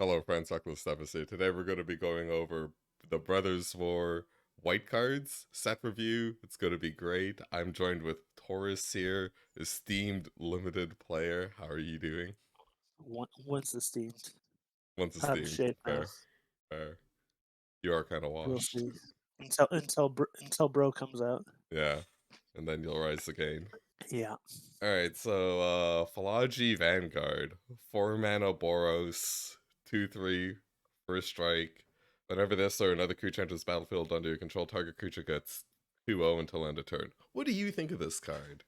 Hello, friends. Welcome to this episode. Today we're going to be going over the Brothers War white cards set review. It's going to be great. I'm joined with Torus here, esteemed limited player. How are you doing? Once esteemed. Once Out of esteemed. shape now. Fair. Fair. You are kind of We'll washed. see. Until bro comes out. Yeah. And then you'll rise again. Yeah. Alright, so Philology Vanguard. 4 mana Boros, 2/3, first strike. Whenever this or another creature enters the battlefield under your control, target creature gets 2/0 until end of turn. What do you think of this card?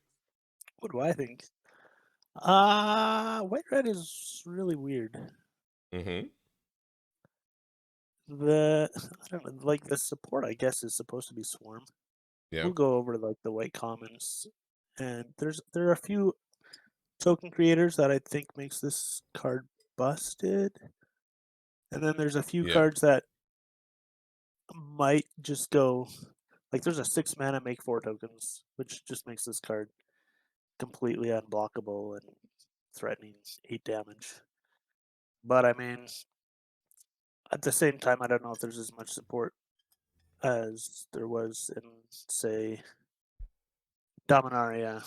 What do I think? White red is really weird. Mm-hmm. I don't know, like the support I guess is supposed to be swarm. We'll Yep. go over like the white commons. And there are a few token creators that I think makes this card busted. And then there's a few Yep. cards that might just go like there's a 6 mana make 4 tokens, which just makes this card completely unblockable and threatening 8 damage. But I mean, at the same time, I don't know if there's as much support as there was in, say, Dominaria,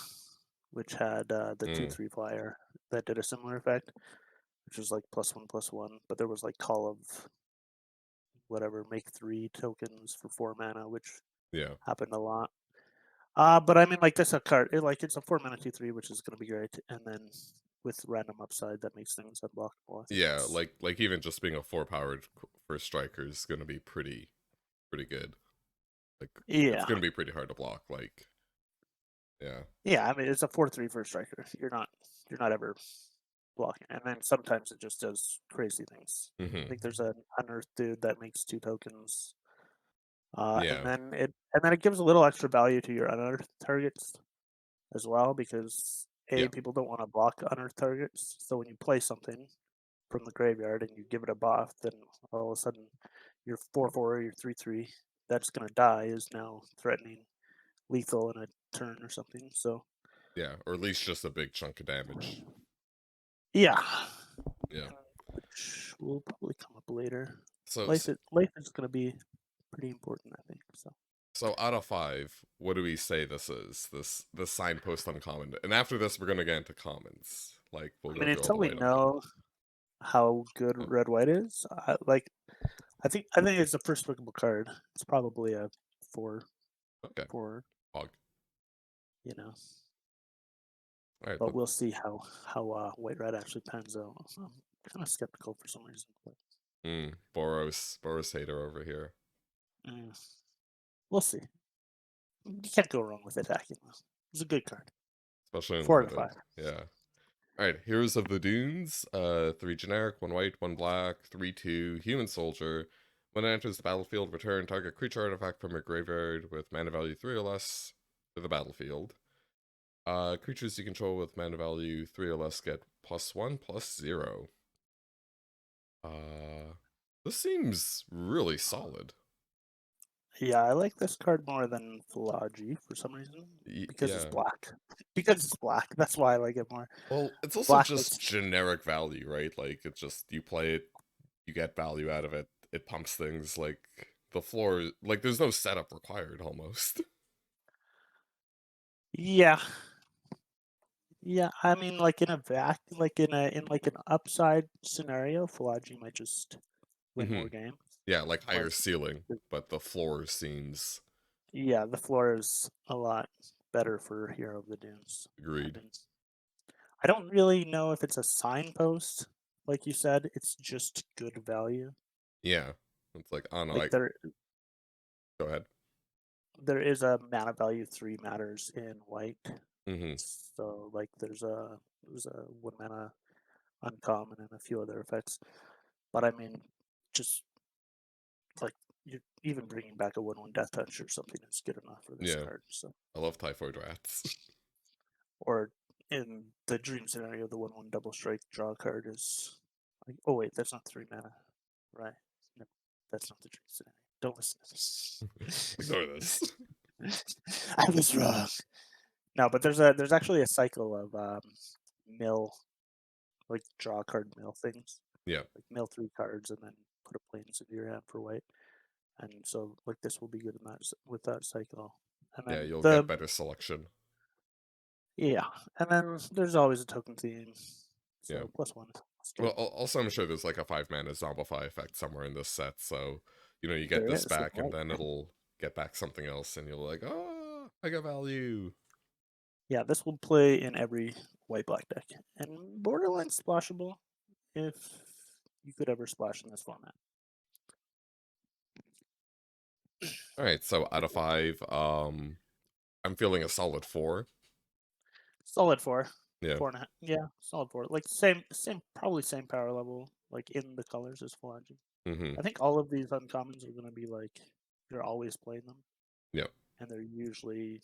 which had the Mm. 2/3 flyer that did a similar effect, which was like +1/+1. But there was like call of whatever, make 3 tokens for 4 mana, which Yeah. happened a lot. But I mean, like this a card, it's a 4 mana 2/3, which is going to be great, and then with random upside that makes things unblockable. I think Yeah, it's like even just being a 4-powered first striker is gonna be pretty good. Like it's yeah, gonna be pretty hard to block, like yeah. yeah. I mean, it's a 4/3 for a striker. You're not ever blocking, and then sometimes it just does crazy things. I Mm-hmm. think there's an unearthed dude that makes 2 tokens, and Yeah. then it gives a little extra value to your unearthed targets as well because Yeah. people don't want to block unearthed targets. So when you play something from the graveyard and you give it a buff, then all of a sudden your 4/4 or your 3/3 that's going to die is now threatening lethal in a turn or something. So Yeah. Or at least just a big chunk of damage. yeah, Yeah. which will probably come up later. So, Life is going to be pretty important, I think. So so out of 5, what do we say this is? This signpost uncommon. And after this, we're gonna get into commons. Like we'll I go mean, through all the until we white uncommon. know how good Oh, red white is, I think it's a first pickable card. It's probably a four okay. four, Hog. you know. All right. But we'll see how white red actually pans out. I'm kind of skeptical for some reason, but Boros hater over here. mm, we'll see. You can't go wrong with attacking though. It's a good card. Especially in 4 out of 5. limited. Yeah. All right. Heroes of the Dunes. 3 generic, 1 white, 1 black, 3/2 human soldier. When it enters the battlefield, return target creature artifact from your graveyard with mana value 3 or less to the battlefield. Creatures you control with mana value 3 or less get +1/+0. Uh, this seems really solid. Yeah, I like this card more than Philology for some reason because it's Yeah. black. Because it's black, that's why I like it more. Well, it's also Black just makes generic value, right? Like, it's just, you play it, you get value out of it, it pumps things, like, the floor, like, there's no setup required, almost. yeah, yeah. I mean, like in a like in like an upside scenario, Philology might just win Hmm. more games. Yeah, like, higher Like, ceiling, but the floor seems yeah, the floor is a lot better for Hero of the Dunes. I agreed. mean, I don't really know if it's a signpost, like you said. It's just good value. Yeah. It's like, I don't know, Like like, go ahead. there is a mana value 3 matters in white. Hmm. So like there's a 1 mana uncommon and a few other effects. But I mean, just like you even bringing back a 1/1 death touch or something is good enough for this Yeah, card. So I love typhoid rats. or in the dream scenario, the 1/1 double strike draw card is like, oh wait, that's not 3 mana, right? No, that's not the dream scenario. Don't listen to Ignore this. this. I was wrong. No, but there's actually a cycle of mill like draw card mill things. Yeah. like mill 3 cards and then put a planes into your hand for white. And so like this will be good in that with that cycle. And Yeah, then you'll get the better selection. yeah, and then there's always a token theme. Yeah. So +1 Well, straight. also I'm sure there's like a 5-mana Zombify effect somewhere in this set, so you get There this is, back, and right? then it'll get back something else, and you're like, oh, I got value. Yeah, this will play in every white black deck and borderline splashable if you could ever splash in this format. All right, so out of 5, I'm feeling a solid 4. Solid 4, Yeah. 4.5. Yeah, solid 4. Like same, probably same power level. Like in the colors as Phalange. Mm-hmm. I think all of these uncommons are going to be like you're always playing them, Yeah. and they're usually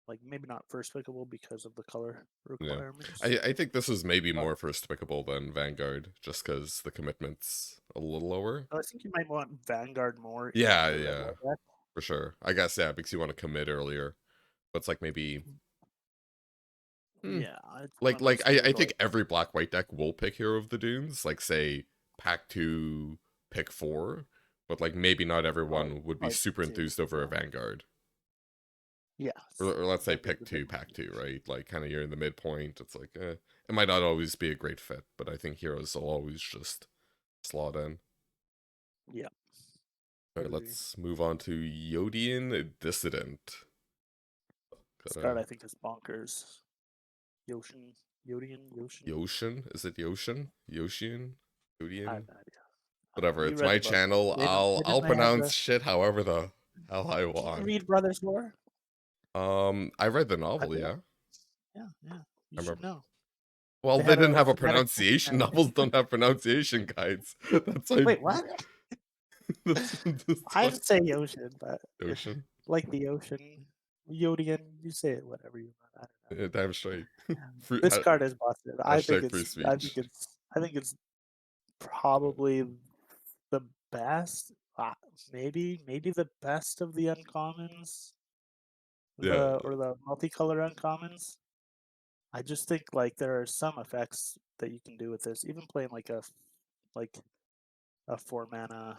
like maybe not first pickable because of the color Yeah. requirements. I think this is maybe But more first pickable than Vanguard, just because the commitment's a little lower. I think you might want Vanguard more in Yeah, the red yeah, white deck. for sure. I guess, yeah, because you want to commit earlier. But it's like maybe hmm, Yeah, it's one like of like those I weird think like every black white deck will pick Hero of the Dunes, like say pack 2, pick 4, but like maybe not everyone would be like super two. enthused over a Yeah, Vanguard. yes, Or let's say Vanguard's pick a bit 2, more pack 2, confusing. right? Like kind of you're in the midpoint. It's like it might not always be a great fit, but I think heroes will always just slot in. Yeah, All would right, agree. let's move on to Yodian Dissident. This Got card a I think is bonkers. Yoshin, Yoshin. Yoshin? Is it Yoshin? Yoshin? I have Yodian? no idea. Whatever, You it's read my the book. channel. They I'll just may have pronounce the. shit however the hell I Did you want. read Brothers War? I read the I novel, did. yeah. Yeah, yeah. You I should remember. know. Well, They they had didn't a have a phonetic pronunciation. translation. Novels don't have pronunciation guides. That's why. Wait, what? That's why. I'd say Yoshin, but Ocean. like the ocean, Yodian. You say it whatever you want. I Yeah, damn straight. don't know. Free, This card is busted. hashtag free I think speech. it's. I think it's probably the best. Maybe the best of the uncommons, Yeah, the multicolor uncommons. I just think like there are some effects that you can do with this. Even playing like a 4 mana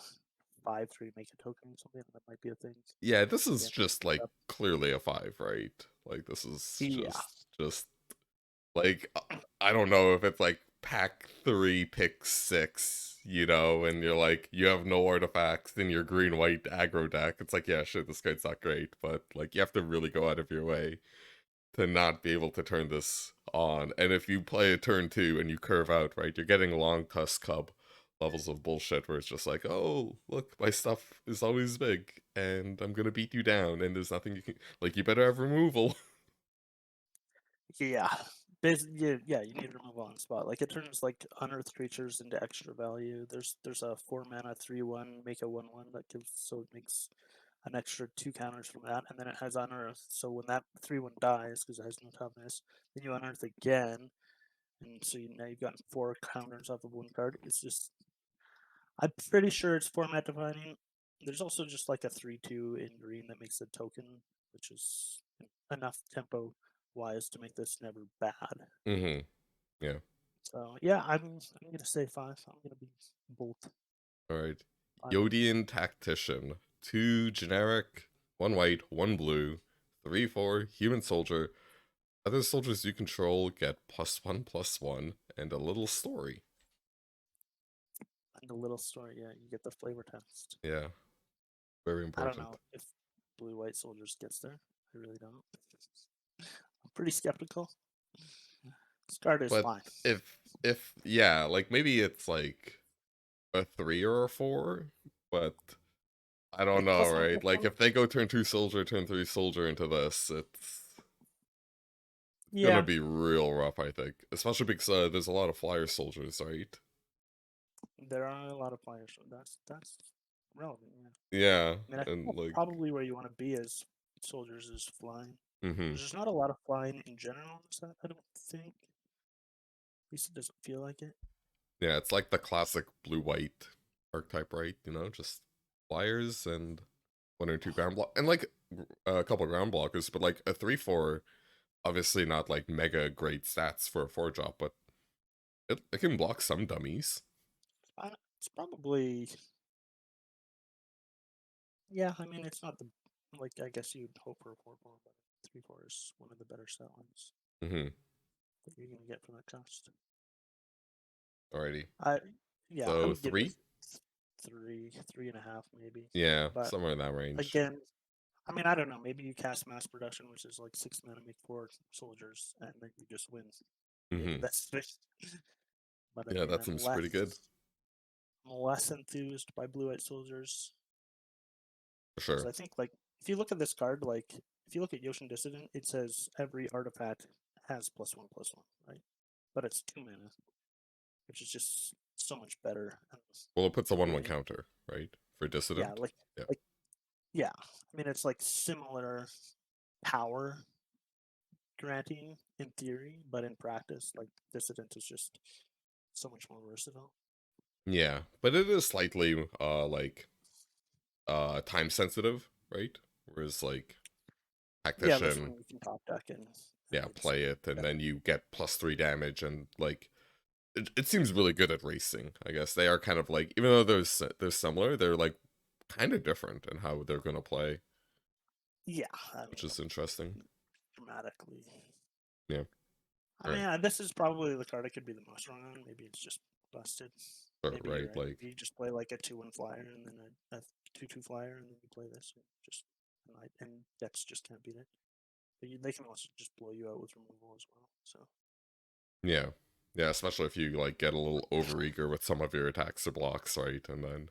5/3 make a token or something that might be a thing. yeah. This is Yeah. just like clearly a 5, right? Like this is Yeah. just like I don't know if it's like pack 3, pick 6, and you're like you have no artifacts in your green white aggro deck. It's like yeah, shit, this card's not great, but like you have to really go out of your way to not be able to turn this on. And if you play a turn 2 and you curve out, right, you're getting long tusk cub levels of bullshit where it's just like, oh, look, my stuff is always big and I'm gonna beat you down and there's nothing you can like you better have removal. Yeah. Yeah, you need to remove on the spot. Like it turns like unearthed creatures into extra value. There's a 4 mana 3/1 make a 1/1 that gives so it makes an extra 2 counters from that, and then it has unearthed. So when that 3/1 dies because it has no toughness, then you unearth again, and so now you've gotten 4 counters off of one card. It's just I'm pretty sure it's format defining. There's also just like a 3/2 in green that makes a token, which is enough tempo wise to make this never bad. Mm-hmm. Yeah. So yeah, I'm gonna say 5. I'm gonna be bold. Alright. 5 on this. Yodian Tactician. 2 generic, 1 white, 1 blue, 3/4 human soldier. Other soldiers you control get +1/+1 and a little story. And the little story, yeah, you get the flavor text. Yeah, very I don't important. know if blue white soldiers gets there. I really don't. I'm pretty skeptical. This card is But fine. if yeah, like maybe it's like a 3 or a 4, but I don't Like know, +1 right? Like +1. if they go turn 2 soldier, turn 3 soldier into this, it's gonna Yeah, be real rough, I think. Especially because there's a lot of flyer soldiers, right? there are a lot of players. So that's relevant. Yeah. Yeah, I mean, I think and that's like probably where you want to be as soldiers is flying. mm-hmm. There's just not a lot of flying in general in this set, I don't think. At least it doesn't feel like it. Yeah, it's like the classic blue-white archetype, right? Just flyers and 1 or 2 ground block and like a couple ground blockers, but like a 3/4 obviously not like mega great stats for a 4 drop, but it can block some dummies. It's probably, yeah. I mean, it's not the like I guess you'd hope for a 4/4, but 3/4 is one of the better set lines Mm-hmm. that you're gonna get for that cost. Alrighty. I yeah, I So would give it a 3? three and a half maybe. Yeah, But somewhere in that range. again, I mean, I don't know. Maybe you cast mass production, which is like 6 mana, make 4 soldiers, and then you just win. Maybe Mm-hmm. that's it. But Yeah, again, that seems pretty good. I'm less enthused by blue-white soldiers For because sure. I think like if you look at this card, like if you look at Yoshin Dissident, it says every artifact has +1/+1, right? But it's 2 mana, which is just so much better. And Well, it puts a 1/1 really, counter, right? For yeah, Dissident. Yeah. like yeah. I mean, it's like similar power granting in theory, but in practice, like Dissident is just so much more versatile. Yeah, but it is slightly time sensitive, right? Whereas like Yeah, this Tactician, one you can top deck and yeah, it's play it and better. then you get +3 damage and like it seems really good at racing. I guess they are kind of like even though they're similar, they're like kind of different in how they're gonna play, Yeah, I which mean, is interesting. dramatically. Yeah. I All mean, right. this is probably the card I could be the most wrong on. Maybe it's just busted. Sure, Maybe you're right. right. Like Maybe you just play like a 2/1 flyer and then a 2/2 flyer, and then you play this. Just and decks just can't beat it. But they can also just blow you out with removal as well. So yeah. Yeah, especially if you like get a little overeager with some of your attacks or blocks, right? And then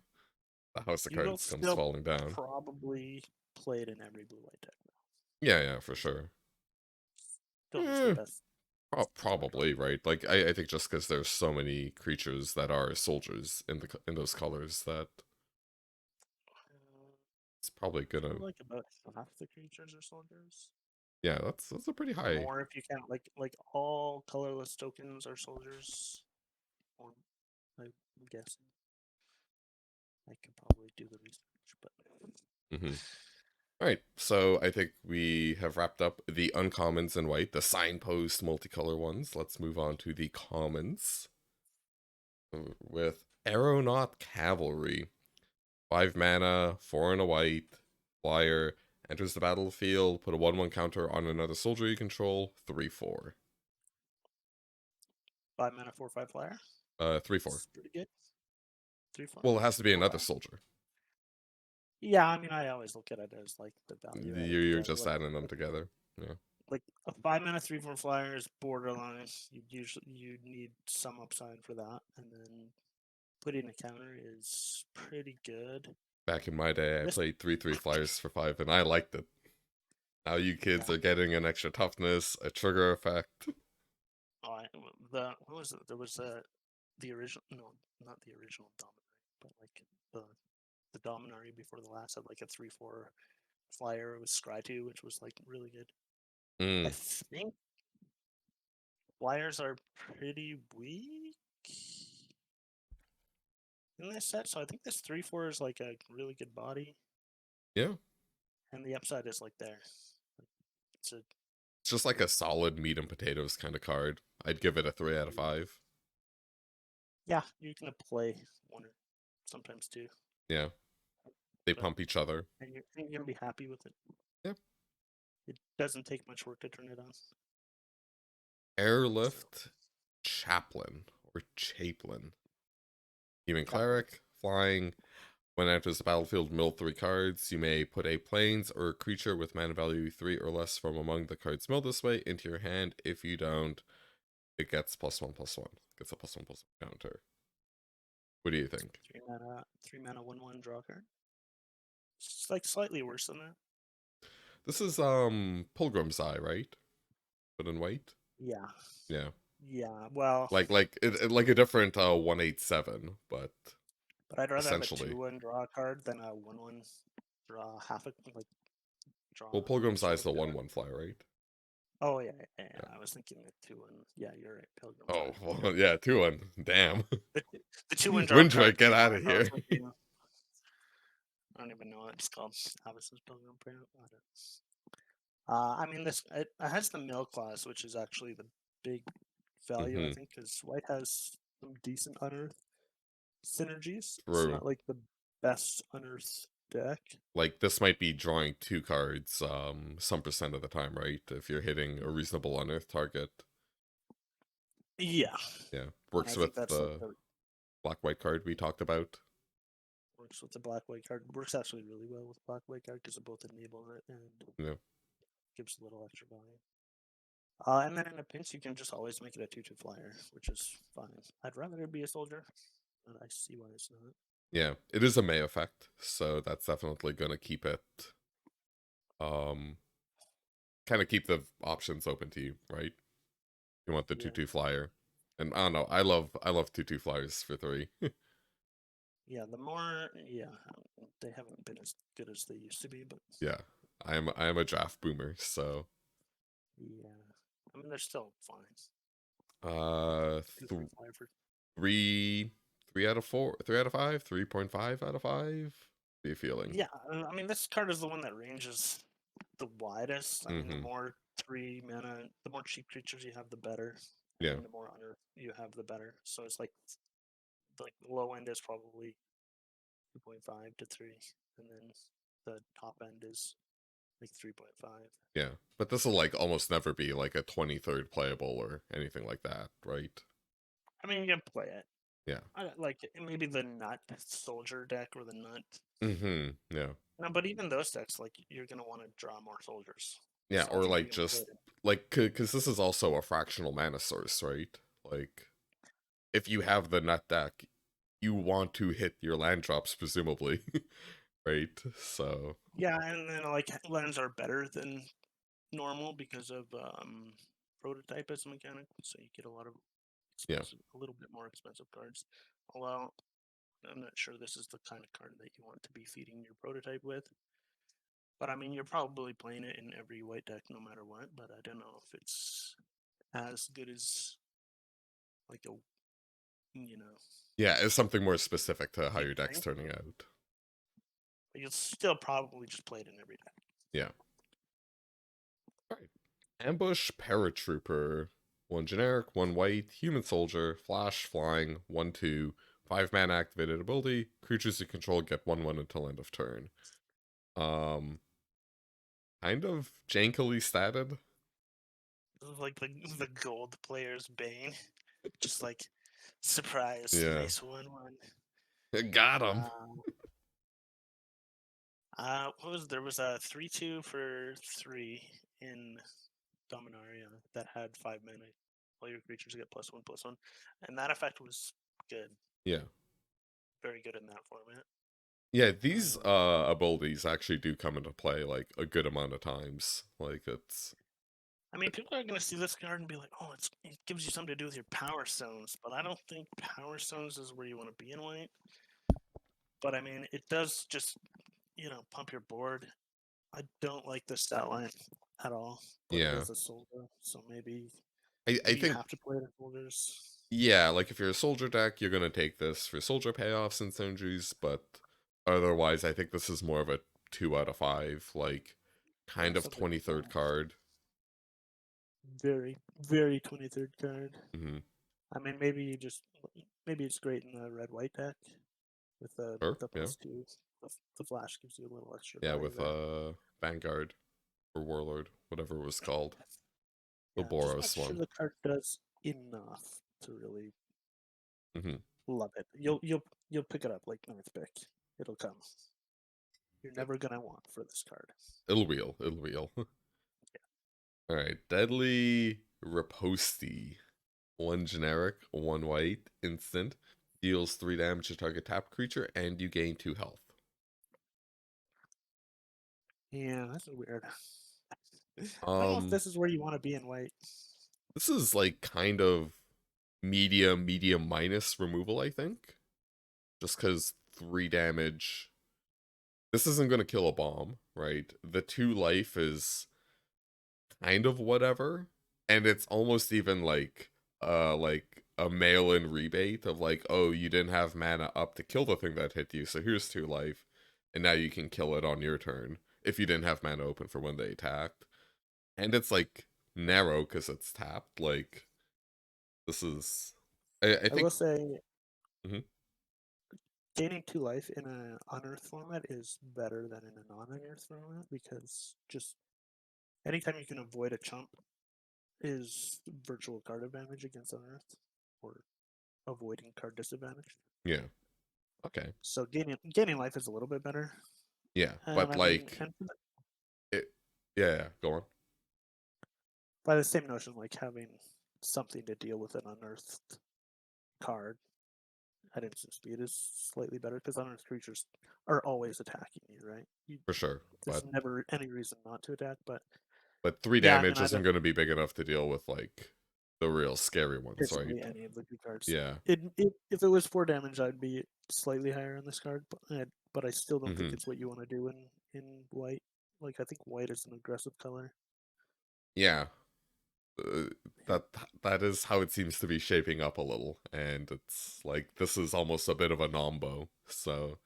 the house of you will cards comes still falling down. probably play it in every blue white deck. Yeah, yeah, for It's sure. still just the Eh, best smart card. probably, right? Like I think just because there's so many creatures that are soldiers in in those colors that Uh, it's probably I feel gonna. like about half the creatures are soldiers. Yeah, that's a pretty Or high. more if you count like all colorless tokens are soldiers. Or I'm guessing. I could probably do the research, but Mm-hmm. All right, so I think we have wrapped up the uncommons in white, the signpost multicolor ones. Let's move on to the commons with Aeronaut Cavalry. 5 mana, 4 and a white, flyer, enters the battlefield, put a 1/1 counter on another soldier you control, 3/4. 5 mana, 4/5 flyer. 3/4. It's pretty good. 3/4. Well, it has to be another Okay. soldier. Yeah, I mean, I always look at it as like the value added You're together. just adding them together. Yeah. Like a 5 mana 3/4 flyer is borderline. You need some upside for that, and then putting a counter is pretty good. Back in my day, I This played 3/3 flyers for 5, and I liked it. Now you kids yeah. are getting an extra toughness, a trigger effect. Oh, the what was it? There was the original no, not the original Dominary, but like the Dominary before the last had like a 3/4 flyer with Scry 2, which was like really good. I Mm, think flyers are pretty weak in this set, so I think this 3/4 is like a really good body, yeah. and the upside is like there. It's a It's just like a solid meat and potatoes kind of card. I'd give it a 3 out of 5. yeah, you're gonna play one or sometimes two, Yeah. They but pump each other. and you're gonna be happy with it. Yeah. It doesn't take much work to turn it on. So Airlift Chaplain or Chaplain. Human Chaplain. cleric, flying. When it enters the battlefield, mill 3 cards. You may put a plains or a creature with mana value 3 or less from among the cards milled this way into your hand. If you don't, it gets +1/+1. Gets a +1/+1 counter. What do you think? 3 mana 1/1 draw card. It's like slightly worse than that. This is Pilgrim's Eye, right? But in white? Yeah. Yeah. Yeah. Well, Like a different 187, but but I'd rather have a essentially. 2/1 draw card than a 1/1 draw half a like draw Well, Pilgrim's Eye is the soldier. 1/1 fly, right? Oh yeah, yeah, Yeah. yeah. I was thinking the 2/1. Yeah, you're right. Pilgrim's Oh, Eye. well, yeah, 2/1. Damn. The, the 2/1 draw Windrick, card get came out out, of and I was here. thinking, I don't even know what it's called. Alice's Pilgrim Prayer. I mean, it has the mill clause, which is actually the big value, I Hmm. think, because White has some decent unearth. synergies. It's True. not like the best unearthed deck. Like this might be drawing two cards some percent of the time, right? If you're hitting a reasonable unearth target. Yeah, Yeah. and I Works think with that's like the the black white card we talked about. works with the black white card. Works actually really well with black white card because it both enable it and Yeah. gives a little extra value. And then in a pinch, you can just always make it a 2/2 flyer, which is fine. I'd rather it be a soldier, but I see why it's not. Yeah. It is a May effect, so that's definitely gonna keep it um kind of keep the options open to you, right? You want the Yeah, 2/2 flyer. And I don't know, I love 2/2 flyers for 3. yeah. The more, yeah, they haven't been as good as they used to be, but Yeah. I am a draft boomer, so yeah, I mean they're still fine. uh Two, th- three, five for 3 3 out of 4, 3 out of 5, 3.5 out of 5. What are you feeling? yeah. I mean this card is the one that ranges the widest. I mean the Mm-hmm. more 3 mana, the more cheap creatures you have, the better, Yeah. and the more under you have, the better. So it's like the low end is probably 2.5 to 3, and then the top end is like 3.5. Yeah. But this will like almost never be like a 23rd playable or anything like that, right? I mean, you can play it. Yeah. Like maybe the nut soldier deck or the nut. Mm-hmm. Yeah. No, but even those decks, like you're gonna want to draw more soldiers. Yeah, So I or think you like can play just it. like because this is also a fractional mana source, right? Like if you have the nut deck, you want to hit your land drops presumably, right? So Yeah, and then like lands are better than normal because of prototype as a mechanic, so you get a lot of yeah, expensive, a little bit more expensive cards. Although I'm not sure this is the kind of card that you want to be feeding your prototype with. But I mean, you're probably playing it in every white deck no matter what. But I don't know if it's as good as like a you know yeah, it's something more specific to how you'd your deck's think. turning out. But you'll still probably just play it in every deck. Yeah. All right. Ambush Paratrooper. One generic, one white, human soldier, flash, flying, 1/2, 5 mana activated ability. Creatures you control get 1/1 until end of turn. Um, kind of jankily statted. This is like the gold player's bane. Just like surprise, Yeah, nice 1/1. got him. Uh, what was there was a 3/2 for 3 in Dominaria that had 5 mana. All your creatures get +1/+1, and that effect was good, Yeah. very good in that format. Yeah, these Um, abilities actually do come into play like a good amount of times. Like it's I mean, people are going to see this card and be like, "Oh, it gives you something to do with your power stones," but I don't think power stones is where you want to be in white. But I mean, it does just pump your board. I don't like the stat line at all, but it yeah. is a soldier, so maybe I maybe you think have to play it in soldiers. yeah, like if you're a soldier deck, you're gonna take this for soldier payoffs and synergies, but otherwise I think this is more of a 2 out of 5, like Yeah, kind of something like 23rd that. card. Very, very 23rd card. Mm-hmm. I mean, maybe it's great in the red white deck with Sure, the yeah. +2. The flash gives you a little extra Yeah, value with there. Vanguard or Warlord, whatever it was called. The Yeah, I'm just not Boros sure one. the card does enough to really Mm-hmm. love it. You'll pick it up like ninth pick. It'll come. You're never gonna want for this card. It'll wheel, it'll wheel. Alright, Deadly Riposte. One generic, one white, instant. Deals 3 damage to target tap creature, and you gain 2 health. Yeah, that's weird. I don't know if Um, this is where you want to be in white. this is like kind of medium, medium minus removal, I think. Just because 3 damage. This isn't going to kill a bomb, right? The 2 life is kind of whatever. And it's almost even like a mail-in rebate of like, oh, you didn't have mana up to kill the thing that hit you, so here's 2 life, and now you can kill it on your turn if you didn't have mana open for when they attacked. And it's like narrow because it's tapped. Like this is, I I think. will say Mhm. gaining 2 life in an unearthed format is better than in a non-unearthed format because just anytime you can avoid a chump is virtual card advantage against unearthed or avoiding card disadvantage. Yeah. Okay. So gaining life is a little bit better. Yeah. And But I mean, like and it yeah, yeah, go on. by the same notion, like having something to deal with an unearthed card at instant speed is slightly better because unearthed creatures are always attacking you, right? For sure. There's never any reason not to attack, but But 3 yeah, I mean, damage I isn't don't going to be big enough to deal with like the real scary ones, right? basically any of the good cards. Yeah. If it was 4 damage, I'd be slightly higher on this card, but I still don't think Hmm. it's what you want to do in white. Like I think white is an aggressive color. Yeah. Uh, that that is how it seems to be shaping up a little, and it's like this is almost a bit of a nombo. So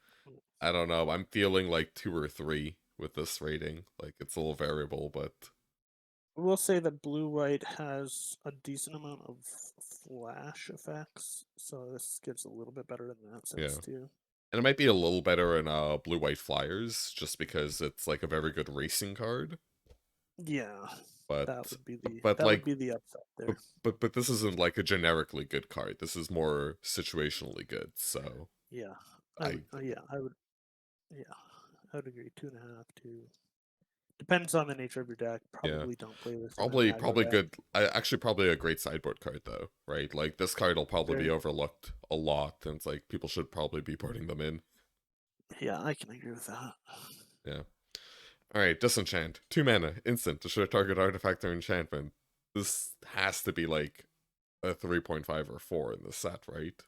I don't know. I'm feeling like 2 or 3 with this rating. Like it's a little variable, but We'll say that blue white has a decent amount of flash effects, so this gets a little bit better in that yeah. sense too. And it might be a little better in blue white flyers, just because it's like a very good racing card. Yeah, But but that would like be the upside but there. but this isn't like a generically good card. This is more situationally good. So Yeah, I I would. Yeah, I would. Yeah, I would agree. 2.5 to depends on the nature of your deck. yeah. Probably don't play this in an aggro Probably deck. good. Actually, probably a great sideboard card though, right? Like this card will probably be Very. overlooked a lot, and it's like people should probably be putting them in. Yeah, I can agree with that. Yeah. All right, disenchant, 2 mana, instant, destroy target artifact or enchantment. This has to be like a 3.5 or 4 in the set, right?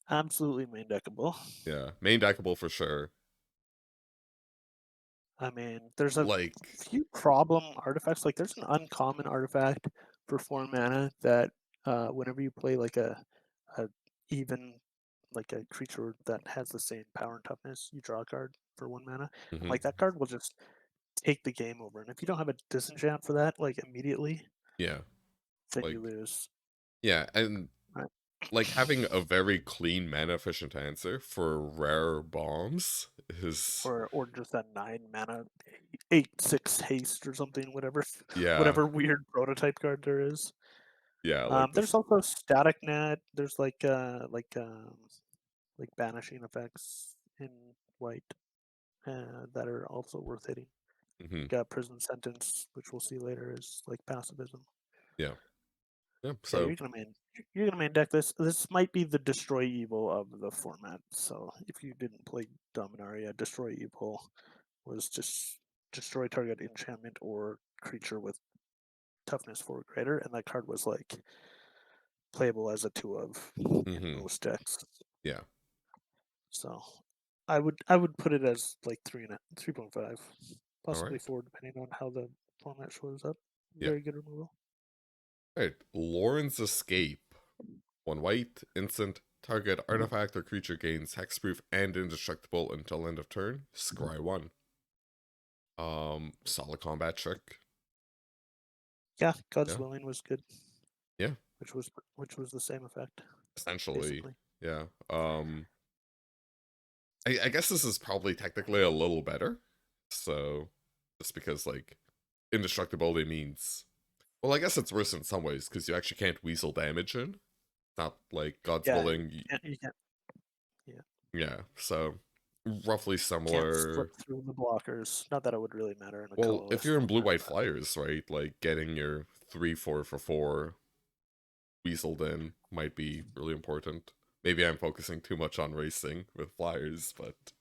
Absolutely main deckable. Yeah, main deckable for sure. I mean, there's a Like, few problem artifacts. Like, there's an uncommon artifact for 4 mana that whenever you play like a even like a creature that has the same power and toughness, you draw a card for 1 mana, and hmm like that card will just take the game over. And if you don't have a disenchant for that, like immediately, yeah, then you like, lose. yeah, and Right? like having a very clean mana efficient answer for rare bombs is, Or just a 9 mana 8/6 haste or something, whatever yeah, whatever weird prototype card there is. yeah, like There's this, also static net. There's like banishing effects in white that are also worth hitting. hmm Got prison sentence, which we'll see later, is like passivism. yeah, yeah, Yeah, so, you're gonna main deck this. This might be the destroy evil of the format. So if you didn't play Dominaria, destroy evil was just destroy target enchantment or creature with toughness 4 or greater, and that card was like playable as a 2 of in hmm most decks. yeah, So I would put it as like 3.5, all possibly right, 4, depending on how the format shows up. yeah. Very good removal. All right, Lauren's Escape. 1 white, instant, target artifact or creature gains hexproof and indestructible until end of turn. Scry 1. Solid combat trick. Yeah, God's Yeah, Willing was good, yeah, which was the same effect, essentially. basically. Yeah. I guess this is probably technically a little better. So, just because, like, indestructibility means. Well, I guess it's worse in some ways because you actually can't weasel damage in. Not like God's Yeah, willing. you can't. Yeah, Yeah, so roughly can't slip similar. through the blockers. Not that it would really matter in a Well, if colorless you're in blue format, white but flyers, right, like getting your 3/4 for 4 weaseled in might be really important. Maybe I'm focusing too much on racing with flyers, but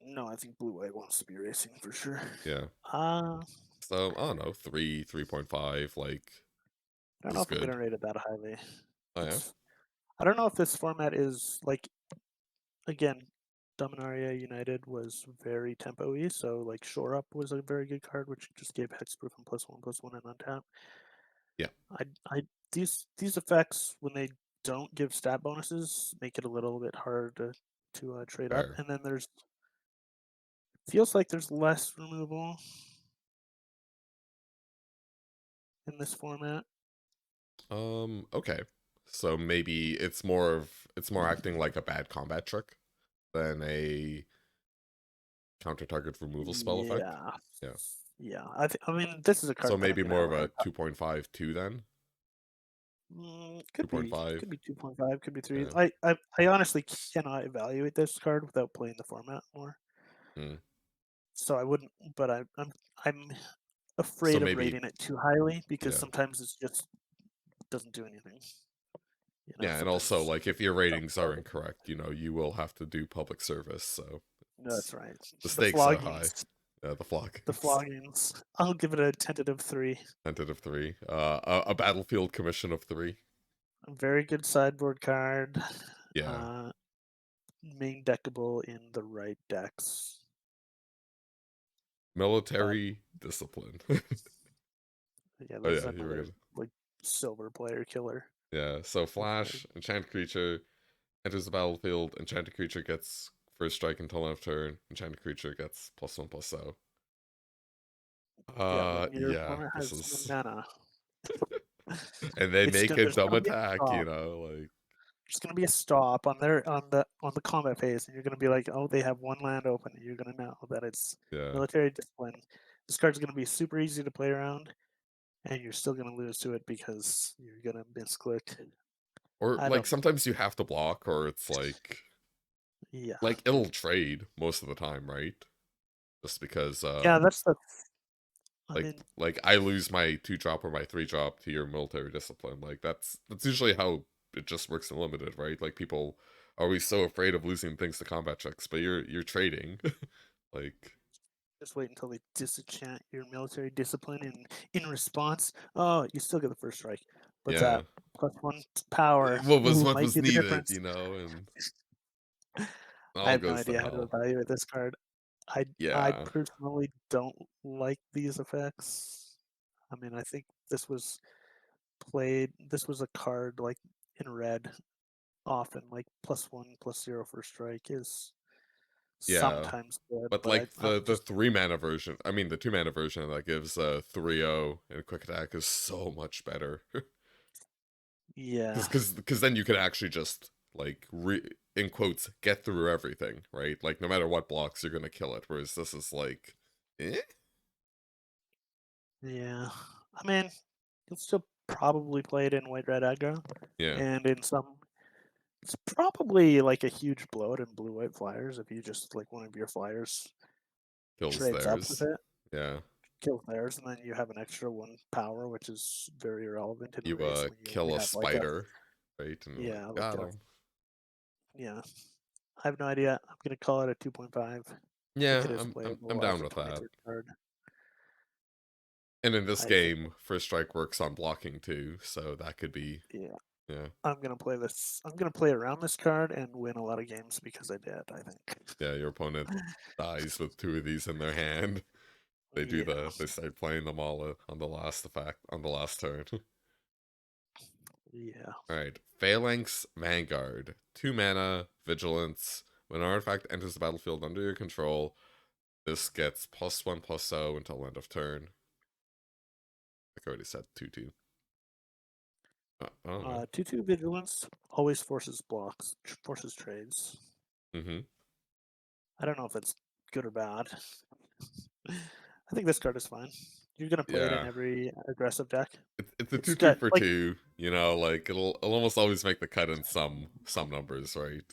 no, I think blue white wants to be racing for sure. yeah. Uh, So I don't know, 3.5, like I don't know is if I'm good. gonna rate it that highly. Oh yeah, It's I don't know if this format is like again, Dominaria United was very tempo-y, so like Shore Up was a very good card, which just gave hexproof and +1/+1 and untap. yeah, I these effects when they don't give stat bonuses make it a little bit hard to trade up, fair. and then there's feels like there's less removal in this format. Okay. So maybe it's more acting like a bad combat trick. than a counter target removal spell effect. Yeah. Yeah. Yeah. I mean, this is a So card that I'm maybe gonna more have of a a hard time. 2.52 then? Could be. 2.5? Could be 2.5. Could be 3. Yeah. I honestly cannot evaluate this card without playing the format more. Mm. So I wouldn't. But I'm So afraid of maybe, rating it too highly because yeah. sometimes it just doesn't do anything. You know, Yeah, and also, sometimes like, if your stuff ratings are doesn't. incorrect, you will have to do public service, so No, that's right. the The stakes are high. floggings. Yeah, the The floggings. floggings. I'll give it a tentative 3. Tentative 3. A battlefield commission of 3. A very good sideboard card. Yeah. Uh, Main deckable in the right decks. But Military discipline. yeah, Oh this is yeah, you were another gonna. like silver player killer. Yeah, so This card. Flash, enchant creature, enters the battlefield, enchanted creature gets first strike until end of turn, enchanted creature gets +1/+0. Yeah, when your Yeah, opponent this has 1 is. mana, And they make a there's dumb gonna be a attack, stop. like, There's gonna be a stop on their on the combat phase, and you're gonna be like, oh, they have 1 land open, and you're gonna know that it's yeah. military discipline. This card's gonna be super easy to play around, and you're still gonna lose to it because you're gonna misclick. Or, I like, don't. sometimes you have to block, or it's Yeah, like, it'll trade most of the time, right? Just because, yeah. That's the. I like, mean, I lose my 2-drop or my 3-drop to your military discipline. Like, that's usually how it just works in limited, right? Like, people are always so afraid of losing things to combat checks, but you're trading. Like, just wait until they disenchant your military discipline, and in response, oh, you still get the first strike. What's yeah. that? +1 power. What Ooh, what might was be the needed, difference. and it I all have no goes to idea how to hell. evaluate this card. I Yeah. personally don't like these effects. I mean, I think this was played. This was a card like in red often, like +1 +0 for strike is Yeah. sometimes good, But but like I'm the just 3-mana version, I mean the 2-mana version that gives 3/0 and quick attack is so much better. yeah, Cuz then you can actually just like in quotes get through everything, right? Like no matter what blocks you're going to kill it, whereas this is like eh? yeah. I mean, you'll still probably play it in white red aggro, Yeah, and in some, it's probably like a huge blowout in blue white flyers if you just like one of your flyers kills trades up with theirs. it. Yeah. Kill theirs, and then you have an extra 1 power, which is very irrelevant in a You race when you kill only a have like a spider, right? And you're like, yeah, like got a him. yeah. I have no idea. I'm gonna call it a 2.5. I think Yeah, it is I'm playable as down a with that. 23rd card. And in this I think game, first strike works on blocking too, so that could be yeah. yeah. I'm gonna play this. I'm gonna play around this card and win a lot of games because I did. I think. Yeah, your opponent dies with 2 of these in their hand. Yeah. They start playing them all on the last effect on the last turn. Yeah. Alright. Phalanx Vanguard. 2 mana, vigilance. When an artifact enters the battlefield under your control, this gets +1/+0 until end of turn. Like I already said 2/2. I don't know. 2/2 vigilance always forces blocks, forces trades. Mm-hmm. I don't know if it's good or bad. I think this card is fine. You're gonna play it in Yeah. every aggressive deck. It's a It's 2/2 got for like 2, like it'll almost always make the cut in some numbers, right?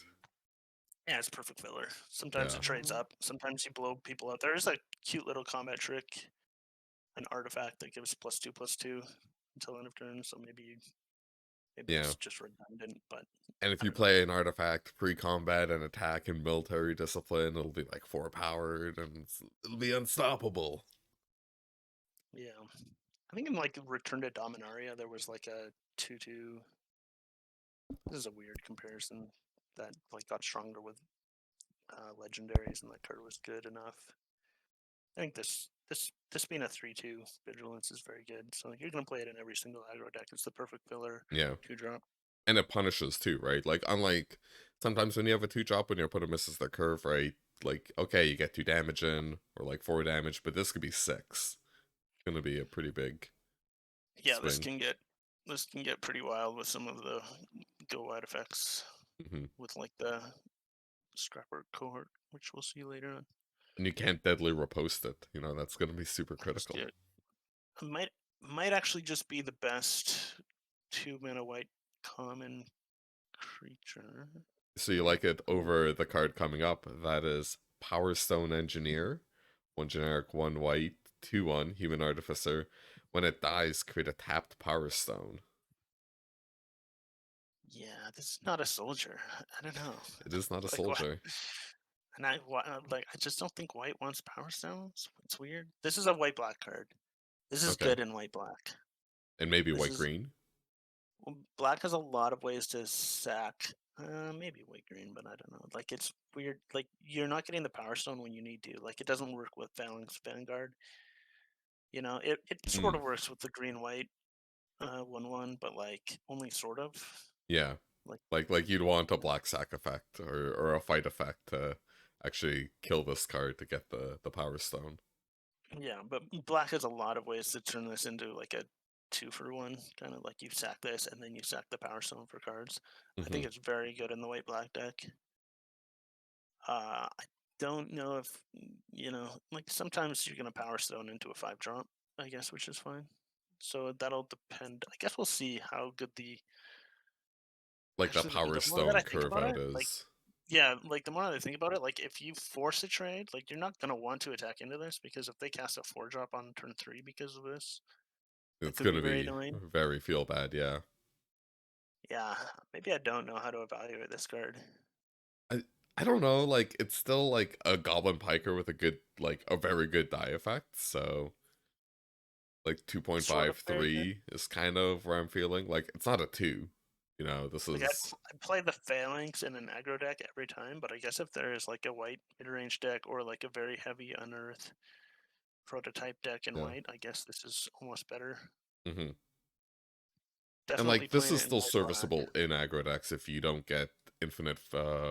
yeah, it's perfect filler. Sometimes Yeah. it trades up. Sometimes you blow people out. There is a cute little combat trick, an artifact that gives +2/+2 until end of turn. So maybe Yeah. it's just redundant, but And if I you don't know. play an artifact pre-combat and attack and military discipline, it'll be like 4-powered and it'll be unstoppable. Yeah, I think in like Return to Dominaria, there was like a 2/2. This is a weird comparison that like got stronger with legendaries, and that card was good enough. I think this being a 3/2 vigilance is very good. So you're gonna play it in every single aggro deck. It's the perfect filler Yeah. 2-drop. And it punishes too, right? Like unlike sometimes when you have a 2-drop when your opponent misses their curve, right? Like, okay, you get 2 damage in or like 4 damage, but this could be 6. It's gonna be a pretty big Yeah, swing. this can get pretty wild with some of the go wide effects Hmm. with like the Scrapper cohort, which we'll see later on. And you can't deadly repost it. You know, that's going to be super Let's do critical. it. It might actually just be the best 2 mana white common creature. So you like it over the card coming up. That is Power Stone Engineer. 1 generic, 1 white, 2/1 Human Artificer. When it dies, create a tapped Power Stone. Yeah, this is not a soldier. I don't know. It is not a Like what? soldier. And I just don't think white wants power stones. It's weird. This is a white black card. This is Okay. good in white black. And maybe This white is green. black has a lot of ways to sack. Maybe white green, but I don't know. Like it's weird. Like you're not getting the power stone when you need to. Like it doesn't work with Phalanx Vanguard. You know, it sort Mm, of works with the green white 1/1, but like only sort of. yeah. Like Like you'd want a black sack effect or a fight effect to actually kill this card to get the Power Stone. yeah, but black has a lot of ways to turn this into like a 2-for-1, kind of like you sack this and then you sack the power stone for cards. I Hmm. think it's very good in the white black deck. I don't know if like sometimes you're gonna power stone into a 5 drop, I guess, which is fine. So that'll depend. I guess we'll see how good the Like the actually Power the more that Stone I think curve about out it, like is. yeah, like the more that I think about it, like if you force a trade, like you're not gonna want to attack into this because if they cast a 4 drop on turn 3 because of this, that It's could be gonna very be annoying. very feel bad, yeah. Yeah, maybe I don't know how to evaluate this card. I I don't know, like it's still like a Goblin Piker with a good like a very good die effect, so like Sort of very good. 2.53 is kind of where I'm feeling. Like it's not a 2. You know, this Like is I play the Phalanx in an aggro deck every time, but I guess if there is like a white mid-range deck or like a very heavy unearth prototype deck in yeah. white, I guess this is almost better. Hmm. And Definitely like this playing is it in still white black. serviceable in aggro decks if you don't get infinite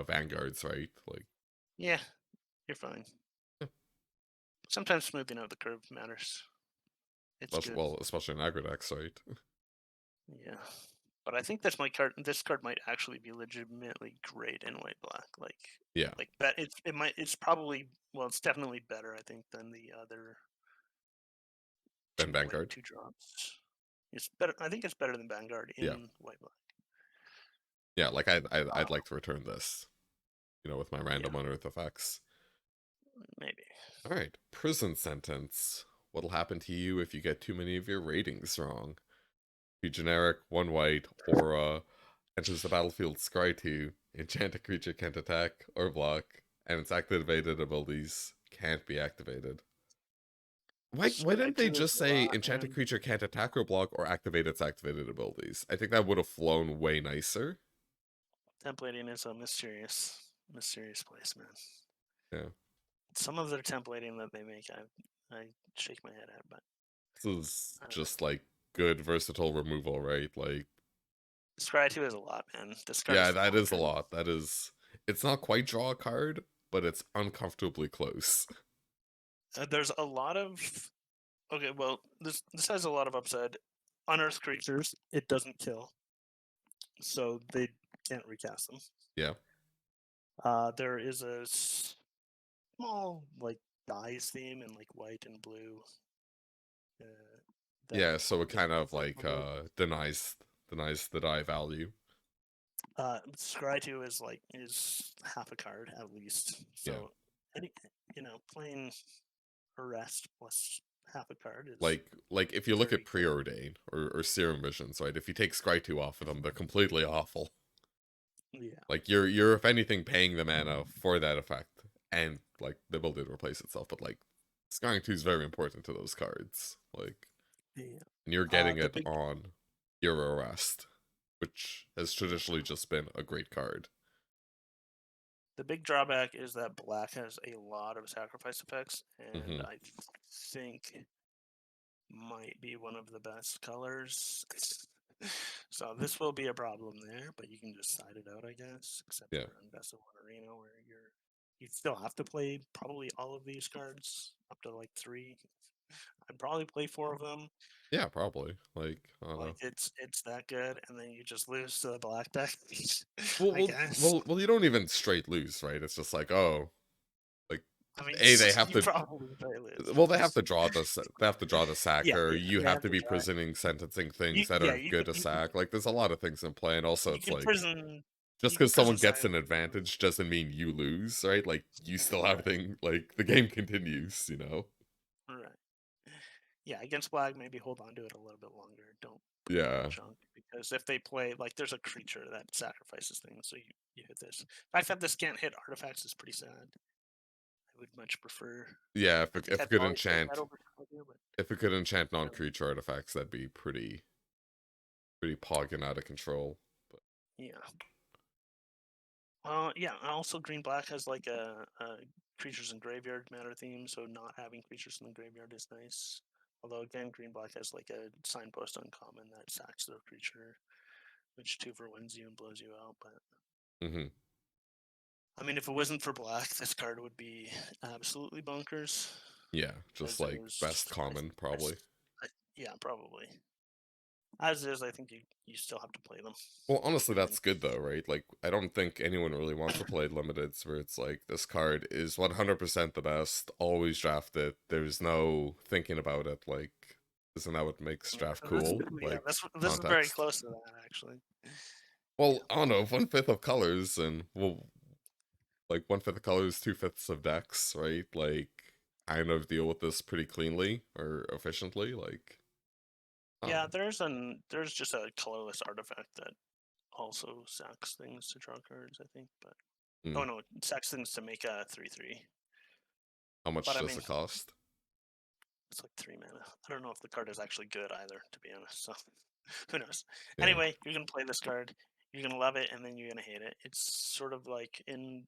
vanguards, right? Like Yeah, you're fine. yeah, Sometimes smoothing out the curve matters. It's especially, good. well, especially in aggro decks, right? Yeah. But I think this card might actually be legitimately great in white black. Yeah, Like that it's probably well, it's definitely better, I think, than the other then two white Vanguard. 2 drops. It's better. I think it's better than Vanguard Yeah, in white black. yeah. Like I'd Uh, like to return this, you know, with my yeah, random unearth effects. maybe. All right, prison sentence. What'll happen to you if you get too many of your ratings wrong? Be generic, 1 white, aura, enters the battlefield, scry 2, enchant a creature can't attack or block, and its activated abilities can't be activated. Why Scry didn't they 2 is just a say lot, enchant a man. creature can't attack or block or activate its activated abilities? I think that would have flown way nicer. Templating is a mysterious place, man. Yeah. Some of their templating that they make, I shake my head at, but This is I don't know. just like good versatile removal, right? Like Scry 2 is a lot, man. This card yeah, is that not is a good. lot. That is it's not quite draw a card, but it's uncomfortably close. There's a lot of okay. Well, this has a lot of upside. Unearthed creatures, it doesn't kill, so they can't recast them. Yeah. There is a small like dyes theme in like white and blue uh, that Yeah, so it that kind of makes it like more. denies the die value. Scry 2 is half a card at least. Yeah. So any playing arrest plus half a card is Like if you look at very good. preordain or serum visions, right? If you take Scry 2 off of them, they're completely awful. Yeah. Like you're if anything paying the mana for that effect and like the ability to replace itself, but like Scrying 2 is very important to those cards. Like Yeah. and you're getting The it big on your arrest, which has yeah. traditionally just been a great card. The big drawback is that black has a lot of sacrifice effects, and Hmm. I think might be one of the best colors. So this will be a problem there, but you can just side it out, I guess, except Yeah. for Invisible Arena, where you still have to play probably all of these cards up to like 3. I'd probably play 4 of them. Yeah, probably. Like, I don't Like, know. it's that good, and then you just lose to the black deck, Well, I well, guess. well, well. You don't even straight lose, right? It's just like, oh, like, I mean, a they have you to. probably probably lose, Well, but they have to draw the sack, yeah, or yeah, you you have have to to be try it. presenting sentencing You things that yeah, are good to sack. Like, there's a lot of things in play, and also you it's can like prison just you can because someone prison gets silence an them. advantage doesn't mean you lose, right? Like, you still have Right, thing. Like, the game continues, you know? right. Yeah, against black, maybe hold on to it a little bit longer. Don't play more Yeah, junk because if they play like there's a creature that sacrifices things, so you hit this. The fact that this can't hit artifacts is pretty sad. I would much prefer. yeah. I think If it I'd could probably take that enchant, over Calibu, but if it could enchant you know, non-creature artifacts, that'd be pretty pogging out of control. But yeah. Yeah. Also, green black has like a creatures in graveyard matter theme, so not having creatures in the graveyard is nice. Although again, green black has like a signpost uncommon that sacks their creature, which 2 for wins you and blows you out. But hmm I mean, if it wasn't for black, this card would be absolutely bonkers. yeah, just As like is, best common I, probably. yeah, probably. As is, I think you still have to play them. Well, honestly, I mean, that's good though, right? Like, I don't think anyone really wants to play limiteds where it's like this card is 100% the best. Always draft it. There's no thinking about it. Like, isn't that what makes draft cool? yeah, Like this is very context. close to that actually. Well, Yeah. I don't know. 1/5 of colors and well, like 1/5 of colors, 2/5 of decks, right? Like, I know deal with this pretty cleanly or efficiently. Like, I don't Yeah, know. there's just a colorless artifact that also sacks things to draw cards, I think. But Hmm. oh no, it sacks things to make a 3/3. How much But I does mean, it cost? it's like 3 mana. I don't know if the card is actually good either, to be honest. So who knows? Yeah. Anyway, you're gonna play this card. You're gonna love it, and then you're gonna hate it. It's sort of like in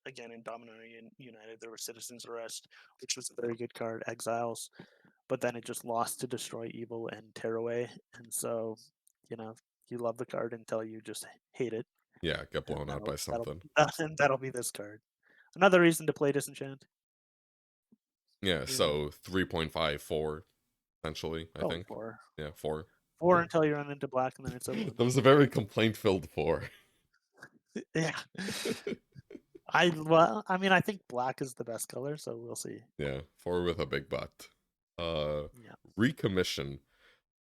again in Dominarian United, there was Citizens Arrest, which was a very good card. Exiles, but then it just lost to Destroy Evil and Tearaway, and so you know you love the card until you just hate it, Yeah, get and blown out by that'll something. and that'll be this card. Another reason to play Disenchant. Yeah, You know, so 3.54 essentially, I oh think. four, Yeah, 4. four Yeah. until you run into black, and then it's a one. That was a very complaint-filled 4. Yeah, I mean, I think black is the best color, so we'll see. Yeah, 4 with a big butt. Uh, Yeah, Recommission.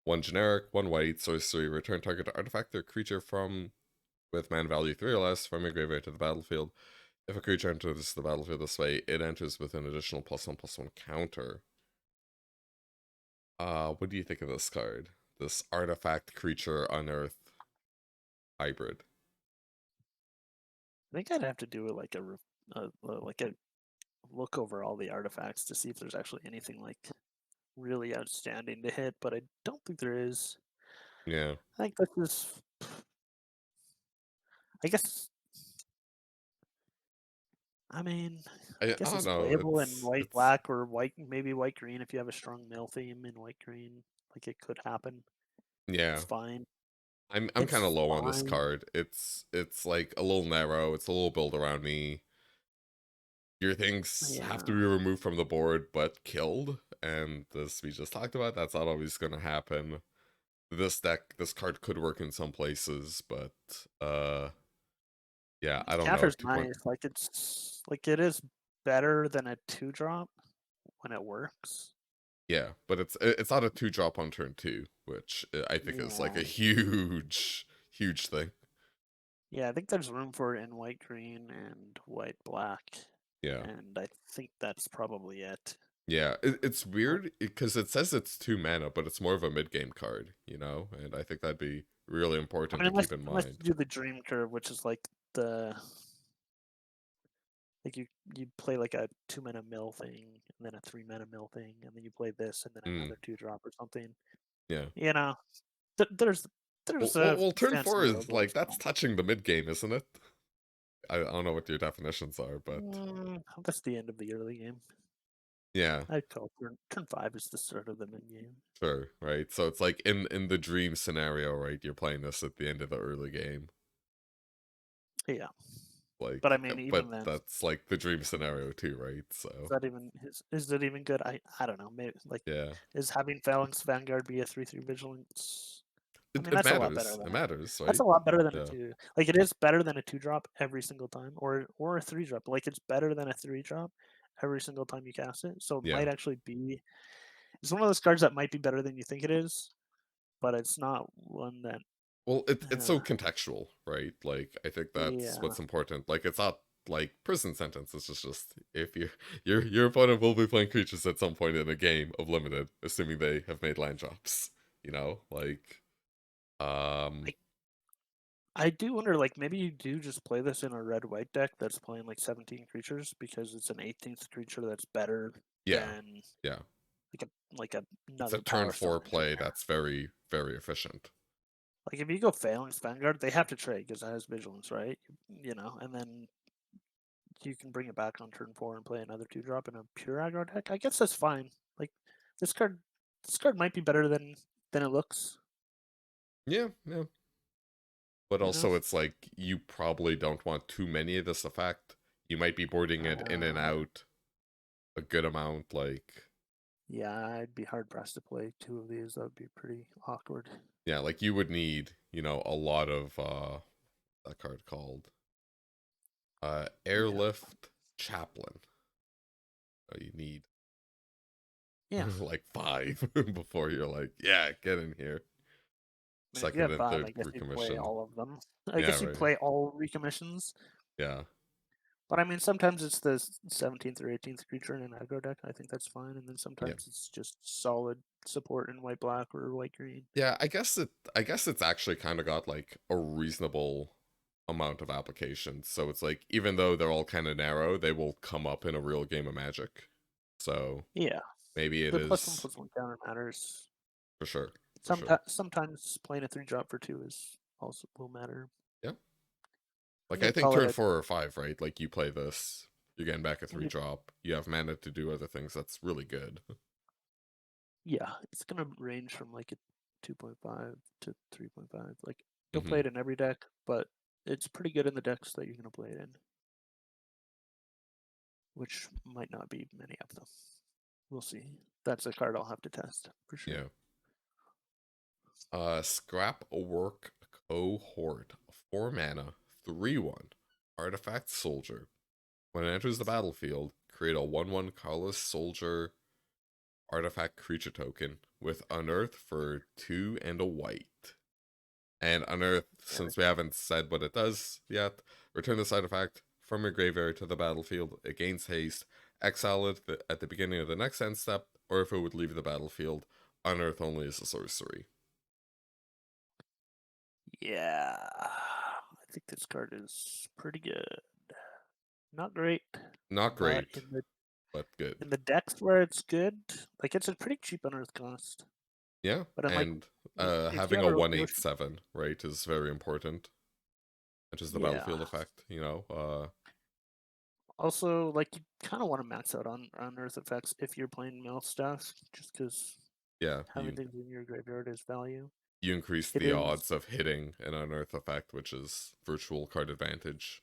1 generic, 1 white, sorcery, return target artifact or creature from with mana value 3 or less from your graveyard to the battlefield. If a creature enters the battlefield this way, it enters with an additional +1/+1 counter. What do you think of this card? This artifact creature unearth hybrid. I think I'd have to do it like like a look over all the artifacts to see if there's actually anything like really outstanding to hit, but I don't think there is. Yeah. I think this is. I guess. I mean, I I guess don't it's know. playable in white It's black or white maybe white green if you have a strong mill theme in white green. Like it could happen. yeah. It's fine. I'm kind of It's low on this fine. card. It's like a little narrow. It's a little build around me. Your things have to Yeah. be removed from the board but killed, and this we just talked about, that's not always going to happen. This card could work in some places, but yeah, I don't know. Counter's 2 point. nice. Like it's like it is better than a 2 drop when it works. Yeah, but it's not a 2 drop on turn 2, which I think is like Yeah. a huge thing. Yeah, I think there's room for it in white green and white black. Yeah. And I think that's probably it. Yeah, it's weird because it says it's 2 mana, but it's more of a mid game card, you know, and I think that'd be really I important mean, to keep in unless mind. you do the dream curve, which is like the like you play like a 2 mana mill thing and then a 3 mana mill thing, and then you play this and then Mm, another 2 drop or something. yeah. You know, th- there's Well, there's well, a well, turn chance 4 in the is road where like it's that's not. touching the mid game, isn't it? I don't know what your definitions are, but That's the end of the early game. yeah, I'd call turn 5 is the start of the mid game. sure, right. So it's like in the dream scenario, right? You're playing this at the end of the early game. Yeah. But I Like, mean, but even then, that's like the dream scenario too, right? is So that even is it even good? I don't know. Maybe like yeah, is having Phalanx Vanguard be a 3/3 vigilance? I mean, it that's a lot better matters. than It a matters, that's right? a lot better than a Yeah, two. Like it is better than a two drop every single time, or a three drop. Like it's better than a three drop every single time you cast it. So it yeah. might actually be. It's one of those cards that might be better than you think it is, but it's not one that. Well, it's Uh, so contextual, right? Like I think that's yeah, what's important. Like it's not like prison sentence. It's just if your opponent will be playing creatures at some point in a game of limited, assuming they have made land drops. You know, like um like I do wonder, like maybe you do just play this in a red white deck that's playing like 17 creatures because it's an 18th creature that's better yeah, than yeah. like It's a another turn power four stone play engineer. that's very very efficient. Like if you go Phalanx Vanguard, they have to trade because it has vigilance, right? You know, and then you can bring it back on turn 4 and play another two drop in a pure aggro deck. I guess that's fine. Like this card, this card might be better than it looks. Yeah, yeah. But You know, also it's like you probably don't want too many of this effect. You might be boarding it in and uh, out a good amount, like yeah, I'd be hard pressed to play two of these. That would be pretty awkward. yeah, like you would need, a lot of that card called Yeah, Airlift Chaplain. You need yeah. like five before you're like, yeah, get in here. I mean, if you Second have and five, third I guess you play recommission. all of them. I Yeah, guess you right. play all recommissions. Yeah. But I mean, sometimes it's the 17th or 18th creature in an aggro deck. I think that's fine. And then Yeah. sometimes it's just solid support in white black or white green. Yeah, I guess it's actually kind of got like a reasonable amount of applications. So it's like even though they're all kind of narrow, they will come up in a real game of Magic. So Yeah, maybe it the is +1/+1 counter matters. for sure. For sure. Sometimes playing a three drop for two is also will matter. Yeah. You Like I could think call it turn a 4 or 5, right? Like you play this, you're getting back a you three could, drop. You have mana to do other things. That's really good. yeah, it's gonna range from like a 2.5 to 3.5. Like you'll play hmm it in every deck, but it's pretty good in the decks that you're gonna play it in, which might not be many of them. We'll see. That's a card I'll have to test for sure. Yeah. Scrap Work Cohort. 4 mana, 3/1. Artifact Soldier. When it enters the battlefield, create a 1/1 colorless soldier artifact creature token with Unearth for 2 and a white. And Unearth, Yeah, since we haven't said what it does yet, return this artifact from your graveyard to the battlefild. It gains haste. Exile it at the beginning of the next end step, or if it would leave the battlefield, Unearth only is a sorcery. yeah. I think this card is pretty good. Not great, Not but great, but good. in the decks where it's good, like it's a pretty cheap unearth cost. Yeah, But I'm like, and if you having have a a 1/8/7, right, is very important. Which is the yeah. battlefield effect. Also, like you kind of want to max out on unearth effects if you're playing mill stuff, just because Yeah, having things in your graveyard is value. you increase It the is, odds of hitting an unearth effect, which is virtual card advantage.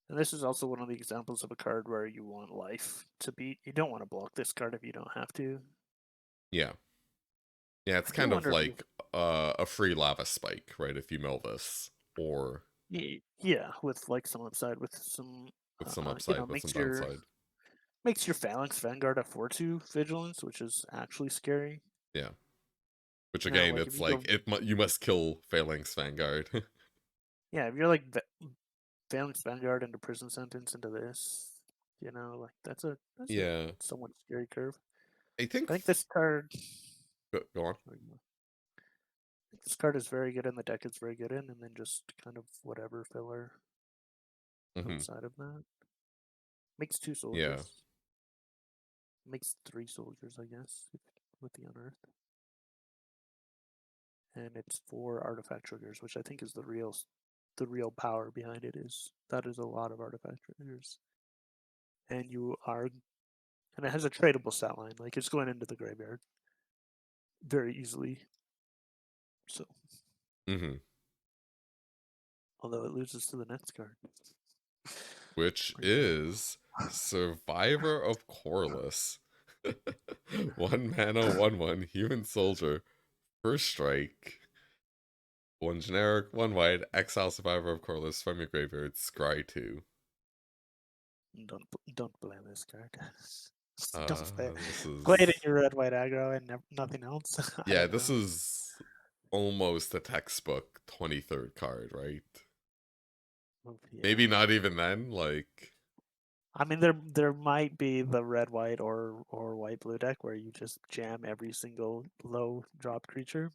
and this is also one of the examples of a card where you want life to beat. You don't want to block this card if you don't have to. Yeah. Yeah, it's I do kind of wonder if you like a free lava spike, right? If you mill this, or yeah, with like some upside, with some, with some you know, upside, with some downside. makes your Phalanx Vanguard a 4/2 vigilance, which is actually scary. Yeah. Which You know, again, like if it's you like go, you must kill Phalanx Vanguard. yeah, if you're like Phalanx Vanguard into prison sentence into this, you know, like that's a Yeah. somewhat scary curve. I think I think this card, go on. I think this card is very good in the deck. It's very good in, and then just kind of whatever filler hmm outside of that makes two Yeah. soldiers, makes three soldiers, I guess, with the unearth. And it's four artifact triggers, which I think is the real power behind it. Is that is a lot of artifact triggers, and you are and it has a tradable stat line, like it's going into the graveyard very easily. So hmm Although it loses to the next card. which Pretty sad. is Survivor of Corliss. 1 mana, 1/1 human soldier. First strike. One generic, one white. Exile Survivor of Corliss from your graveyard. Scry 2. Don't play this card. Don't play it. This Play it in is your red white aggro and nothing else. I yeah. don't This know. is almost a textbook 23rd card, right? Maybe Yeah. not even then. Like I mean, there might be the red white or white blue deck where you just jam every single low drop creature.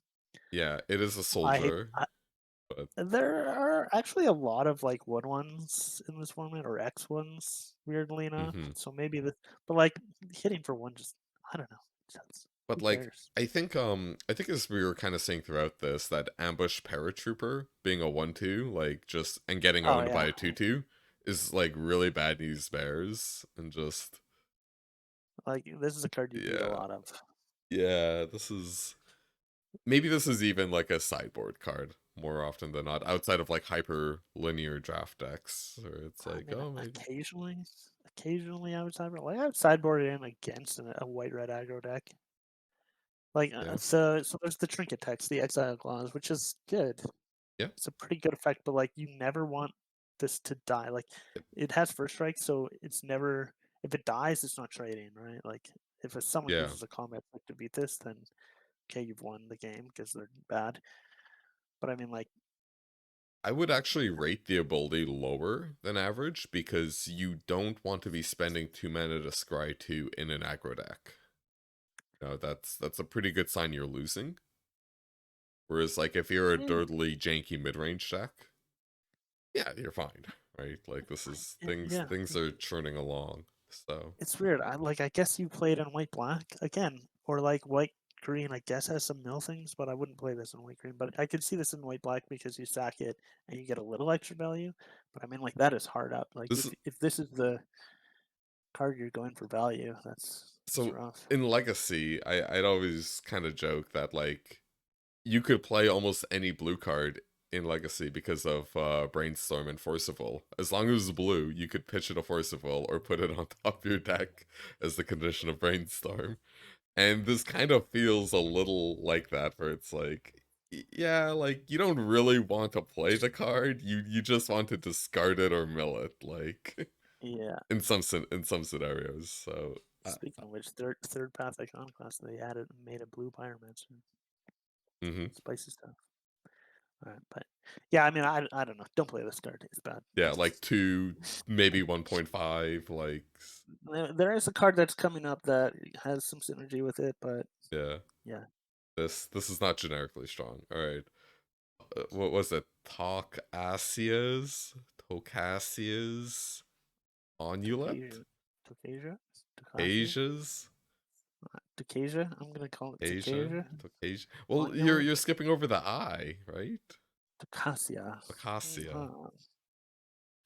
yeah, it is a I hate. soldier, but There are actually a lot of like one ones in this format or X ones, weirdly enough. mhm. So maybe but like hitting for one, just I don't know. But Who like cares? I think as we were kind of saying throughout this, that ambush paratrooper being a 1/2, like just and getting Oh owned by yeah, a 2/2 is like really bad news bears and just like this is a card you need a yeah. lot of. Yeah, this is even like a sideboard card more often than not, outside of like hyper linear draft decks, where it's I like, mean, oh maybe occasionally I would sideboard. Like I would sideboard in against a white red aggro deck. Like yeah, so there's the trinket text, the exile clause, which is good. yeah, It's a pretty good effect, but like you never want this to die. Like it- it has first strike, so it's never if it dies, it's not trading, right? Like if someone yeah. uses a combat trick to beat this, then okay, you've won the game because they're bad. But I mean, like I would actually rate the ability lower than average because you don't want to be spending 2 mana to scry 2 in an aggro deck. That's a pretty good sign you're losing. Whereas like if you're a eh, dirtly janky mid range deck, yeah, you're fine, right? Like this is yeah, things are churning along. So it's weird. I guess you played in white black again, or like white green. I guess has some mill things, but I wouldn't play this in white green. But I could see this in white black because you sack it and you get a little extra value. But I mean, like that is hard up. Like this is if this is the card you're going for value, that's so rough. in Legacy, I'd always kind of joke that like you could play almost any blue card in Legacy because of Brainstorm and Forcible. As long as it's blue, you could pitch it a Forcible or put it on top of your deck as the condition of Brainstorm. And this kind of feels a little like that, where it's like, yeah, like you don't really want to play the card. You just want to discard it or mill it, like Yeah. in some scenarios. So Speaking of which, third path iconoclast, they added made a blue pyromancer. mhm. Spicy stuff. All right, but yeah, I mean, I don't know. Don't play this card. It's bad. Yeah, like 2, maybe 1.5, like There is a card that's coming up that has some synergy with it, but yeah. yeah, This is not generically strong. All right. What was it? Tocasias, Onulet, Tucasia, Tucasia, Tucasia, Asias, Tucasia. I'm gonna call it Asia, Tucasia. Tocasia. Well, Onulet, you're skipping over the I, right? Tucasia. Acacia.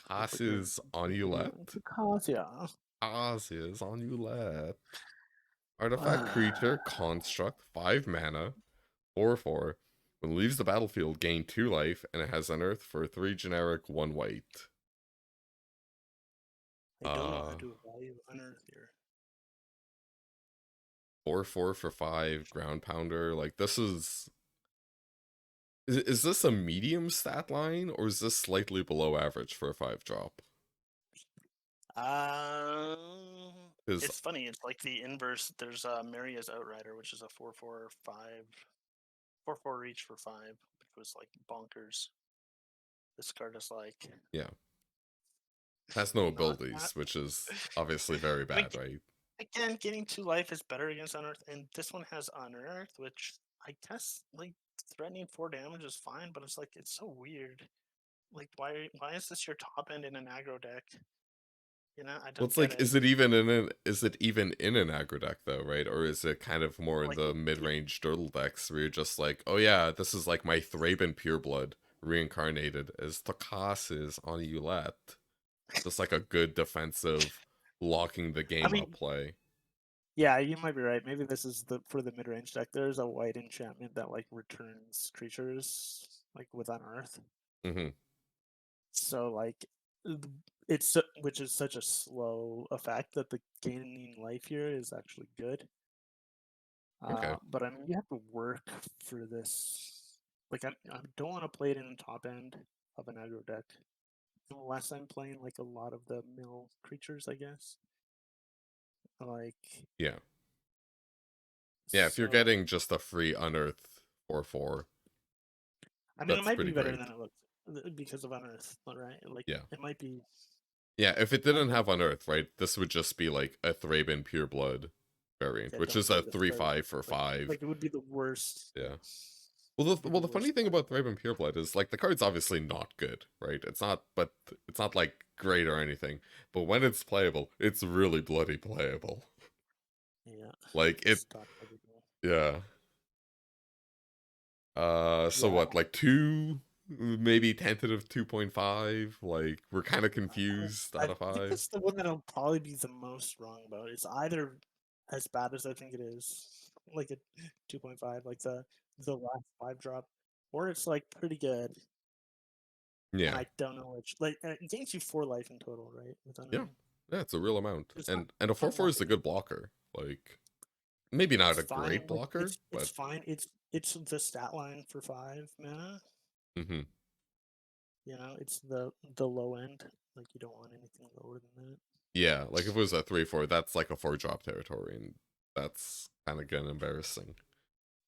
I'll put your Casia's Onulet. Tucasia. Casia's Onulet. Artifact creature, construct, 5 mana, 4/4. When it leaves the battlefield, gain 2 life, and it has unearth for 3 generic, 1 white. I don't know how Uh, to value unearth here. 4/4 for 5, ground pounder. Like, this is this a medium stat line, or is this slightly below average for a 5 drop? Because, It's funny. It's like the inverse. There's Maria's Outrider, which is a 4/4/5, 4/4 reach for 5. It was like bonkers. This card is like yeah, has no not that. abilities, which is obviously very I mean, bad, right? again, getting 2 life is better against Unearth, and this one has Unearth, which I guess like threatening 4 damage is fine, but it's like it's so weird. Like, why is this your top end in an aggro deck? I Well, don't it's get like, it. is it even in an aggro deck though, right? Or is it kind of more in Like, the mid-range turtle decks where you're just like, oh yeah, this is like my Thraben Pureblood reincarnated as Takasis on Ulet. Just like a good defensive locking the I game up mean, play. yeah, you might be right. Maybe this is for the mid range deck. There's a white enchantment that like returns creatures like with unearth. Hmm So like, which is such a slow effect that the gaining life here is actually good. Okay. But I mean, you have to work for this. Like, I don't want to play it in the top end of an aggro deck unless I'm playing like a lot of the mill creatures, I guess. Like, Yeah. Yeah, if you're so getting just a free unearth 4/4, I mean, it that's might pretty be better great. than it looks because of Unearth, right? Like, Yeah. it might be. Yeah, if it didn't have unearth, right, this would just be like a Thraben Pureblood variant, Yeah, which don't is play a this card. 3/5 for Like, 5. it would be the worst. Yeah. It'd be the The funny worst thing card. about Thraben Pureblood is like the card's obviously not good, right? It's not like great or anything. But when it's playable, it's really bloody playable. Yeah. Like it, Stop everything. yeah. So Yeah. what, like 2, maybe tentative 2.5? Like we're kind of I, confused I out of think 5. that's the one that I'll probably be the most wrong about. It's either as bad as I think it is, like a 2.5, like the last 5 drop, or it's like pretty good. And Yeah, I don't know which. Like, it gains you 4 life in total, right? With yeah, Unearned. yeah. It's a real amount, It's not and a 4/4 is a unlocking. good blocker. Like maybe not It's a fine. great Like, blocker, it's but fine. It's the stat line for 5 mana. hmm It's the low end. Like, you don't want anything lower than that. yeah. Like if it was a 3/4, that's like a 4-drop territory, and that's kind of getting embarrassing.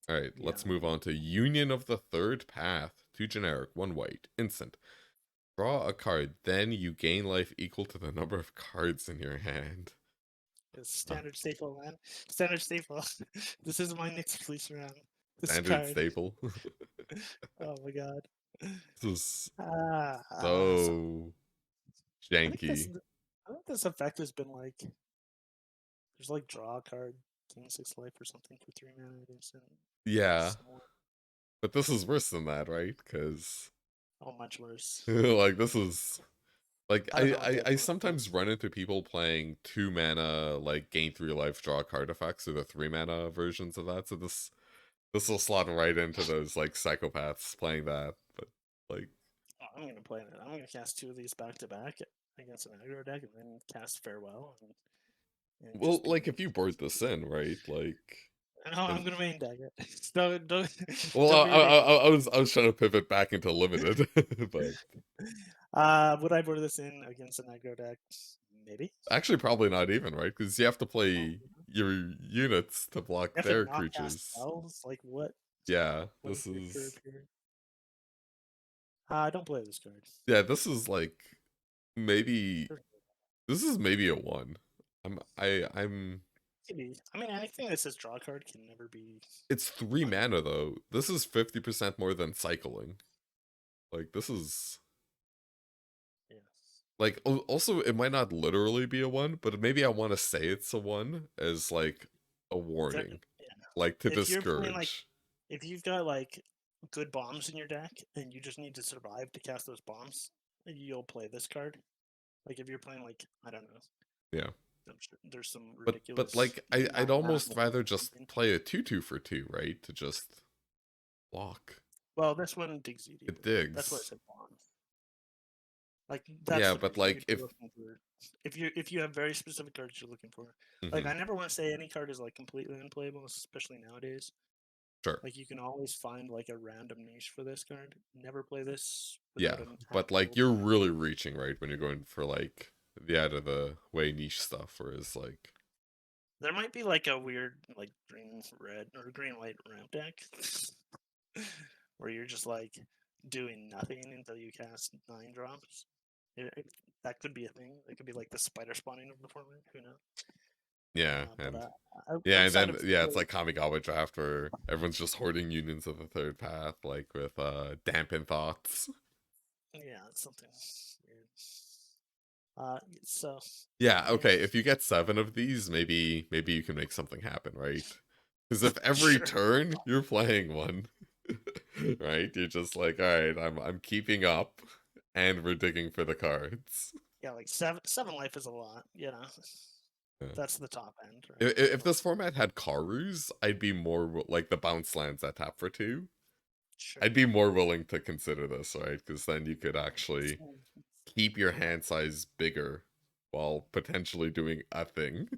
All right, let's Yeah. move on to Union of the Third Path. 2 generic, 1 white, instant. Draw a card, then you gain life equal to the number of cards in your hand. It's Uh, standard staple, man. Standard staple. This is my Nyx police round. This Standard card. staple. Oh my god. This is So so I think janky. this effect has been like, there's like draw a card, gain 6 life or something for 3 mana at instant. Yeah, Somewhere. but this is worse than that, right? Because Oh, much worse. like this is like I don't know what the I opponent sometimes plays. run into people playing 2 mana like gain 3 life draw card effects or the 3 mana versions of that. So this will slot right into those like psychopaths playing that. But like Oh, I'm gonna play it. I'm gonna cast 2 of these back to back against an aggro deck, and then cast farewell and well, just be like if mean. you board this in, right? Like No, if, I'm gonna main deck it. Don't well, don't be ridiculous. I was trying to pivot back into limited, but Would I board this in against an aggro deck? Maybe. actually probably not even, right? Because you have to Oh, play you your units to block have to their not cast creatures. spells. Like what? Yeah, What is this your is curve here? Don't play this card. yeah, this is like maybe Sure. this is maybe a 1. I'm Maybe. I mean, anything that says draw card can never be. it's 3 mana though. This is 50% more than cycling. Like this is Yeah. like also it might not literally be a 1, but maybe I want to say it's a 1 as like a warning, Yeah. like to If you're playing like, discourage. if you've got like good bombs in your deck and you just need to survive to cast those bombs, you'll play this card. Like if you're playing like, I don't know, Yeah. there's some But ridiculous like I'd 9 mana almost rather just something. play a 2/2 for 2, right? To just block. Well, this one digs you It deeper. That's why I digs. said bombs. Like that's Yeah, the but reason like you'd be looking for. If you have very specific cards you're looking for. Like, mhm, I never want to say any card is like completely unplayable, especially nowadays. sure. Like, you can always find like a random niche for this card. Never play this Yeah. without an But like actual you're plan. really reaching, right, when you're going for like the out of the way niche stuff, whereas like There might be like a weird like green red or green white ramp deck where you're just like doing nothing until you cast 9 drops. That could be a thing. It could be like the spider spawning of the format. Who knows? yeah, But and yeah, and outside then of yeah, it's like Kamigawa draft where everyone's just hoarding unions of the third path, like with dampen thoughts. yeah, it's something weird. So Yeah, yeah, okay, if you get 7 of these, maybe you can make something happen, right? Because if every sure. turn you're playing one, right? You're just like, all right, I'm keeping up, and we're digging for the cards. Yeah, like seven life is a lot. Yeah. That's the top end, right? If this format had Karus, I'd be more like the bounce lands that tap for 2. Sure. I'd be more willing to consider this, right? Because then you could actually keep your hand size bigger while potentially doing a thing.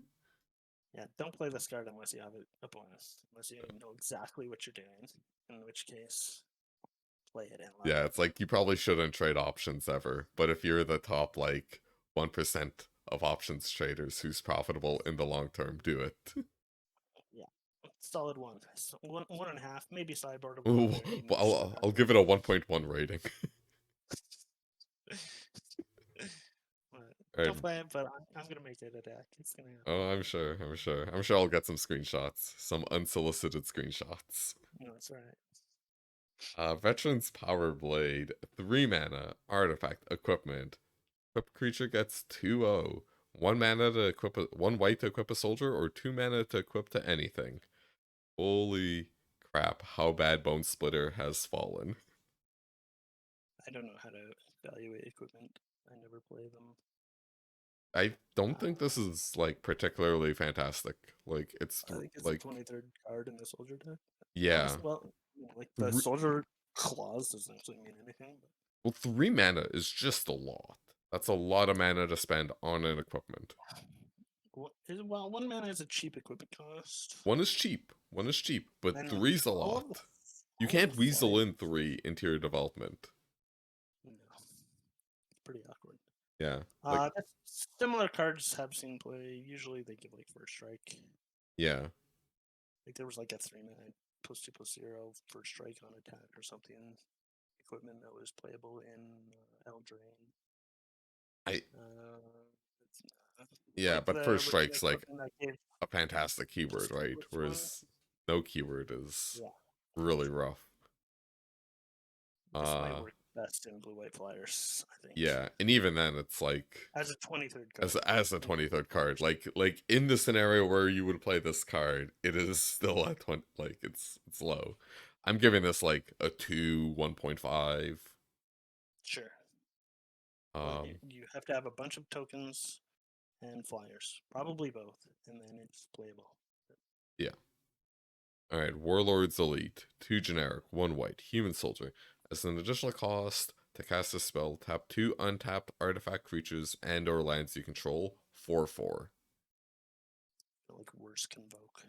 Yeah, don't play this card unless you have a bonus. Unless you know exactly what you're doing. In which case, play it and love Yeah, it. it's like you probably shouldn't trade options ever. But if you're the top like 1% of options traders who's profitable in the long term, do it. Yeah, solid one. So 1.5, maybe sideboardable Ooh, other well, emotes. I'll give it a 1.1 rating. But Alright. don't play it, but I'm gonna make it a deck. It's gonna happen. Oh, I'm sure. I'm sure I'll get some screenshots. Some unsolicited screenshots. No, that's right. Veteran's Power Blade, 3 mana, artifact, equipment. Equipped creature gets 2/0. 1 mana to equip 1 white to equip a soldier, or 2 mana to equip to anything. Holy crap, how bad Bone Splitter has fallen. I don't know how to evaluate equipment. I never play them. I don't think this is like particularly fantastic. Like it's I think it's like the 23rd card in the soldier deck. yeah. Honestly, well, like the soldier clause doesn't actually mean anything. But Well, 3 mana is just a lot. That's a lot of mana to spend on an equipment. well, 1 mana is a cheap equipment cost. One is cheap. One is cheap, but And three's a all of the lot. You all of can't the weasel in flyers. 3 into your development. No, it's pretty awkward. Yeah. Like Similar cards have seen play. Usually they give like first strike. yeah. Like there was like a 3 mana +2/+0 first strike on attack or something. Equipment that was playable in Eldraine. I It's yeah, like but the first original strike's like equipment that gave a fantastic keyword, just right? which one? Whereas no keyword is Yeah, really rough. this might Uh work best in blue white flyers, I think. yeah, and even then it's like As a 23rd as card. a 23rd card, like in the scenario where you would play this card, it is still at 20, like it's low. I'm giving this like a 2 1.5. Sure. Well, Um you have to have a bunch of tokens and flyers, probably both, and then it's playable. yeah. All right, Warlord's Elite, 2 generic, 1 white, human soldier. As an additional cost to cast a spell, tap 2 untapped artifact creatures and or lands you control, 4/4. Like worse convoke.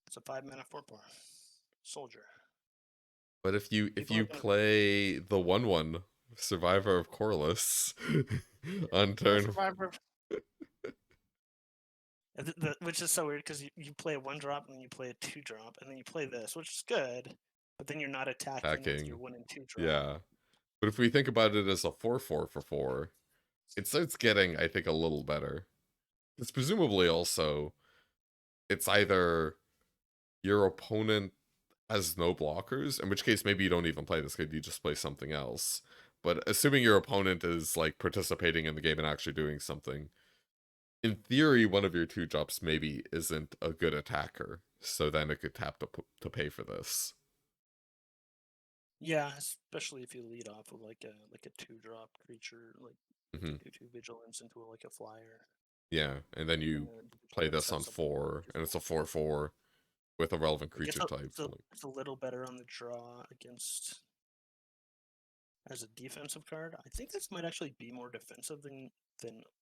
It's a 5 mana 4/4 soldier. But if you People are gonna play the 1/1 Survivor of Corliss on turn Survivor, which is so weird because you play a 1 drop and then you play a 2 drop and then you play this, which is good, but then you're not attacking with your attacking, 1 and 2 drop. yeah. But if we think about it as a 4/4 for 4, it starts getting, I think, a little better. It's presumably also it's either your opponent has no blockers, in which case maybe you don't even play this card, you just play something else. But assuming your opponent is like participating in the game and actually doing something, in theory, one of your 2 drops maybe isn't a good attacker, so then it could tap to pay for this. Yeah, especially if you lead off with like a 2 drop creature, like hmm 2/2 vigilance into like a flyer. Yeah, and then And you the play vigilance this on has something more 4, and it's a different. 4/4 with a relevant Like creature type. Like, it's a little better on the draw against as a defensive card. I think this might actually be more defensive than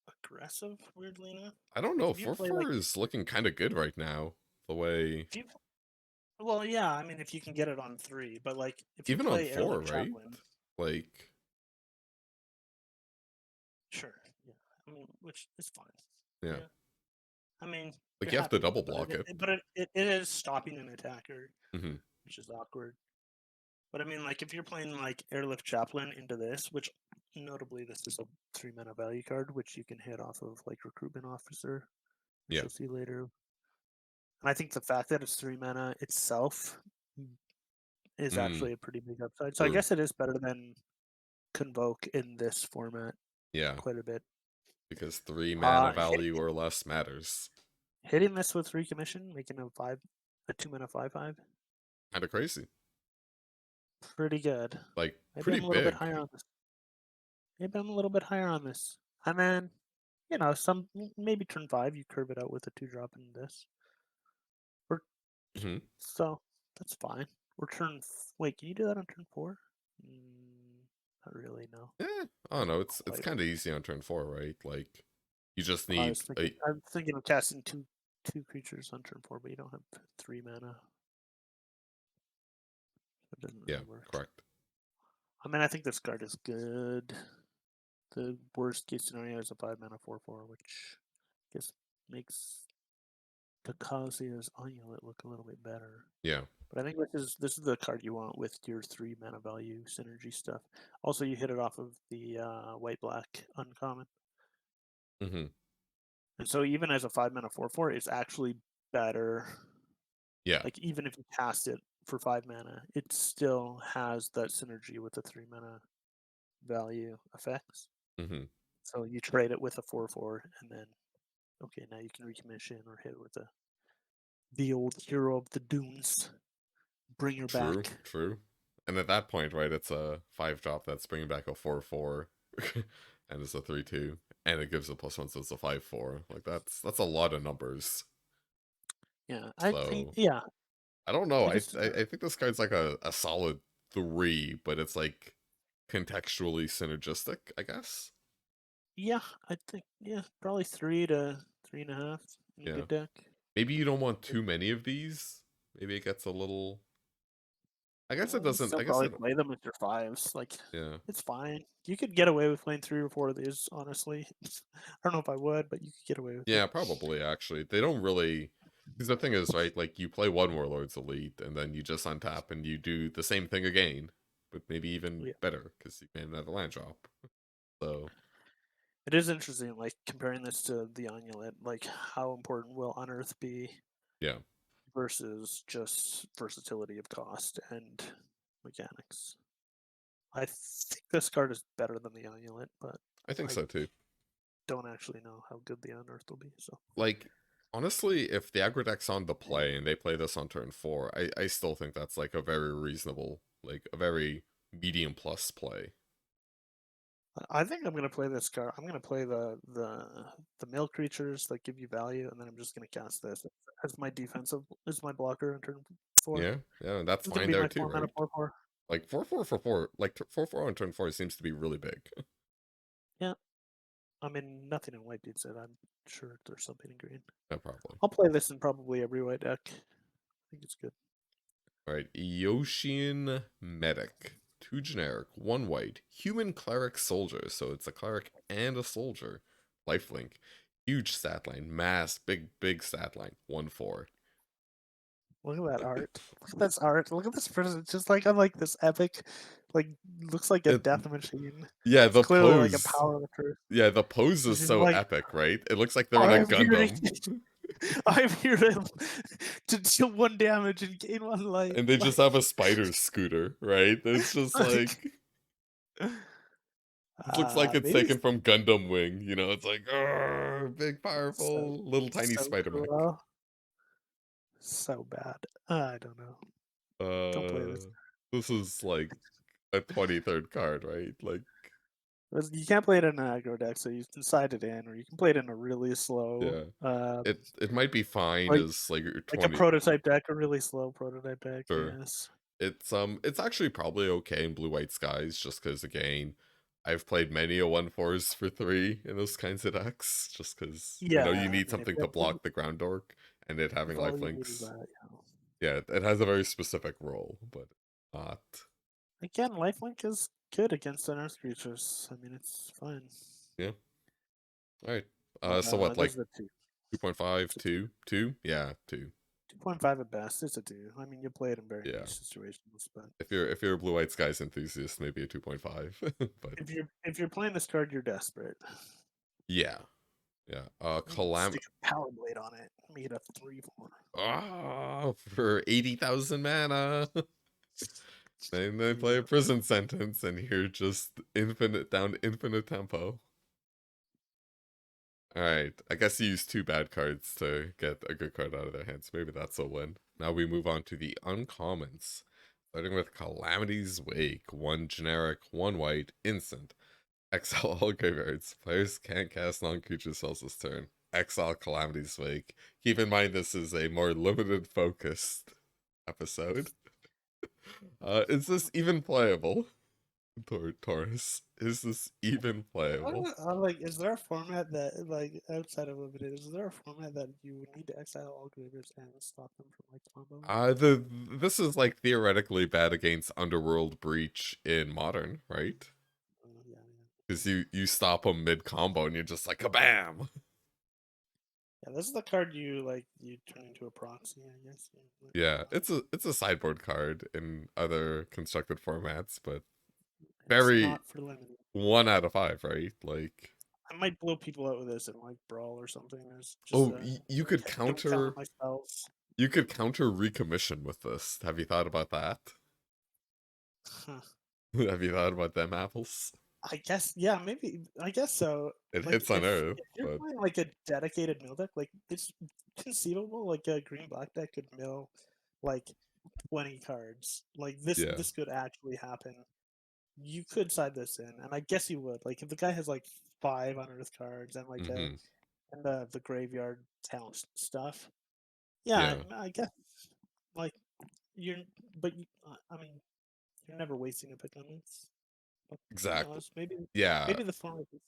aggressive. Weirdly enough, I don't like know, if you play like 4/4 is looking kind of good right now. The way, if you well, yeah, I mean if you can get it on 3, but like if you even on play 4, Airlift right? Chaplain, Like, sure, yeah, I mean which is fine. yeah. Yeah, I mean Like, you're you have to happy with double it, but block it. it is stopping an attacker, hmm which is awkward. But I mean, like if you're playing like Airlift Chaplain into this, which notably this is a 3 mana value card, which you can hit off of like Recruitment Officer, which Yeah. you'll see later. And I think the fact that it's 3 mana itself is Mm, actually a pretty big upside. So I true. guess it is better than Convoke in this format Yeah. quite a bit. Because 3 mana Hit, value or less matters. hitting this with Recommission, making a 2 mana 5/5, Kind of crazy. pretty good. Like, Maybe pretty I'm a little bit big. higher on this. Maybe I'm a little bit higher on this. And then, some maybe turn 5, you curve it out with a 2 drop in this. Or Hmm. So that's fine. Or wait, can you do that on turn 4? Not really, no. I don't know. It's Quite. kind of easy on turn 4, right? Like, you just I was need thinking, I'm thinking of casting two creatures on turn 4, but you don't have 3 mana. It doesn't yeah, really work. correct. I mean, I think this card is good. The worst case scenario is a 5 mana 4/4, which I guess makes Kakasia's Amulet look a little bit better. Yeah. But I think this is the card you want with your 3 mana value synergy stuff. Also, you hit it off of the white black uncommon, Hmm. and so even as a 5 mana 4/4, it's actually better. Yeah. Like even if you cast it for 5 mana, it still has that synergy with the 3 mana value effects. Hmm. So you trade it with a 4/4, and then okay, now you can recommission or hit with the old hero of the dunes. Bring her True. back. True. And at that point, right, it's a 5 drop that's bringing back a 4/4, and it's a 3/2, and it gives a +1, so it's a 5/4. Like that's a lot of numbers. Yeah, I think So yeah, I don't know. I just I think this card's like a solid 3, but it's like contextually synergistic, I guess. yeah, I think yeah, probably 3 to 3.5 in a Yeah. good deck. Maybe you don't want too many of these. Maybe it gets a little. I guess it You doesn't. still I guess probably it. play them with your 5s. Like Yeah. it's fine. You could get away with playing 3 or 4 of these. Honestly, I don't know if I would, but you could get away with it. Yeah, probably actually. They don't really, because the thing is, right, like you play one Warlord's Elite and then you just untap and you do the same thing again, but maybe even Yeah, better because you can have a land drop. So, it is interesting. Like comparing this to the Amulet, like how important will Unearth be yeah, versus just versatility of cost and mechanics. I think this card is better than the Amulet, but I think I so too. don't actually know how good the Unearth will be. So Like, honestly, if the aggro deck's on the play and they play this on turn 4, I still think that's like a very reasonable, like a very medium plus play. I think I'm gonna play this card. I'm gonna play the mill creatures that give you value, and then I'm just gonna cast this as my defensive as my blocker in turn 4. Yeah, yeah, and that's It's gonna fine be there my too, 4 mana right? 4/4. Like 4/4 for 4, like 4/4 on turn 4 seems to be really big. Yeah, I mean nothing in white beats it. I'm sure there's something in green. Yeah, probably. I'll play this in probably every white deck. I think it's good. Alright, Eoshian Medic. 2 generic, 1 white. Human cleric soldier, so it's a cleric and a soldier. Lifelink. Huge stat line. Mass, big stat line. 1/4. Look at that art. Look at this art. Look at this person. It's just like unlike this epic, like looks like a It, death machine. yeah, It's the clearly like a pose. power of the truth. Yeah, the pose is It's just so like epic, right? It looks like they're in a I'm here to Gundam. I'm here to deal 1 damage and gain 1 life. And they just have a Like, spider scooter, right? It's just like it looks like it's maybe taken from Gundam Wing, you know, it's like big so powerful little tiny so spider mech. cool. So bad. I don't know. Don't play this. This is like a 23rd card, right? Like, You can't play it in an aggro deck, so you can side it in, or you can play it in a really slow, yeah. It might be fine like as like your like a 20. prototype deck, a really slow prototype deck. Sure. Yes. It's actually probably okay in blue white skies, just because again, I've played many a 1/4s for 3 in those kinds of decks, just because Yeah, you I need mean, something to block the ground dork, and it having if all you need is lifelinks. that, Yeah, it has a very specific role, but not. again, lifelink is good against unearthed creatures. I mean, it's fine. Yeah. All right. But So what, this like is a 2. 2.5, It's a 2. 2, 2? Yeah, 2. 2.5 at best. It's a 2. I mean, you play it in very Yeah. niche situations, but If you're a blue white skies enthusiast, maybe a 2.5. But if you're playing this card, you're desperate. yeah. Yeah. Stick a power blade on it. Make it a 3/4. For 80,000 mana. And they play a prison sentence, and you're just infinite tempo. Alright, I guess you used 2 bad cards to get a good card out of their hands. Maybe that's a win. Now we move on to the uncommons. Starting with Calamity's Wake. 1 generic, 1 white, instant. Exile all graveyards. Players can't cast non-creature spells this turn. Exile Calamity's Wake. Keep in mind this is a more limited focused episode. Is this even playable? Taurus, is this even playable? Like, is there a format that, like, outside of limited, is there a format that you would need to exile all graveyards and stop them from, like, comboing? This is like theoretically bad against Underworld Breach in Modern, right? Yeah. Because you stop them mid combo and you're just like kabam. Yeah, this is the card you turn into a proxy, I guess. Yeah, it's a sideboard card in other constructed formats, but It's very not for limited. 1 out of 5, right? Like, I might blow people out with this in, like, Brawl or something. It's just, oh, you could don't count on counter my spells. you could counter recommission with this. Have you thought about that? Huh. Have you thought about them apples? I guess, yeah, maybe. I guess so. It Like, hits on Earth, if you're but playing like a dedicated mill deck, like it's conceivable, like a green black deck could mill like 20 cards. Like yeah. this could actually happen. You could side this in, and I guess you would. Like if the guy has like 5 unearthed cards and like Mm-hmm. and the graveyard talent stuff. Yeah, Yeah. I guess like you're, but I mean, you're never wasting a pick on this. But who Exactly. knows? Maybe Yeah, the format is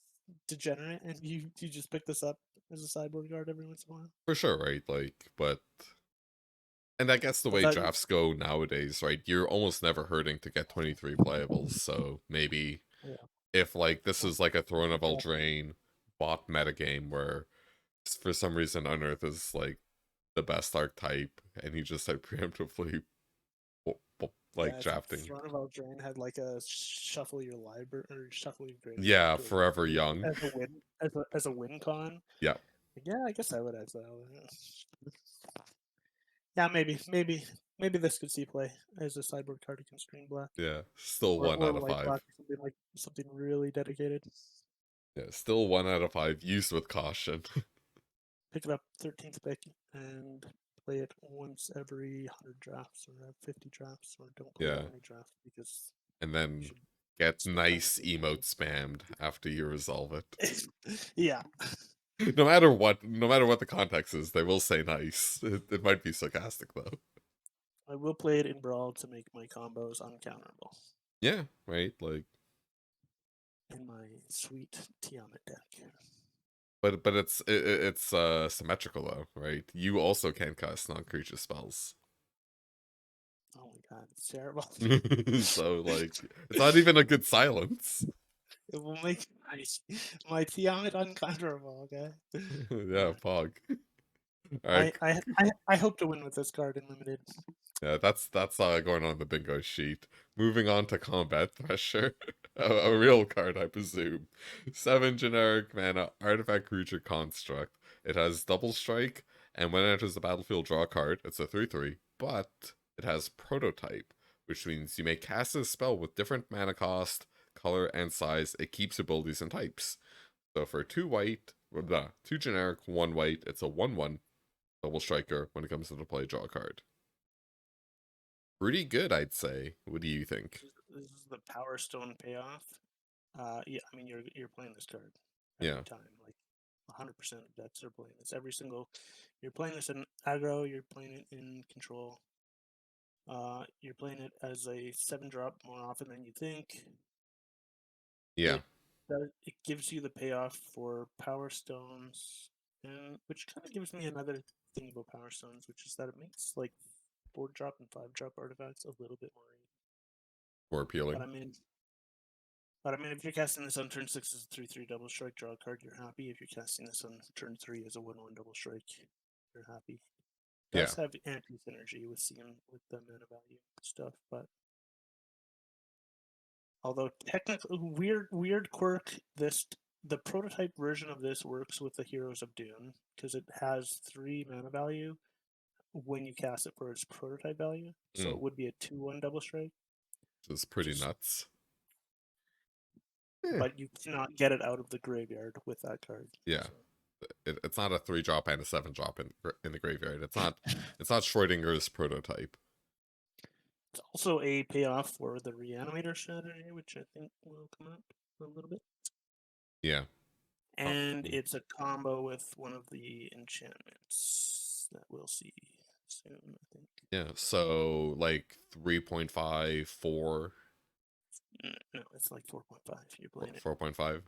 degenerate, and you just pick this up as a sideboard guard every once in a while. for sure, right? Like, but and I guess the way Without drafts go nowadays, right? You're almost never hurting to get 23 playables. So maybe yeah, if like this well, is like a Throne of yeah, Eldraine bot metagame where for some reason Unearth is like the best archetype and you just like preemptively like if drafting. Throne of Eldraine had like a shuffle your library or shuffle your graveyard Yeah, to forever young. as a win as a win con. Yeah. Yeah, I guess I would exile it. Yeah, maybe this could see play as a sideboard card against green black. Yeah. Still Or 1 out of white 5. black, something really dedicated. Yeah, still 1 out of 5 used with caution. Pick it up 13th pick and play it once every 100 drafts or 50 drafts, or don't play it Yeah. any drafts because And then get nice emote spammed after you resolve it. yeah. No matter what the context is, they will say nice. It might be sarcastic though. I will play it in Brawl to make my combos uncounterable. Yeah, right. Like, in my sweet Tiamat deck. but it's symmetrical though, right? You also can't cast non-creature spells. Oh my god, it's terrible. So like, it's not even a good silence. It will make my Tiamat uncounterable. Okay. Yeah, Pog. All right. I hope to win with this card in limited. Yeah, that's going on the bingo sheet. Moving on to Combat Thresher, a real card, I presume. 7 generic mana artifact creature construct. It has double strike, and when it enters the battlefield, draw a card. It's a 3/3, but it has prototype, which means you may cast this spell with different mana cost, color, and size. It keeps abilities and types. So for 2 white, 2 generic, 1 white, it's a 1/1 double striker. When it comes to the play, draw a card. Pretty good, I'd say. What do you think? This is the Power Stone payoff. Yeah, I mean you're playing this card every time. Like 100% of decks are playing this. Every single, you're playing this in aggro. You're playing it in control. You're playing it as a 7-drop more often than you think. Yeah. It gives you the payoff for Power Stones, and which kind of gives me another thing about Power Stones, which is that it makes like 4-drop and 5-drop artifacts a little bit More appealing. But I mean, if you're casting this on turn 6 as a 3/3 double strike, draw a card, you're happy. If you're casting this on turn 3 as a 1/1 double strike, you're happy. It does have anti-synergy with the mana value stuff, but although technically weird quirk, the prototype version of this works with the Heroes of Dune because it has 3 mana value when you cast it for its prototype value. So it would be a 2/1 double strike. Which is pretty nuts. But you cannot get it out of the graveyard with that card. Yeah. So. It's not a 3-drop and a 7-drop in the graveyard. It's not Schrodinger's prototype. It's also a payoff for the Reanimator strategy, which I think will come up a little bit. Yeah. And mm. it's a combo with one of the enchantments that we'll see soon, I think. Yeah, so like 3.5, 4, No, it's like 4.5. You're playing it. 4.5.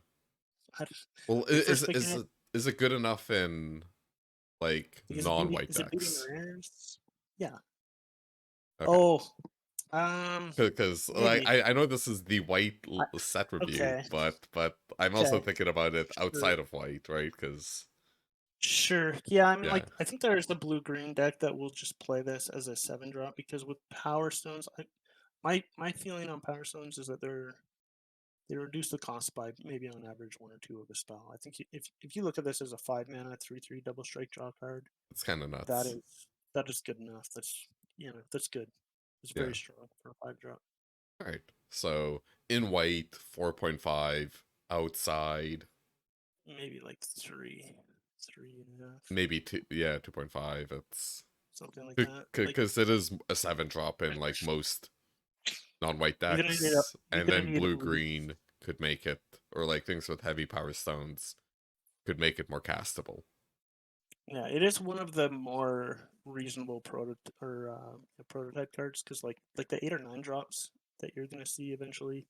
I just, Well, when you first picking it, is it good enough in like non-white is it beating decks? rares? Yeah. Okay. Oh, Because like maybe. I know this is the white I, set review, okay. but I'm also Okay. thinking about it Sure. outside of white, right? Because Sure. Yeah, I mean, yeah, like, I think there's the blue-green deck that will just play this as a 7-drop because with Power Stones, my feeling on Power Stones is that they reduce the cost by maybe on average 1 or 2 of a spell. I think if you look at this as a 5-mana 3/3 double strike draw card, it's kind of that nuts. is that is good enough. That's good. It's Yeah. very strong for a 5-drop. All right. So in white, 4.5, outside, Maybe like 3.5, maybe two. Yeah, 2.5. It's something like that. Like because it is a 7-drop in like most non-white you're gonna need a decks, you're and gonna then need at blue least green could make it, or like things with heavy power stones could make it more castable. yeah, it is one of the more reasonable prototype cards because like the 8 or 9 drops that you're gonna see eventually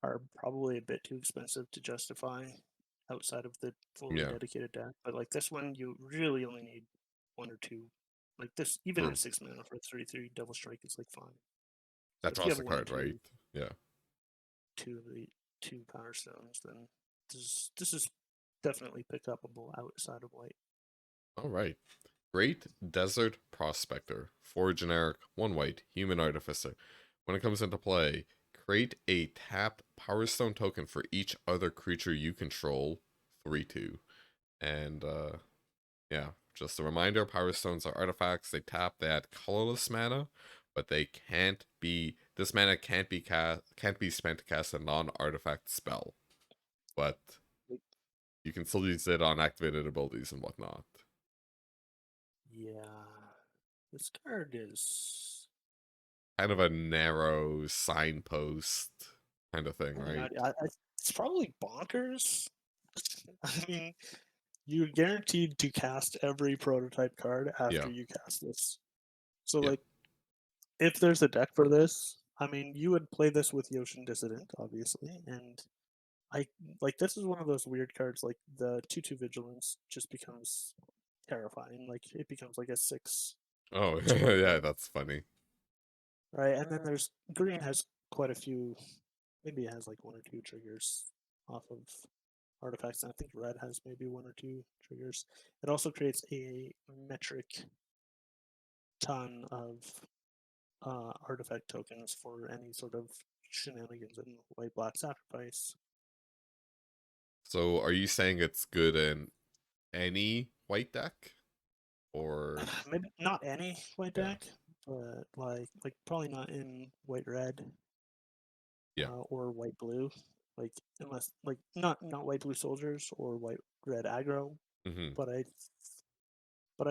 are probably a bit too expensive to justify outside of the fully Yeah, dedicated deck. But like this one, you really only need 1 or 2. Like this, even true. at 6 mana for a 3/3 double strike is like fine. So That if you draws have the one or card, right? two, Yeah. two of the 2 power stones, then this is definitely pick upable outside of white. All right. Great Desert Prospector. 4 generic, 1 white, human artificer. When it comes into play, create a tapped Power Stone token for each other creature you control. 3/2. And yeah, just a reminder, Power Stones are artifacts. They tap, they add colorless mana, but they can't be this mana can't be spent to cast a non-artifact spell. But you can still use it on activated abilities and whatnot. Yeah, this card is. Kind of a narrow signpost kind of thing, I mean, right? it's probably bonkers. I mean, you're guaranteed to cast every prototype card Yeah, after you cast this. So, yeah. like, if there's a deck for this, I mean, you would play this with Yoshin Dissident, obviously, and I like this is one of those weird cards. Like the 2/2 Vigilance just becomes terrifying. Like it becomes like a 6 Oh, swing, yeah, that's funny. right? And then there's green has quite a few. Maybe it has like 1 or 2 triggers off of artifacts. And I think red has maybe 1 or 2 triggers. It also creates a metric ton of artifact tokens for any sort of shenanigans in white black sacrifice. So, are you saying it's good in any white deck? Or, Maybe not any white yeah, deck, but like probably not in white red yeah. or white blue. Like unless like not white blue soldiers or white red aggro, Hmm. but I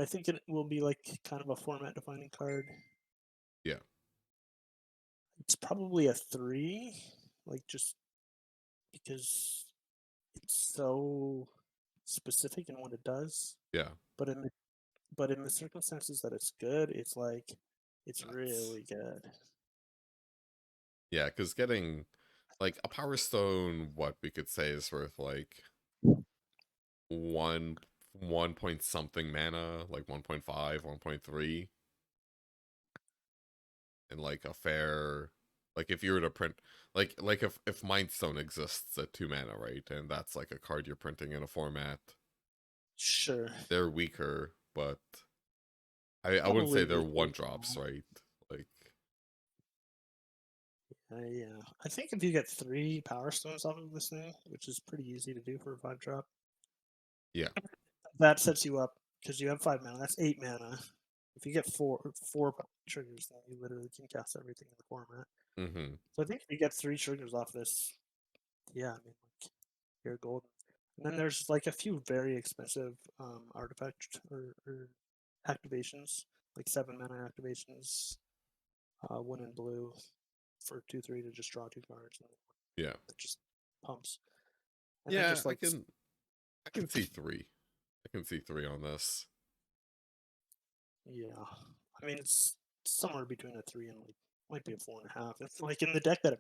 think it will be like kind of a format defining card. Yeah, It's probably a 3, like just because it's so specific in what it does. yeah. But in the circumstances that it's good, it's like it's Nuts. really good. Yeah, because getting like a Power Stone, what we could say is worth like one 1 point something mana, like 1.5, 1.3, and like a fair, like if you were to print, like if Mind Stone exists at 2 mana, right, and that's like a card you're printing in a format, Sure, they're weaker, but I wouldn't say probably they're equal one to drops, that. right? Like, Yeah, I think if you get 3 Power Stones off of this thing, which is pretty easy to do for a 5-drop, yeah. that sets you up because you have 5 mana. That's 8 mana. If you get four triggers, then you literally can cast everything in the format. Mm-hmm. So I think if you get 3 triggers off this, yeah, I mean, like you're golden. And then there's like a few very expensive artifact or activations, like 7 mana activations, one in blue for 2/3 to just draw 2 cards. And Yeah. it just pumps. And I Yeah, just like I can see 3. I can see 3 on this. yeah. I mean, it's somewhere between a 3 and like might be a 4.5. It's like in the deck that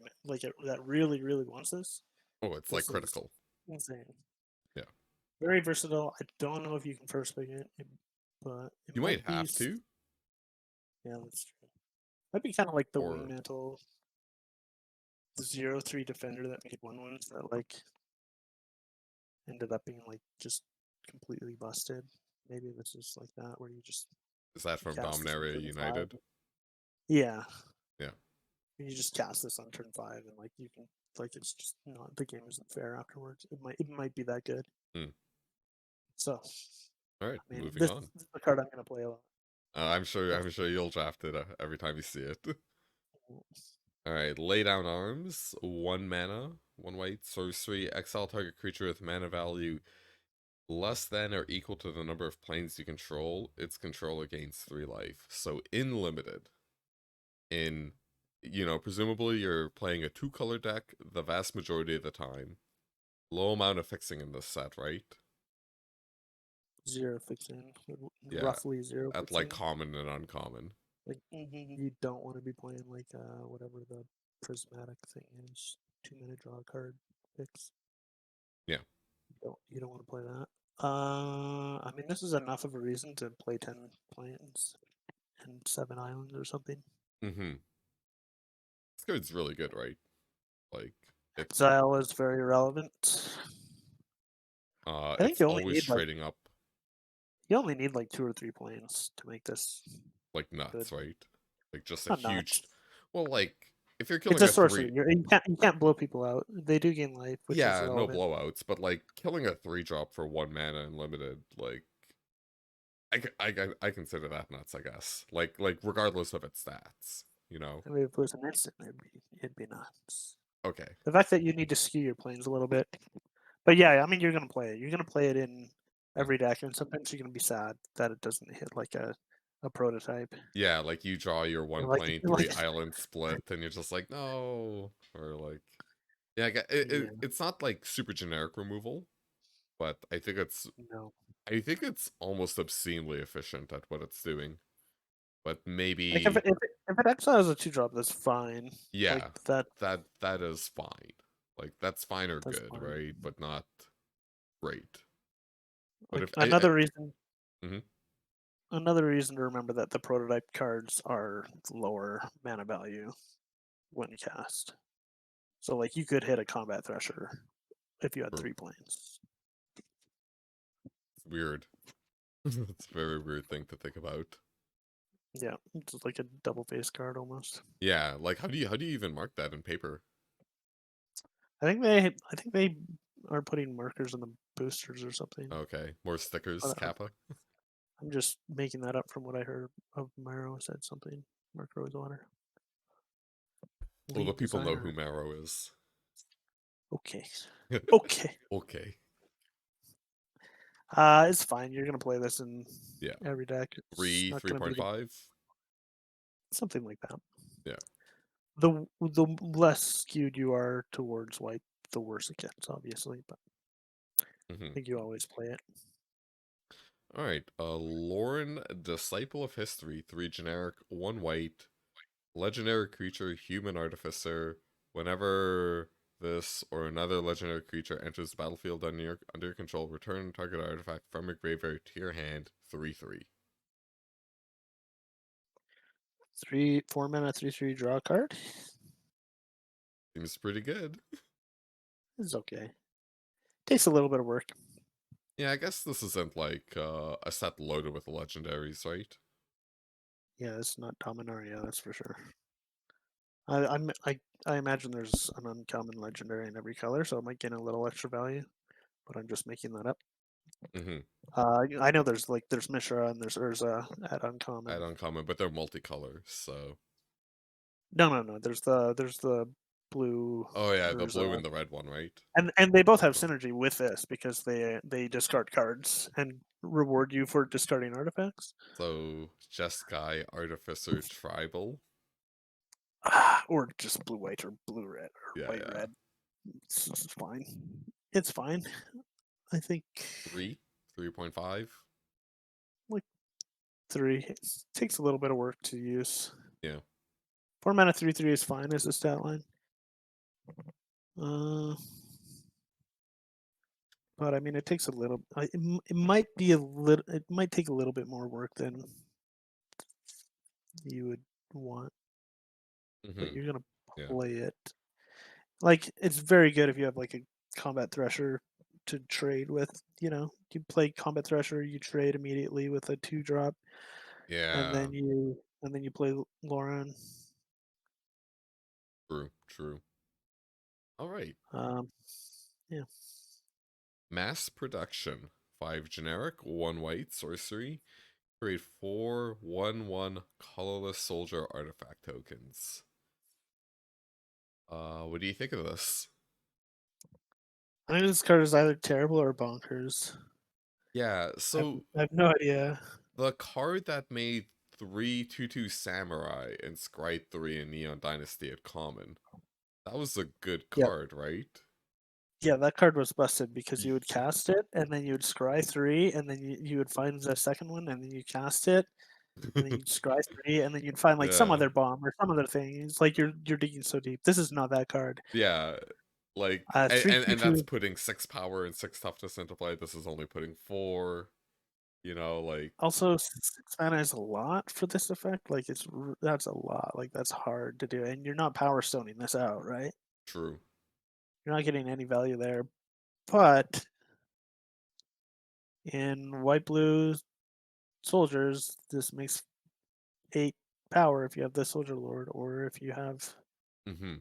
that really wants this. Oh, it's like This is critical. insane. Yeah. Very versatile. I don't know if you can first pick it, but it You might might be. have to, Yeah, that's true. Might be kind of like the or Wingmantle 0/3 defender that made 1/1s that like ended up being like just completely busted. Maybe this is like that where you just is that from cast this on Dominaria turn 5. United? Yeah, Yeah. you just cast this on turn 5 and like you can like it's just not the game isn't fair afterwards. It might be that good. Hmm. So All right, I mean moving this on. is the card I'm gonna play a lot. I'm sure you'll draft it every time you see it. All right, lay down arms, 1 mana, 1 white, sorcery, exile target creature with mana value less than or equal to the number of planes you control. Its controller gains 3 life. So in limited, in presumably you're playing a 2-color deck the vast majority of the time. Low amount of fixing in this set, right? 0 fixing, Yeah, roughly 0 at like fixing. common and uncommon. Like you don't want to be playing like whatever the prismatic thing is. 2-minute draw a card fix. Yeah. You don't want to play that. I mean this is enough of a reason to play 10 planes and 7 islands or something. Mm-hmm. This card's really good, right? Like Exile is very relevant. I think it's you only always need like trading up 2 or 3 planes to make this like good. nuts, right? Like just It's a not huge. nuts. Well, like if you're It's killing a a sorcery. 3, You can't blow people out. They do gain life, which is yeah, no relevant. blowouts, but like killing a 3-drop for 1 mana and limited, like I consider that nuts, I guess. Like regardless of its stats, you know. I mean, if it was an instant, it'd be nuts. Okay. The fact that you need to skew your planes a little bit, but yeah, I mean, you're gonna play it. You're gonna play it in every deck, and sometimes you're gonna be sad that it doesn't hit like a prototype. Yeah, like you draw your You're 1 like, plane you're 3 like, island split, and you're just like no, or like yeah, yeah, it's not like super generic removal, but no. I think it's almost obscenely efficient at what it's doing. But Like if maybe it exiles a 2-drop, that's fine. Like yeah, that, that is fine. Like that's fine or that's good, fine. right? But not great. But Like if I mhm. another reason to remember that the prototype cards are lower mana value when cast. So like you could hit a combat thresher if you had True. 3 planes. It's weird. It's a very weird thing to think about. Yeah, it's like a double face card almost. Yeah, like how do you even mark that in paper? I think they are putting markers on the boosters or something. Okay, more stickers, But Kappa. I'm just making that up from what I heard of Myro said something. Mark Rosewater. Well, the Lead people know who designer. Marrow is. Okay. Okay. Okay. It's fine. You're gonna play this in Yeah. every deck. It's 3, not gonna be 3.5. something like that. Yeah. The less skewed you are towards white, the worse it gets, obviously. But I Hmm. think you always play it. All right. Lauren, Disciple of History, 3 generic, 1 white, legendary creature, human artificer. Whenever this or another legendary creature enters the battlefield under your control, return target artifact from your graveyard to your hand. 3/3. 4 mana, 3/3 draw card. Seems pretty good. It's okay. Takes a little bit of work. Yeah, I guess this isn't like a set loaded with legendaries, right? Yeah, it's not Dominaria, that's for sure. I imagine there's an uncommon legendary in every color, so it might gain a little extra value. But I'm just making that up. Mm-hmm. I know there's Mishra and there's Urza at At uncommon. uncommon, but they're multicolor, so. No. There's the blue Oh yeah, the blue Urza, and the red one, right? and they both have synergy with this because they discard cards and reward you for discarding artifacts. So Jeskai, Artificer, Tribal. Or just blue white or blue red or Yeah, white yeah. red. It's fine. It's fine. I think 3, 3.5. like 3. It takes a little bit of work to use. Yeah. 4 mana 3/3 is fine as a stat line. But I mean, it takes a little. It might be a little. It might take a little bit more work than you would want, but Mm-hmm. you're gonna Yeah. play it. Like, it's very good if you have like a combat thresher to trade with. You play combat thresher, you trade immediately with a 2-drop, and Yeah. then you play Lauren. True. True. All right. Yeah. Mass production. 5 generic, 1 white sorcery. Create 4 1/1 colorless soldier artifact tokens. What do you think of this? I think this card is either terrible or bonkers. Yeah, so I have no idea. the card that made 3/2/2 Samurai and Scry 3 in Neon Dynasty at common. That was a good Yeah, card, right? yeah, that card was busted because you Ye- would cast it, and then you would scry 3, and then you would find the second one, and then you cast it, and then you'd scry 3, and then you'd find like some Yeah. other bomb or some other thing. It's like you're digging so deep. This is not that card. Yeah. Like and, Three and, two and that's two. putting 6 power and 6 toughness into play. This is only putting 4, like Also, 6 mana is a lot for this effect. Like that's a lot. Like that's hard to do, and you're not power stoning this out, right? true. You're not getting any value there. But in white blue soldiers, this makes 8 power if you have the soldier lord, or if you have Mm-hmm.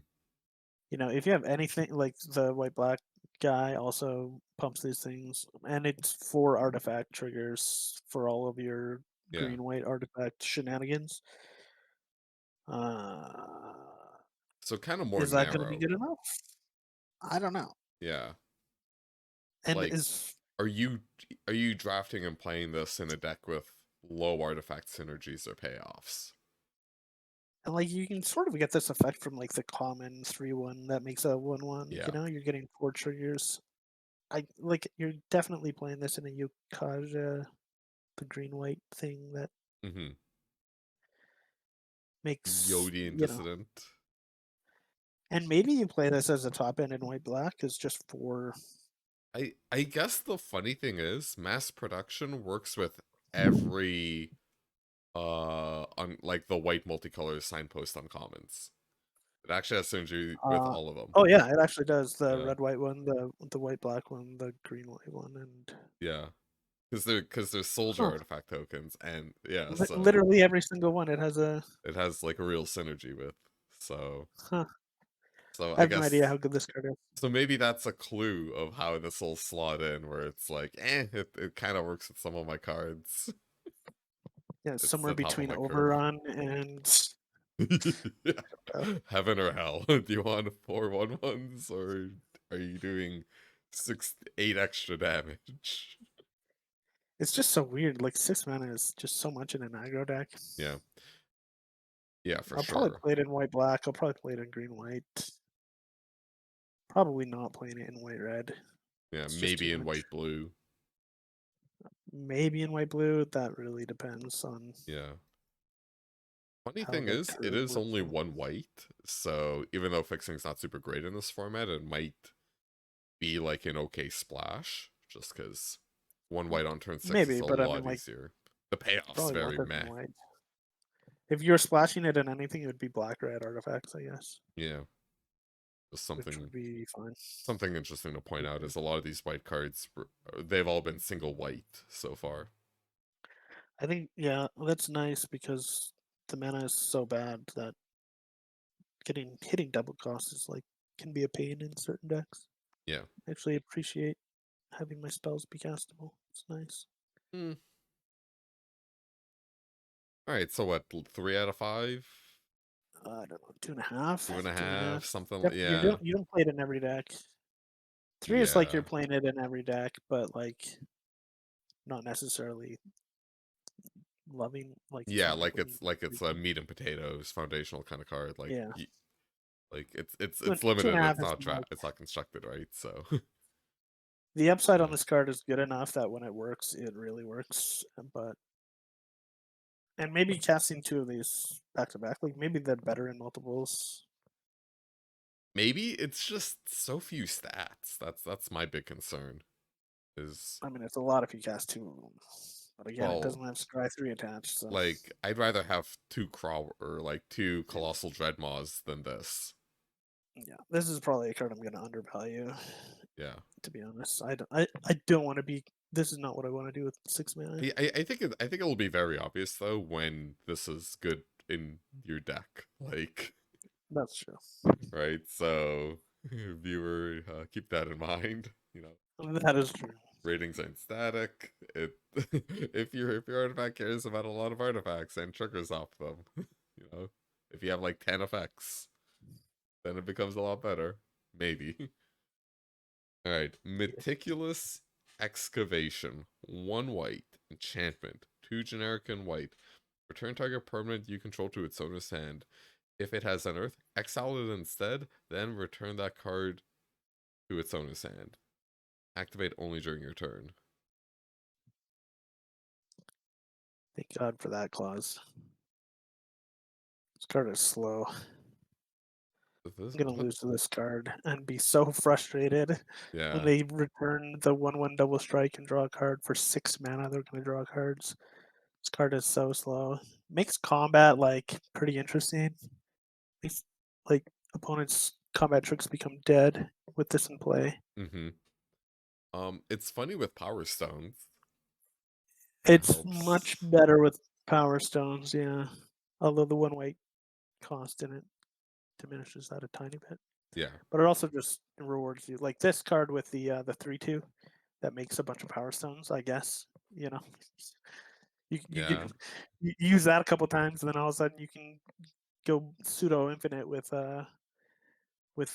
if you have anything like the white black guy also pumps these things, and it's 4 artifact triggers for all of your Yeah. green white artifact shenanigans. Uh, So kind of more is that going to be narrow. good enough? I don't know. Yeah. And Like are you drafting and playing this in a deck with low artifact synergies or payoffs? like you can sort of get this effect from like the common 3/1 that makes a 1/1. Yeah. You're getting 4 triggers. You're definitely playing this in a Yukaja, the green white thing that Mm-hmm. makes Yodian Dissident. and maybe you play this as a top end in white black is just for I guess the funny thing is mass production works with every on like the white multicolor signpost uncommons. It actually has synergy with uh all of them. oh yeah, it actually does. The Yeah. red white one, the white black one, the green white one, and Yeah. Because they're soldier huh. artifact tokens and yeah, so Literally every single one it has a it has like a real synergy with. So huh. so I I have no idea guess how good this card is. so maybe that's a clue of how this will slot in where it's like, it kind of works with some of my cards. Yeah, it's It's somewhere the top of between my curve. Oberon and Heaven or hell? Do you want 4/1/1s or are you doing 8 extra damage? it's just so weird. Like 6 mana is just so much in an aggro deck. Yeah. Yeah, for I'll probably sure. play it in white black. I'll probably play it in green white. Probably not playing it in white red. Yeah, It's just too maybe in much. white blue. Maybe in white blue. That really depends on Yeah. Funny how thing the is, it curve is works only out. 1 white, so even though fixing's not super great in this format, it might be like an okay splash, just because 1 white on turn 6 is Maybe, a but I mean, lot like, easier. The payoff's probably worth very it in meh. white. If you're splashing it in anything, it would be black red artifacts, I guess, Yeah, just which something would be fine. something interesting to point out is a lot of these white cards, they've all been single white so far. I think, yeah, that's nice because the mana is so bad that hitting double cost is like can be a pain in certain decks. Yeah. I actually appreciate having my spells be castable. It's nice. Hmm. All right, so what, 3 out of 5? I don't know, 2.5, Two and a 2.5. half, something. You Yeah, don't play it in every deck. 3 is like you're yeah, playing it in every deck, but like not necessarily loving. Like it's yeah. not Like completely. it's a meat and potatoes foundational kind of card. Like Yeah, like it's two limited. and a half It's is not like it's not constructed right. So The upside on Yeah. this card is good enough that when it works, it really works. And maybe casting 2 of these back to back, like maybe they're better in multiples. Maybe it's just so few stats. That's my big concern. Is I mean, it's a lot if you cast 2 of them. But again, it well, doesn't have Scry 3 attached, so like I'd rather have two two colossal dreadmaws than this. yeah. This is probably a card I'm gonna undervalue, Yeah. to be honest. I don't want to be. This is not what I want to do with 6 mana. I think I think it'll be very obvious though when this is good in your deck. Like, That's true. right? So viewer, keep that in mind. You know, That is true. ratings ain't static. It if your artifact cares about a lot of artifacts and triggers off them, you know, if you have like 10 effects, then it becomes a lot better. Maybe. All right, meticulous excavation, 1 white enchantment, 2 generic and white. Return target permanent you control to its owner's hand. If it has unearth, exile it instead, then return that card to its owner's hand. Activate only during your turn. Thank God for that clause. This card is slow. I'm gonna lose to this card and be so frustrated when Yeah. they return the 1/1 double strike and draw a card for 6 mana. They're gonna draw cards. This card is so slow. Makes combat like pretty interesting. Makes like opponents' combat tricks become dead with this in play. Mm-hmm. It's funny with Power Stones. That It's much helps. better with Power Stones, yeah. Although the 1 white cost in it diminishes that a tiny bit. Yeah. But it also just rewards you. Like this card with the 3/2 that makes a bunch of Power Stones, I guess. You know, Yeah. you use that a couple times, and then all of a sudden you can go pseudo infinite with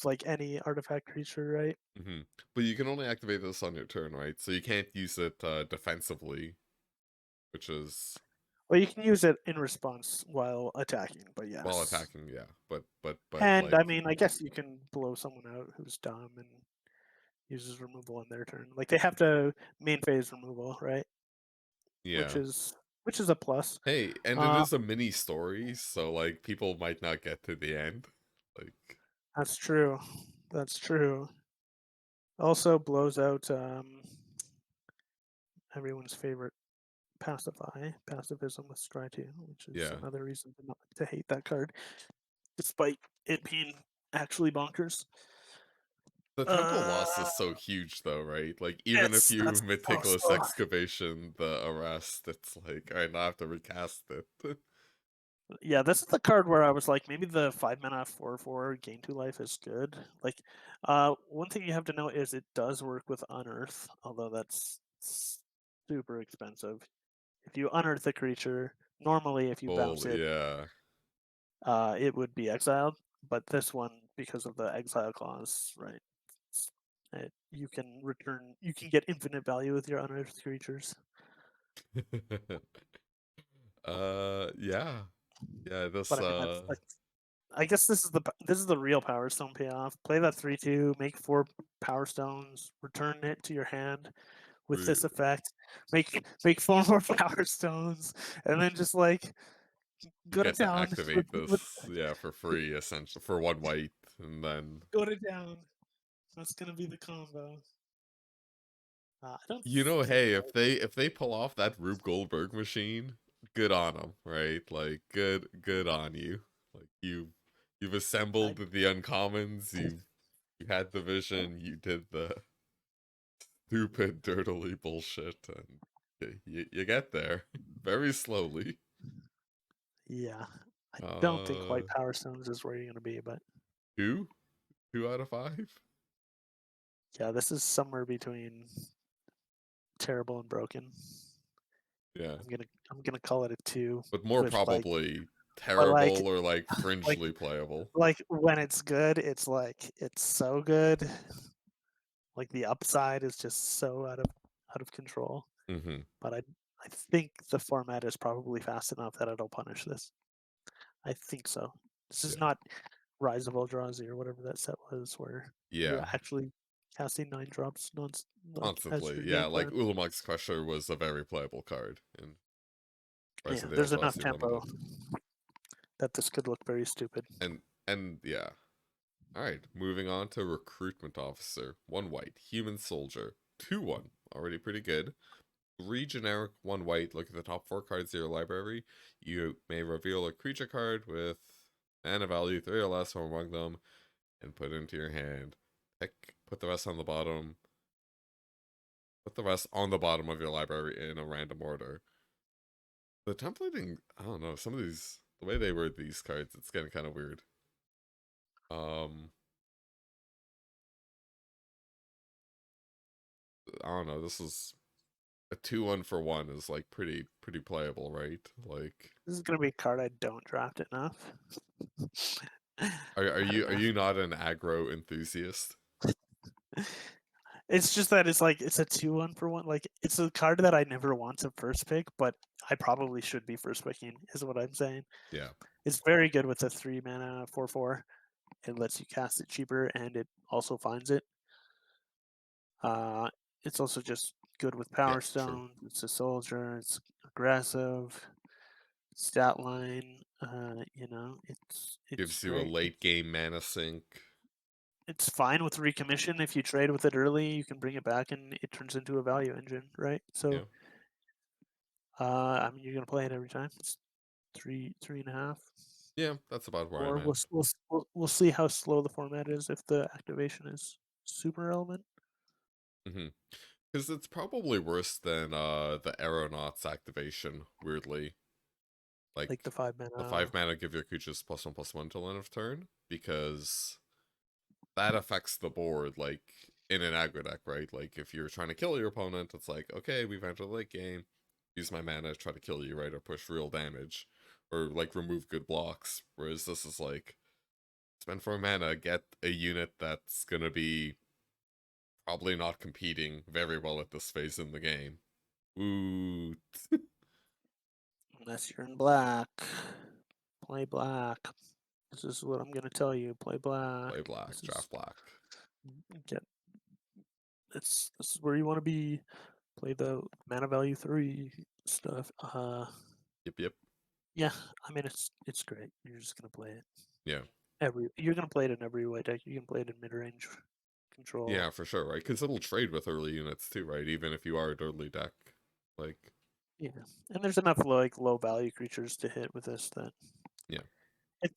like any artifact creature, right? Mm-hmm. But you can only activate this on your turn, right? So you can't use it defensively, which is Well, you can use it in response while attacking, but while yes. attacking, yeah. But And I like, mean, I guess you can blow someone out who's dumb and uses removal on their turn. Like they have to main phase removal, right? Which yeah. is which is a plus. Hey, and it Uh, is a mini story, so like people might not get to the end. Like, that's true. That's true. Also blows out everyone's favorite pacify, pacifism with Scry 2, which is yeah. another reason to hate that card, despite it being actually bonkers. The tempo loss is so huge though, right? Like even if It's you that's so meticulous slow. excavation the arrest, it's like alright, now I have to recast it. Yeah, this is the card where I was like, maybe the 5 mana 4/4 gain 2 life is good. Like, one thing you have to know is it does work with Unearth, although that's super expensive. If you unearth a creature, normally if you bounce Well, it, yeah. it would be exiled. But this one, because of the exile clause, right? You can return, you can get infinite value with your unearthed creatures. Yeah. Yeah, But this I mean, that's I guess this is the real Power Stone payoff. Play that 3/2, make 4 Power Stones, return it to your hand with we this effect, make 4 more Power Stones, and then just like go to get to town activate this, yeah, for free essentially for 1 white and then go to town. That's gonna be the combo. I don't you know, think hey, if they pull off that Rube Goldberg machine, good on them, right? Like good on you. Like you've I, assembled the uncommons, you had the vision, you did the stupid dirtily bullshit, and you get there very slowly. yeah, I don't think Uh, White Power Stones is where you're gonna be, but 2, 2 out of 5. yeah, this is somewhere between terrible and broken. Yeah, I'm gonna call it a 2 but more with probably but terrible or like like fringely playable. like when it's good, it's like it's so good. Like the upside is just so out of control. Mm-hmm. But I think the format is probably fast enough that it'll punish this. I think so. This is Yeah, not Rise of Eldrazi or whatever that set was, where you're yeah. actually casting 9 drops like as your Constantly, yeah. game Like plan. Ulamog's Crusher was a very playable card in Rise Yeah, of the there's enough Eldrazi tempo Limited. that this could look very stupid. And yeah. Alright, moving on to Recruitment Officer. 1 white, Human Soldier. 2/1, already pretty good. 3 generic, 1 white. Look at the top 4 cards of your library. You may reveal a creature card with mana value 3 or less from among them and put it into your hand. Put the rest on the bottom. Put the rest on the bottom of your library in a random order. The templating, I don't know, some of these, the way they word these cards, it's getting kind of weird. I don't know, this is a 2/1 for 1 is like pretty playable, right? Like, This is gonna be a card I don't draft enough. are I don't know. you not an aggro enthusiast? It's just that it's like it's a 2-1 for 1. Like it's a card that I never want to first pick, but I probably should be first picking, is what I'm saying. Yeah. It's very good with the 3 mana 4/4. It lets you cast it cheaper, and it also finds it. It's also just good with Yeah, Power true. Stone. It's a soldier. It's aggressive. Stat line. It's Gives you a great. late game mana sink. It's fine with recommission. If you trade with it early, you can bring it back, and it turns into a value engine, right? Yeah. So, you're gonna play it every time. It's 3.5. Yeah, that's about where I'm Or at. we'll see how slow the format is if the activation is super relevant. Because it's probably worse than the Aeronauts activation, weirdly. Like the Like, 5 the mana. 5 mana give your creatures +1/+1 till end of turn, because that affects the board, like, in an aggro deck, right? Like, if you're trying to kill your opponent, it's like, okay, we've entered the late game, use my mana to try to kill you, right? Or push real damage, or, like, remove good blocks. Whereas this is like, spend 4 mana, get a unit that's gonna be probably not competing very well at this phase in the game. Ooh. Unless you're in black. Play black. This is what I'm gonna tell you. Play black. Play black, This is draft black. get this is where you want to be. Play the mana value 3 stuff. Yep. Yeah, I mean it's great. You're just gonna play it. Yeah. You're gonna play it in every white deck. You can play it in mid range control. Yeah, for sure, right? Because it'll trade with early units too, right? Even if you are a early deck. Like, Yeah, and there's enough like low value creatures to hit with this that yeah.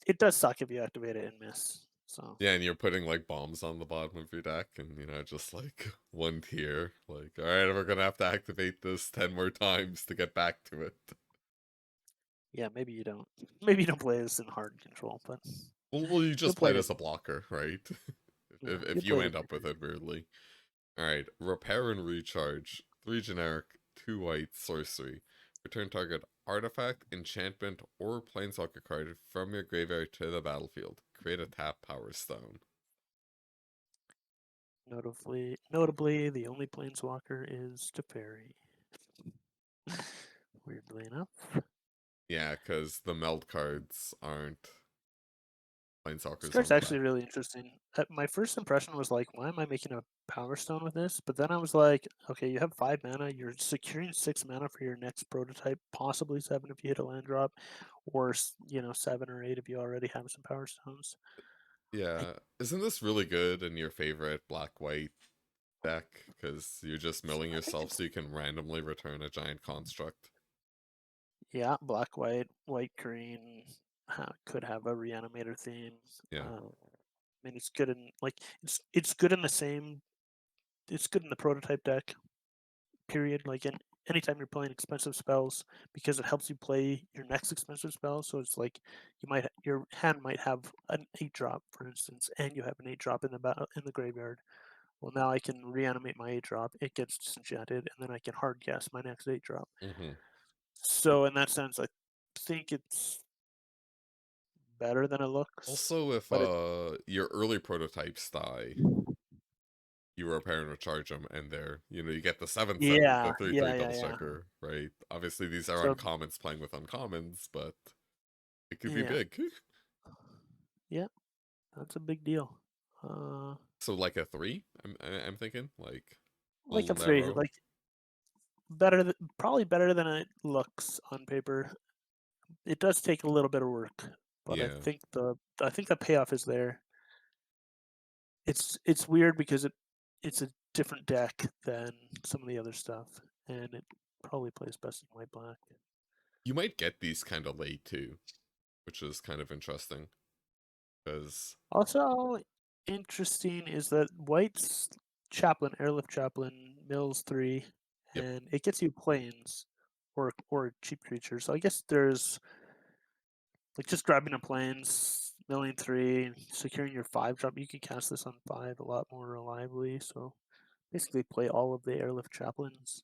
it does suck if you activate it and miss. So Yeah, and you're putting like bombs on the bottom of your deck and just like 1 tier. Like, alright, we're gonna have to activate this 10 more times to get back to it. yeah, maybe you don't. Maybe you don't play this in hard control, but Well, you you'll just play play it it. as a blocker, right? Yeah, if you'll you play end it. up with it weirdly. Alright, repair and recharge. 3 generic, 2 white, sorcery. Return target artifact, enchantment, or planeswalker card from your graveyard to the battlefield. Create a tap power stone. Notably, the only planeswalker is Teferi. Weirdly enough. Yeah, because the meld cards aren't This planeswalkers card's on the actually back. really interesting. My first impression was like, why am I making a Power Stone with this? But then I was like, okay, you have 5 mana. You're securing 6 mana for your next prototype, possibly 7 if you hit a land drop, or 7 or 8 if you already have some Power Stones. Yeah, isn't this really good in your favorite black-white deck? Because you're just milling I think yourself it's so you can randomly return a giant construct. yeah, black, white, green. Could have a reanimator theme. Yeah. I mean, it's good in like it's good in the same. It's good in the prototype deck. Period. Like anytime you're playing expensive spells, because it helps you play your next expensive spell. So it's like your hand might have an 8-drop, for instance, and you have an 8-drop in the graveyard. Well, now I can reanimate my 8-drop. It gets disenchanted, and then I can hard cast my next 8-drop. Mm-hmm. So in that sense, I think it's better than it looks. Also, if But your early prototypes die, you repair and recharge them, and they're you get the 7/7, the yeah, 3/3 yeah, yeah, double yeah. striker, right? Obviously, these are So uncommons playing with uncommons, but it could be yeah, big. yeah, that's a big deal. So like a 3? I'm thinking like a Like a little 3, narrow. like probably better than it looks on paper. It does take a little bit of work, but Yeah. I think the payoff is there. It's weird because it's a different deck than some of the other stuff, and it probably plays best in white black. You might get these kind of late too, which is kind of interesting because Also interesting is that white's chaplain, airlift chaplain, mills 3, yep. and it gets you planes or cheap creatures. So I guess there's like just grabbing a planes, milling 3, securing your 5 drop. You can cast this on 5 a lot more reliably. So basically play all of the airlift chaplains.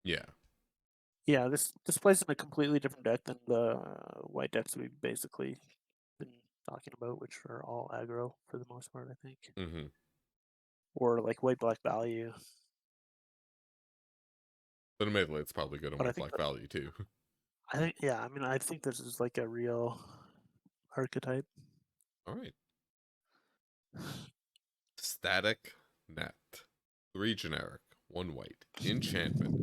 Yeah. Yeah, this plays in a completely different deck than the white decks we've basically been talking about, which are all aggro for the most part, I think, Mm-hmm. or like white black value. But admittedly, it's probably good on But white black value too. I think yeah, I mean I think this is like a real archetype. All right. Static Net. 3 generic, 1 white. Enchantment.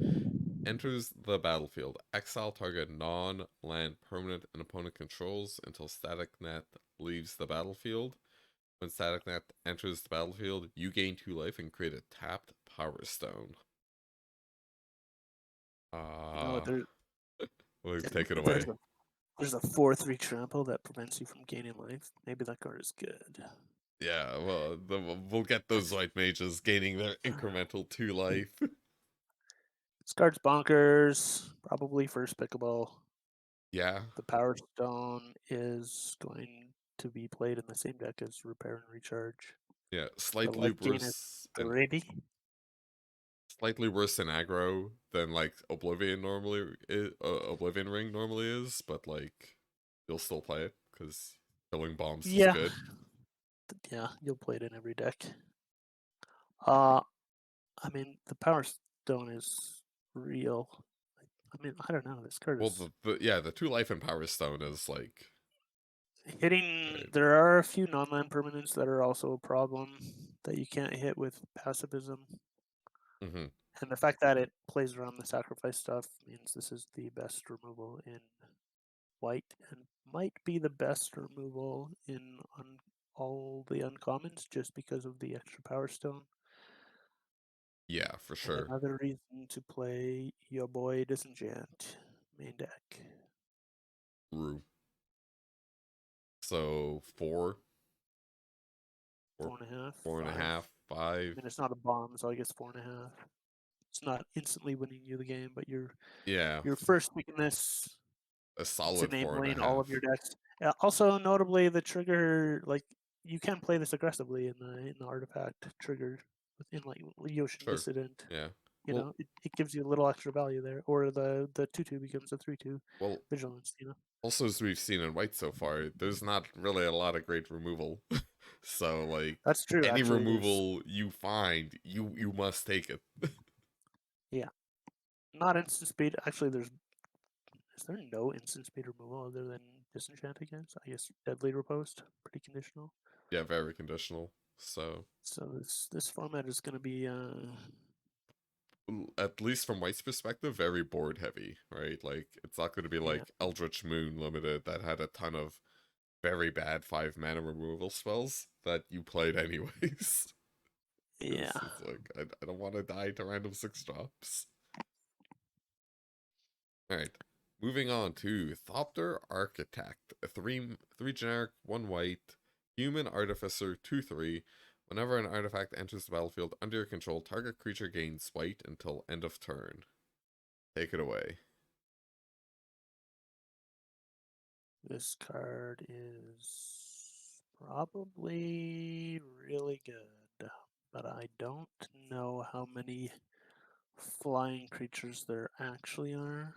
Enters the battlefield. Exile target non-land permanent an opponent controls until Static Net leaves the battlefield. When Static Net enters the battlefield, you gain 2 life and create a tapped Power Stone. You know, We'll take it there's away. a 4/3 trample that prevents you from gaining life. Maybe that card is good. Yeah, well, we'll get those white mages gaining their incremental 2 life. This card's bonkers. Probably first pickable. Yeah, The Power Stone is going to be played in the same deck as Repair and Recharge. yeah, The life gain is 3. slightly worse than aggro than like Oblivion Ring normally is, but like you'll still play it because killing bombs is Yeah, good. yeah, you'll play it in every deck. Uh, I mean, the Power Stone is real. I mean, I don't know. This card Well, is the 2 life and Power Stone is like hitting. right. There are a few non-land permanents that are also a problem that you can't hit with pacifism. Mm-hmm. And the fact that it plays around the sacrifice stuff means this is the best removal in white and might be the best removal in all the uncommons just because of the extra power stone. Yeah, for And sure. another reason to play your boy Disenchant main deck. Rue. So 4, four, 4.5, four and a 5. half, I 5. mean, it's not a bomb, so I guess 4.5. It's not instantly winning you the game, but Yeah, you're first picking this a to solid name 4 and a lane all of your half. decks. Also, notably, the trigger like you can play this aggressively in the artifact trigger within like Yoshin Sure. Dissident. Yeah. You Well, know, it gives you a little extra value there, or the 2/2 becomes a 3/2 well, vigilance. You know, also, as we've seen in white so far, there's not really a lot of great removal. So, like, that's true. any Actually, there's removal you find, you must take it. yeah, not instant speed. Actually, is there no instant speed removal other than disenchant against? I guess deadly riposte, pretty conditional. Yeah, very conditional. So, So this format is going to be at least from white's perspective, very board heavy, right? Like, it's not going to be yeah like Eldritch Moon Limited that had a ton of very bad 5 mana removal spells that you played anyways. yeah. It's like, I don't want to die to random 6 drops. Alright, moving on to Thopter Architect, a 3 generic, 1 white, human artificer, 2/3. Whenever an artifact enters the battlefield under your control, target creature gains white until end of turn. Take it away. This card is probably really good, but I don't know how many flying creatures there actually are.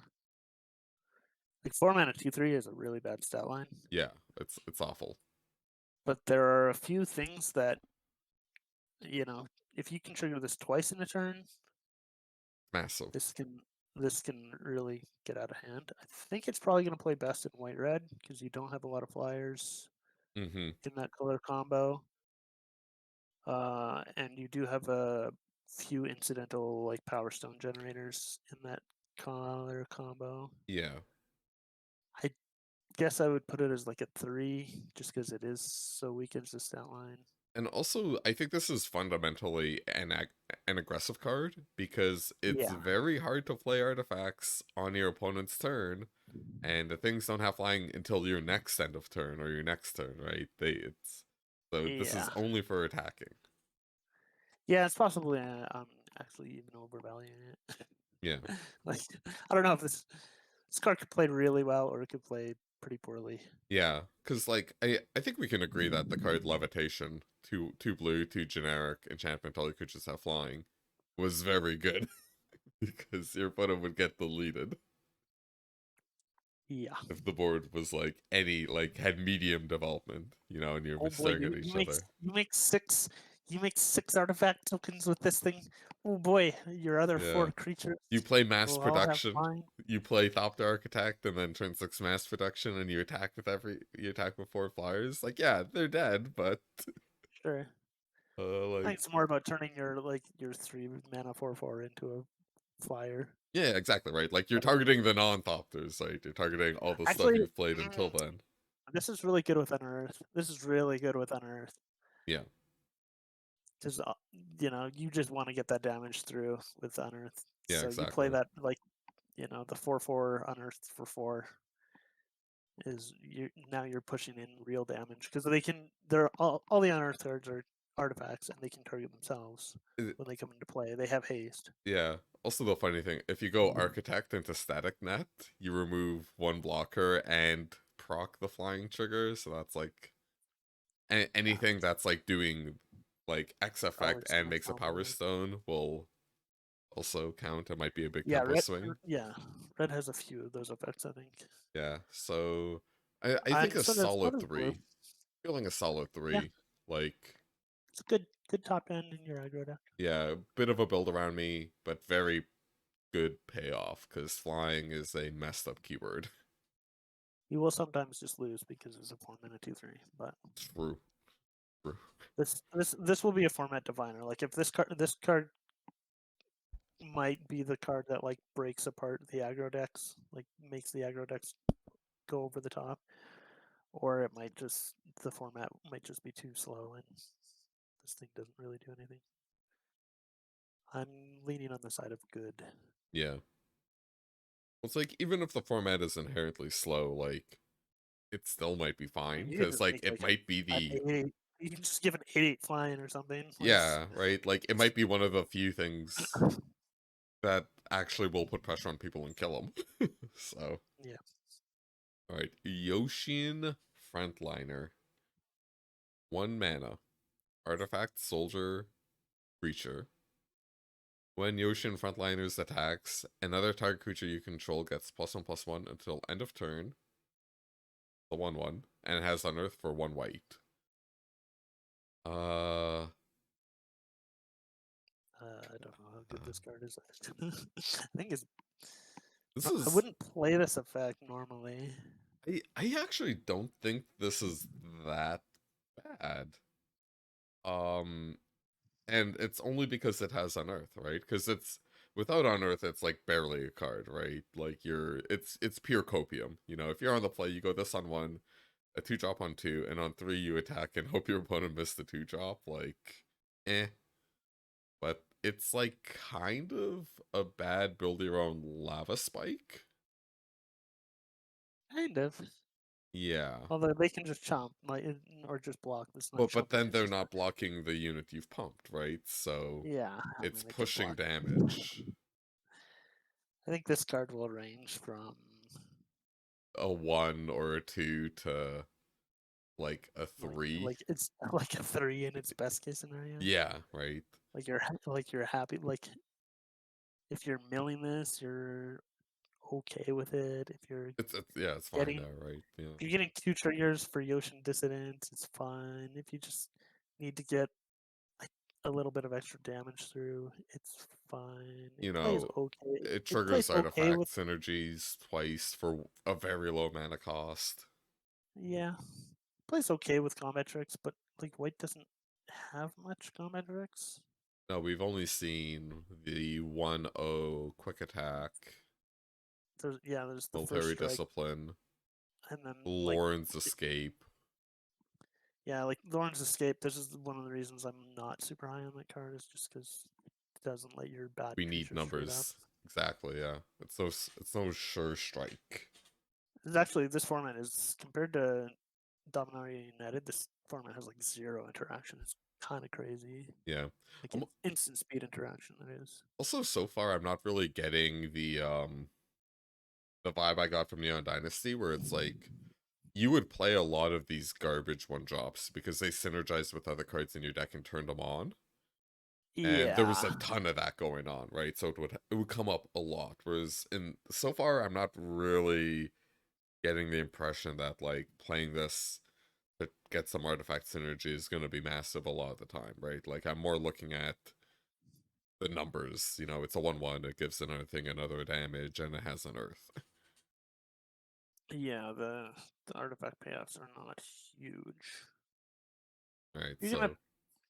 Like 4 mana 2/3 is a really bad stat line, Yeah, it's awful. but there are a few things that if you can trigger this twice in a turn, Massive. this can really get out of hand. I think it's probably going to play best in white red because you don't have a lot of flyers Mm-hmm. in that color combo. And you do have a few incidental like Power Stone generators in that color combo. Yeah. I guess I would put it as like a 3, just because it is so weak as a stat line. And also, I think this is fundamentally an aggressive card because it's Yeah. very hard to play artifacts on your opponent's turn, and the things don't have flying until your next end of turn or your next turn, right? So this is Yeah. only for attacking. Yeah, it's possibly actually even overvaluing it. Yeah. Like, I don't know if this card could play really well or it could play pretty poorly. Yeah, because like I think we can agree that the card Levitation, two blue, two generic, enchantment, all your creatures have flying, was very good because your opponent would get deleted Yeah. if the board was like had medium development, and you're Oh boy, staring at each other. you make 6 artifact tokens with this thing. Oh boy, your other Yeah. 4 creatures You play mass will all have production. flying. You play Thopter Architect and then turn 6 mass production, and you attack with 4 flyers. Like, yeah, they're dead, but Sure. I think like, it's more about turning your 3 mana 4/4 into a flyer. yeah, exactly right. Like, you're targeting the non-Thopters, right? You're targeting all the stuff Actually, you've played until then. this is really good with Unearth. This is really good with Unearth. Yeah, Because you just want to get that damage through with Unearth. yeah, So you play exactly. that the 4/4 Unearth for 4 is now you're pushing in real damage because they're all the Unearth cards are artifacts and they can target themselves when they come into play. They have haste. Yeah. Also, the funny thing, if you go Architect into Static Net, you remove 1 blocker and proc the flying trigger, so that's like anything that's like doing like X Power effect and Stone makes a Power combo. Stone will also count. It might be a big Yeah, tempo swing. red has a few of those effects, I think. Yeah, so I think And a so does solid blue. 3. Feeling a solid Yeah, 3. Like, it's a good top end in your aggro deck. yeah, a bit of a build around me, but very good payoff because flying is a messed up keyword. You will sometimes just lose because it's a 4-mana 2/3, but True. True. this will be a format diviner. Like if this card might be the card that like breaks apart the aggro decks, like makes the aggro decks go over the top, or it might just the format might just be too slow and this thing doesn't really do anything. I'm leaning on the side of good. Yeah. It's like, even if the format is inherently slow, like, it still might be fine, You can because, just like, make it like might be an the... 8/8. You can just give an 8/8 flying or something. Like, Yeah, right? Like, it might be one of the few things that actually will put pressure on people and kill them. So, yeah. alright. Yoshin Frontliner. 1 mana. Artifact, soldier, creature. When Yoshin Frontliners attacks, another target creature you control gets +1/+1 until end of turn. The 1/1, and it has Unearth for 1 white. I don't know how good this card is. I think it's. This I is... wouldn't play this effect normally. I actually don't think this is that bad. Um, and it's only because it has Unearth, right? Because it's... Without Unearth, it's like barely a card, right? Like, it's pure copium. If you're on the play, you go this on 1, a 2-drop on 2, and on 3 you attack and hope your opponent missed the 2-drop. Like, eh. But it's like kind of a bad build your own lava spike. Kind of. Yeah. Although they can just chomp, or just block. It's not But chomping. then It's they're just not blocking the unit you've pumped, right? So yeah. I it's mean, they could pushing block. damage. I think this card will range from A 1 or a 2 to like a like 3. like it's like a 3 in its best case scenario. Yeah, right. You're happy. Like if you're milling this, you're okay with it. If you're Yeah, it's fine getting now, right? Yeah. if you're getting 2 triggers for Yoshin Dissidents, it's fine. If you just need to get like a little bit of extra damage through, it's fine. It You plays know, okay. it It plays triggers okay artifact with synergies twice for a very low mana cost. yeah. Plays okay with combat tricks, but like white doesn't have much combat directs. No, we've only seen the 1-0 quick attack, There's the first military strike, discipline, and then like Lauren's escape. like Lauren's escape. This is one of the reasons I'm not super high on that card, is just because it doesn't let your bad We need creatures straight up. numbers. Exactly, yeah. It's no sure strike. It's actually, this format is, compared to Dominarian United, this format has like 0 interaction. It's kind of crazy. Yeah. Like Um, instant speed interaction, that is. Also, so far, I'm not really getting the vibe I got from Neon Dynasty, where it's like you would play a lot of these garbage one drops because they synergize with other cards in your deck and turn them on. And there was Yeah. a ton of that going on, right? So it would come up a lot. Whereas in so far, I'm not really getting the impression that like playing this to get some artifact synergy is going to be massive a lot of the time, right? Like I'm more looking at the numbers. You know, it's a 1/1. It gives another thing another damage, and it has an earth. Yeah, the artifact payoffs are not huge. All right, You're gonna,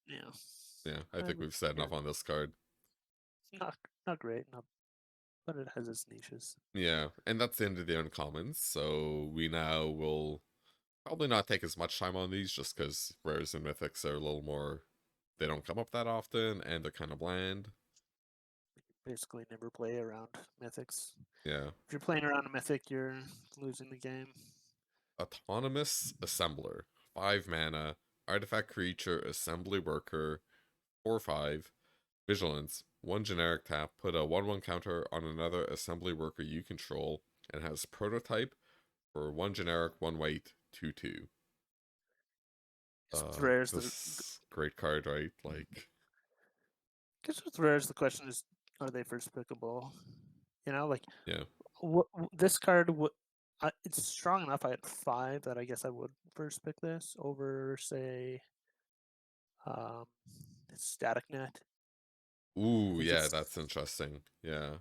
so yeah. yeah, I think we've said enough on this card. Not great, but it has its niches. Yeah, and that's the end of the uncommons. So we now will probably not take as much time on these, just because rares and mythics are a little more. They don't come up that often, and they're kind of bland. Basically, never play around mythics. Yeah. If you're playing around a mythic, you're losing the game. Autonomous Assembler, 5 mana, artifact creature, assembly worker, 4/5, vigilance, 1 generic tap, put a 1/1 counter on another assembly worker you control, and has prototype for 1 generic, 1 white, 2/2. With rares, This great card, right? Like, because with rares, the question is, are they first pickable? You know, like yeah. this card would. It's strong enough at 5 that I guess I would first pick this over, say, um, Static Net. Ooh, Like yeah, it's that's interesting. Yeah.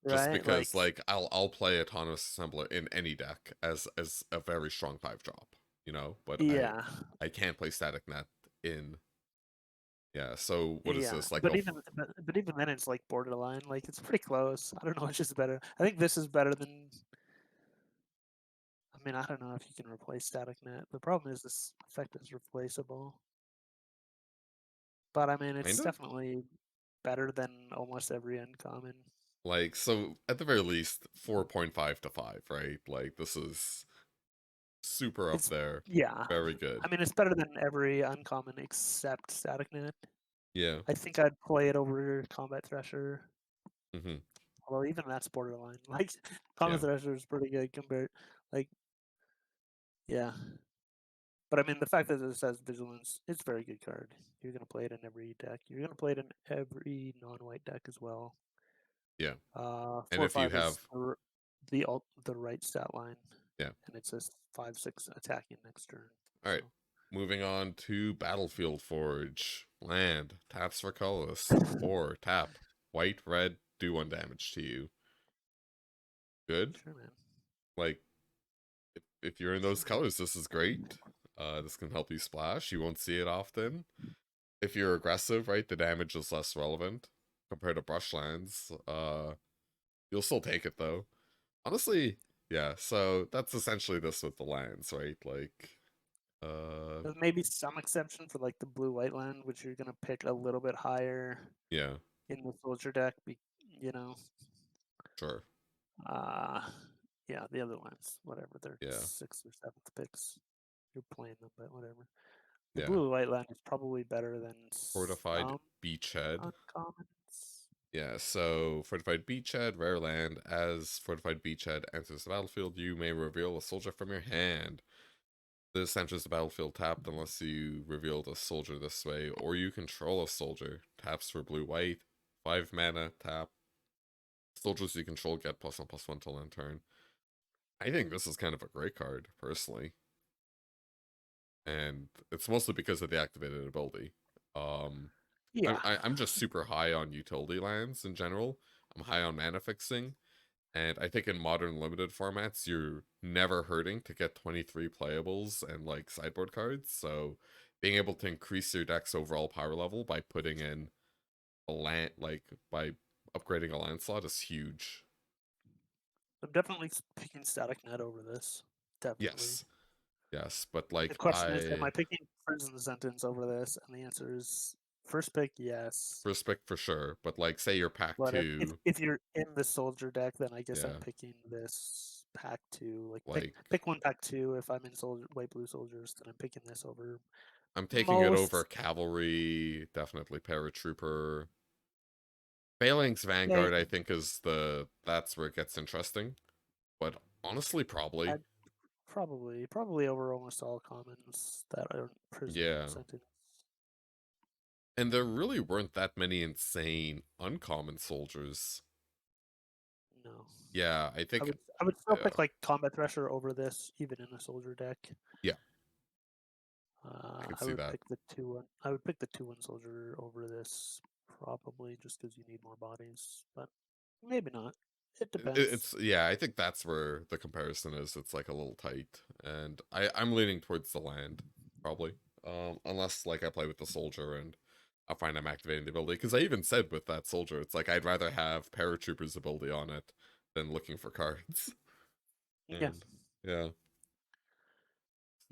Just right, because like I'll play autonomous assembler in any deck as a very strong 5-drop, you know, but yeah, I can't play static net in. Yeah, so what is yeah. this like But even then, it's like borderline. Like it's pretty close. I don't know which is better. I think this is better than. I mean, I don't know if you can replace Static Net. The problem is this effect is replaceable. But I mean, kind it's of definitely better than almost every uncommon. like, so at the very least 4.5 to 5, right? Like this is super up It's there. yeah. Very good. I mean, it's better than every uncommon except Static Net. Yeah. I think I'd play it over Combat Thresher. Mm-hmm. Although even that's borderline. Like Combat Yeah. Thresher is pretty good compared. Like yeah. But I mean, the fact that it says Vigilance, it's a very good card. You're gonna play it in every deck. You're gonna play it in every non-white deck as well. Yeah. And Four or if you five have is the right stat line, yeah. and it says 5/6 attacking next turn. All right. So Moving on to Battlefield Forge. Land. Taps for colorless. 4. Tap. White, red, do 1 damage to you. Good. sure, man. Like, if you're in those colors, this is great. This can help you splash. You won't see it often. If you're aggressive, right, the damage is less relevant compared to brush lands. You'll still take it, though. Honestly, yeah, so that's essentially this with the lands, right? Like, There's maybe some exception for like the blue-white land, which you're gonna pick a little bit higher yeah, in the soldier deck. You know, sure. uh, yeah, the other ones, whatever, they're Yeah, 6th or 7th picks. You're playing them, but whatever. The yeah. blue-white land is probably better than Fortified some Beachhead. uncommons. Yeah, so Fortified Beachhead, rare land. As Fortified Beachhead enters the battlefield, you may reveal a soldier from your hand. This enters the battlefield tapped unless you revealed a soldier this way, or you control a soldier. Taps for blue-white, 5 mana, tap. Soldiers you control get +1/+1 till end turn. I think this is kind of a great card, personally. And it's mostly because of the activated ability. Yeah, I'm just super high on utility lands in general. I'm high on mana fixing, and I think in modern limited formats, you're never hurting to get 23 playables and like sideboard cards. So being able to increase your deck's overall power level by putting in a land, like by upgrading a land slot, is huge. I'm definitely picking Static Net over this. Definitely. Yes, but The like question is, am I picking Friends in the Sentence over this? And the answer is first pick, yes. first pick for sure. But like, say you're pack But two, if you're in the soldier deck, then I guess I'm yeah, picking this pack two. Like like pick one pack two. If I'm in white blue soldiers, then I'm picking this over I'm taking it over most. cavalry, definitely paratrooper. Phalanx Yeah, Vanguard, I think, is that's where it gets interesting. But honestly, probably. I'd probably over almost all commons that are prison Yeah. sentence. And there really weren't that many insane uncommon soldiers. No, Yeah, I think I would still pick like Combat Thresher over this, even in a soldier deck. yeah, I can I see would that. pick the 2-1. I would pick the 2-1 soldier over this probably just because you need more bodies, but maybe not. It depends. It's yeah, I think that's where the comparison is. It's like a little tight, and I'm leaning towards the land probably. Unless like I play with the soldier and I find I'm activating the ability, because I even said with that soldier, it's like I'd rather have paratroopers ability on it than looking for cards. Yeah, And yeah,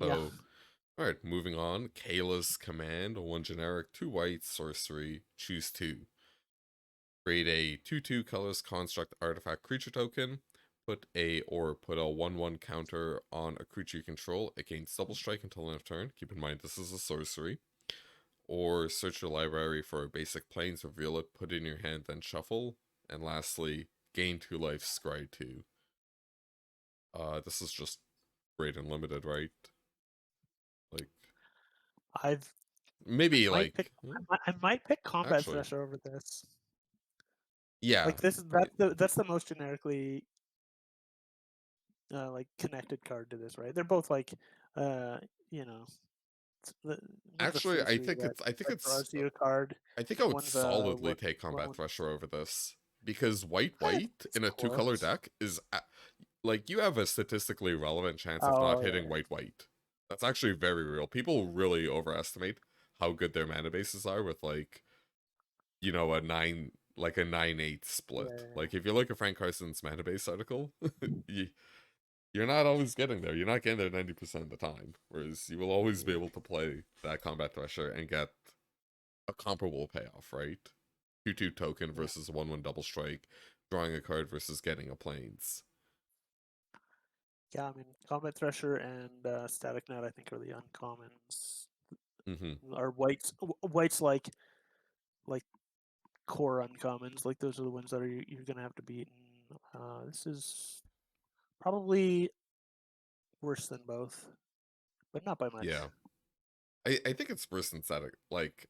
yeah. so all right, moving on. Kayla's command: one generic, two white, sorcery, choose two. Create a 2/2 colorless construct artifact creature token. Put a 1/1 counter on a creature you control. It gains double strike until end of turn. Keep in mind this is a sorcery. Or search your library for a basic planes, reveal it, put it in your hand, then shuffle. And lastly, gain 2 life, scry 2. This is just great and limited, right? Like I've I maybe might like pick I might pick Combat actually, Thresher over this. yeah, Like that's the most generically like connected card to this, right? They're both like uh you know one's a actually, sorcery I think that it's draws you a card. I think I would One's a solidly take Combat one. Thresher over this, because white Eh, white it's in a 2-color close. deck is like you have a statistically relevant chance of not Oh hitting yeah, white white. That's actually very real. People really overestimate how good their mana bases are with like, a 9-8 split. yeah. Like if you look at Frank Carson's mana base article, you, you're not always getting there. You're not getting there 90% of the time. Whereas you will always be Yeah. able to play that Combat Thresher and get a comparable payoff, right? 2/2 token Yeah. versus 1/1 double strike, drawing a card versus getting a plains. Yeah, I mean, Combat Thresher and Static Net, I think, are the uncommons. Mm-hmm. Are whites like core uncommons? Like those are the ones that you're gonna have to beat. And, this is probably worse than both, but not by much. Yeah. I think it's worse than static. Like,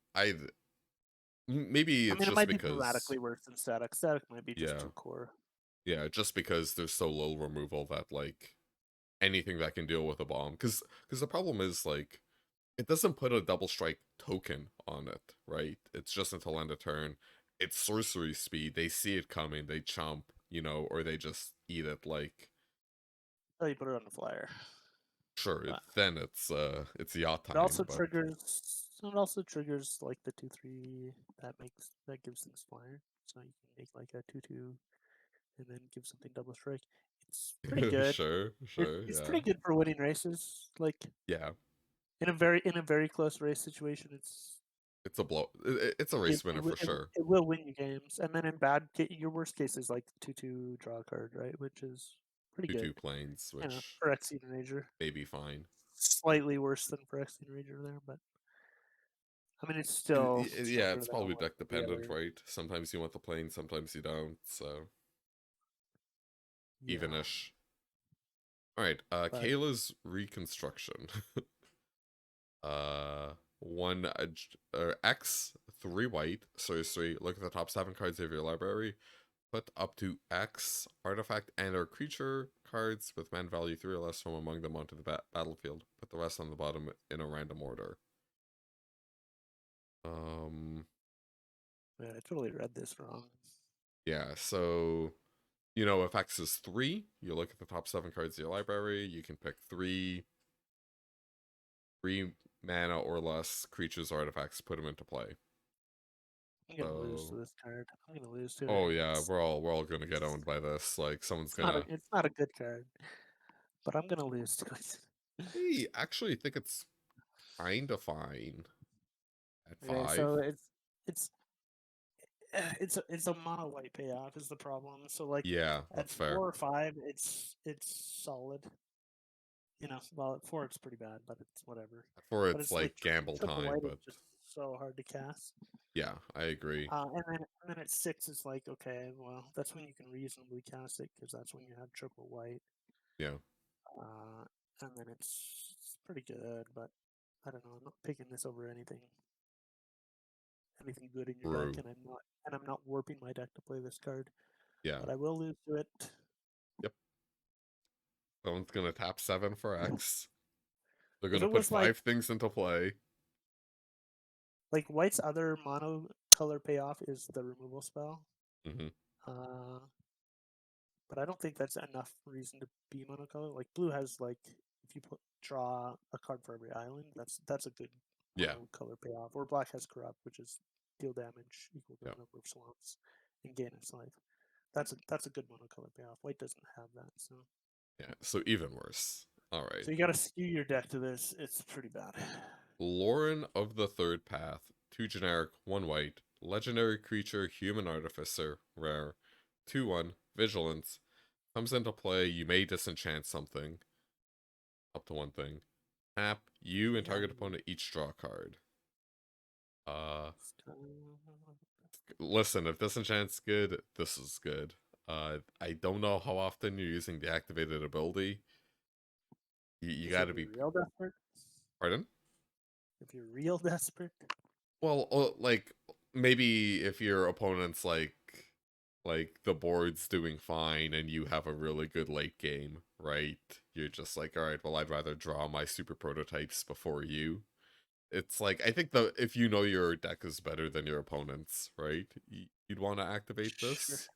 maybe I it's mean, it just might be because, dramatically worse than Static. Static might be just yeah. too core. Yeah, just because there's so little removal that, like, anything that can deal with a bomb. Because the problem is, like, it doesn't put a double strike token on it, right? It's just until end of turn. It's sorcery speed. They see it coming, they chomp, or they just eat it. Like, Oh, you put it on the flyer. sure, But then it's yacht it also time, but triggers. It also triggers like the 2/3 that gives things flyer. So you can make like a 2/2 and then give something double strike. It's pretty good. sure, sure, It's yeah, pretty good for winning races. Like yeah. in a very close race situation, It's a blow. It's a it race winner for sure. it will win you games. And then in your worst case is like 2/2 draw a card, right? Which is pretty good. 2/2 planes, You know, which for Exceed and Rager. may be fine. Slightly worse than for Exceed and Rager there, but I mean it's still Yeah, better it's than probably almost deck every dependent, other. right? Sometimes you want the plane, sometimes you don't. So Yeah, even-ish. All right, but Kayla's reconstruction. One X 3 white sorcery. Look at the top 7 cards of your library. Put up to X artifact and/or creature cards with mana value 3 or less from among them onto the battlefield. Put the rest on the bottom in a random order. man, I totally read this wrong. Yeah, so if X is 3, you look at the top 7 cards of your library, you can pick three mana or less creatures or artifacts, put them into play. I'm gonna lose to So, this card. I'm gonna lose to oh it. yeah, we're all gonna get owned by this. Like someone's gonna. It's not a good card, but I'm gonna lose to it. I actually think it's kind of fine at Okay, 5. so it's it's a mono white payoff is the problem. So like Yeah, at that's fair. 4 or 5, it's solid. Well at 4 it's pretty bad, but it's whatever. For But it's it's like like gamble triple time, white is but just so hard to cast. yeah, I agree. And then at 6 it's like okay, well that's when you can reasonably cast it because that's when you have triple white. Yeah, Uh, and then it's pretty good, but I don't know. I'm not picking this over anything good in your deck, true. and I'm not warping my deck to play this card. Yeah, But I will lose to it. yep. Someone's gonna tap 7 for X. They're If gonna it put was like 5 things into play. White's other mono color payoff is the removal spell. Hmm. Uh, but I don't think that's enough reason to be monocolor. Like blue has like if you draw a card for every island, that's a good Yeah, monocolor payoff. Or black has corrupt, which is deal damage equal to yeah, the number of swamps and gain its life. That's a good monocolor payoff. White doesn't have that, yeah. So even worse. All right. so you got to skew your deck to this. It's pretty bad. Lauren of the Third Path. 2 generic, 1 white. Legendary creature, human artificer, rare. 2/1, vigilance. Comes into play, you may disenchant something. Up to 1 thing. Tap, you and Yeah. target opponent each draw a card. Uh, Uh, listen, if disenchant's good, this is good. I don't know how often you're using the activated ability. You if you're gotta be. real desperate, Pardon? if you're real desperate, Well, like maybe if your opponent's like the board's doing fine and you have a really good late game, right? You're just like, all right, well, I'd rather draw my super prototypes before you. It's like I think if you know your deck is better than your opponent's, right? You'd want to activate sure, this.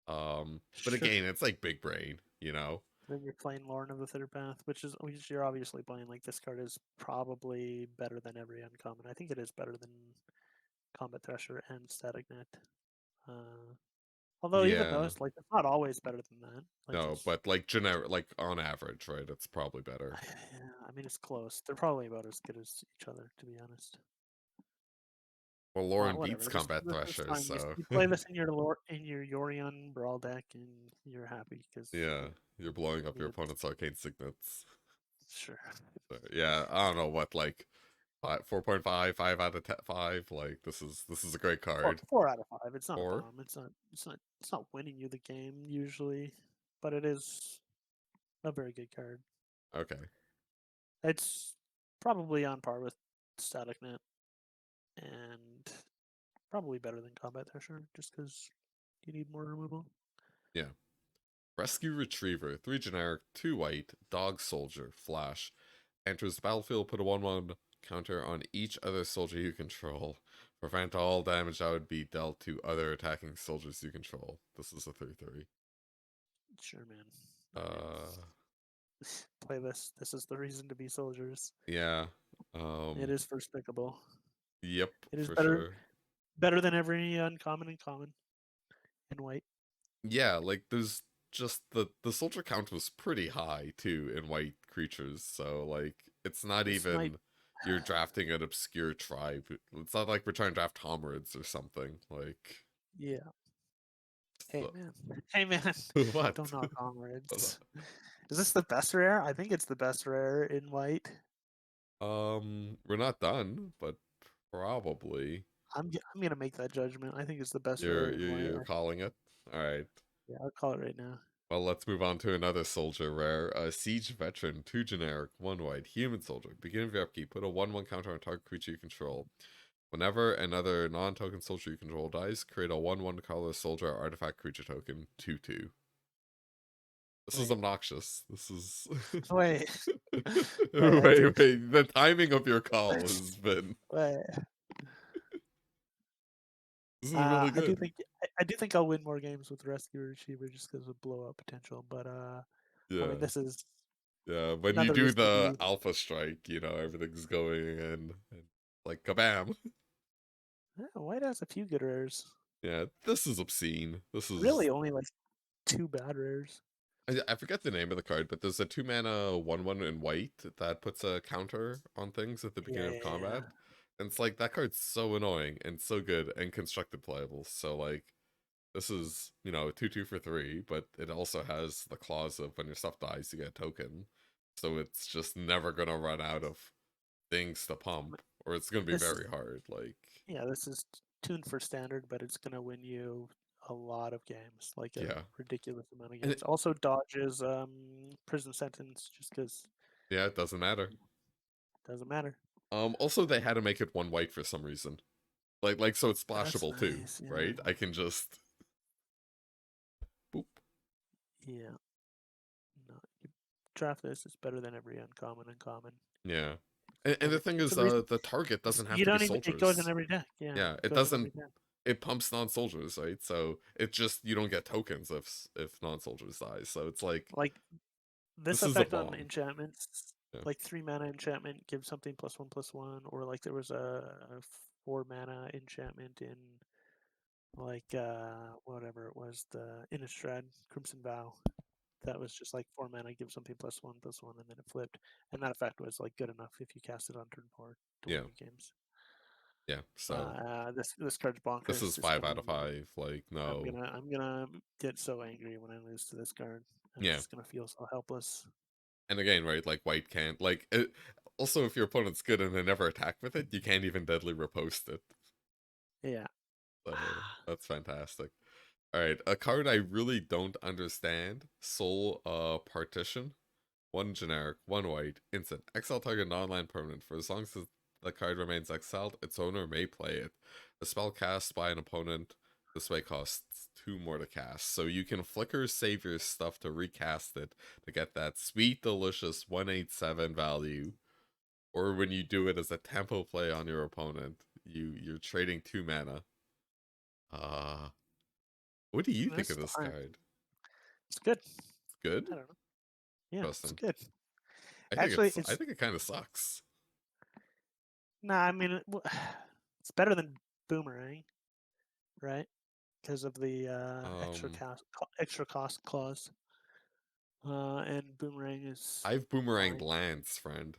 But sure. again, it's like big brain, you know. Then you're playing Lauren of the Third Path, which you're obviously playing like this card is probably better than every uncommon. I think it is better than Combat Thresher and Static Net. Although even though Yeah, it's not always better than that. Like no, it's but like generic, like on average, right? It's probably better. yeah, I mean it's close. They're probably about as good as each other, to be honest. Well, Lauren beats Whatever. Combat This is Threshers, fine. so You play this in your Yorion Brawl deck, and you're happy because yeah, you're blowing up your it's opponent's arcane signets. sure. So, yeah, I don't know what like 4.5, 5 out of 10, 5. Like this is a great Four, card. 4 out of 5. It's not a 4. bomb. It's not winning you the game usually, but it is a very good card. Okay. It's probably on par with Static Net, and probably better than Combat Thresher, just because you need more removal. Yeah. Rescue Retriever, 3 generic, 2 white, Dog Soldier, Flash. Enters the battlefield, put a 1/1 counter on each other soldier you control. Prevent all damage that would be dealt to other attacking soldiers you control. This is a 3/3. Sure, man. Uh, Play this. This is the reason to be soldiers. yeah. It is first pickable. Yep, It is for sure. better than every uncommon and common in white. Yeah, like there's just the soldier count was pretty high too in white creatures, so like it's not This might even you're drafting an obscure tribe. It's not like we're trying to draft homerids or something. Like yeah. Hey so, man. Hey man. what? Don't knock on Hold words. Is this the best rare? I think it's the best rare in white. we're not done, but probably I'm gonna make that judgment. I think it's the best you're rare in you're, white. you're calling it. All right. Yeah, I'll call it right now. Well, let's move on to another soldier rare. Siege Veteran, 2 generic, 1 white, human soldier. Beginning of your upkeep, put a 1/1 counter on target creature you control. Whenever another non-token soldier you control dies, create a 1/1 color soldier artifact creature token, 2/2. This is Wait. obnoxious. This is. Wait. Wait. The timing of your call has been. Wait. This is really I do good. think I do think I'll win more games with Rescue Retriever just because of blowout potential. But I Yeah. mean, this is Yeah, when you Another do reason to the be. alpha strike, everything's going and like kabam. Yeah, white has a few good rares. Yeah, this is obscene. This is Really, only like 2 bad rares. I forget the name of the card, but there's a 2 mana 1/1 in white that puts a counter on things at the Yeah, beginning of yeah, yeah. combat. And it's like that card's so annoying and so good and constructed playable. So like this is, 2/2 for 3, but it also has the clause of when your stuff dies, you get a token. So it's just never gonna run out of things to pump, or it's gonna be This is very hard. Like, yeah, this is tuned for standard, but it's gonna win you a lot of games, like a yeah, ridiculous amount of and games. Also dodges prison sentence just because yeah, it doesn't matter. doesn't matter. Also they had to make it 1 white for some reason. Like so it's That's splashable too, nice. Yeah, right? I can just boop. yeah. No, you draft this. It's better than every uncommon. Yeah. And And the thing it's is, a reason. the target doesn't have You to be don't even. It goes in soldiers. every deck. Yeah, Yeah, it it goes in every doesn't. deck. It pumps non-soldiers, right? So it just you don't get tokens if non-soldiers die. So it's like Like this this is a effect on bomb. enchantments, Yeah, like 3 mana enchantment gives something +1/+1, or like there was a 4 mana enchantment in like whatever it was, the Innistrad Crimson Vow. That was just like 4 mana, give something +1/+1, and then it flipped. And that effect was like good enough if you cast it on turn 4 to win yeah, you games. yeah. So This card's this is bonkers. It's 5 out of 5. Like no. I'm gonna get so angry when I lose to this card. I'm Yeah, just gonna feel so helpless. and again, right? Like white can't like. Also, if your opponent's good and they never attack with it, you can't even deadly riposte it. Yeah. So that's fantastic. All right, a card I really don't understand. Soul Partition. 1 generic, 1 white, instant. Exile target non-land permanent. For as long as the card remains exiled, its owner may play it. A spell cast by an opponent this way costs 2 more to cast. So you can flicker save your stuff to recast it to get that sweet, delicious 187 value. Or when you do it as a tempo play on your opponent, you're trading 2 mana. Uh what do you think This of this fine. card? It's good. It's good? I don't know. Yeah, it's Interesting. good. I think Actually, I it's think it kind of sucks. nah. I mean, it's better than Boomerang, right? Because of the Um extra cost clause. And Boomerang is I've boomeranged fine. Lance, friend.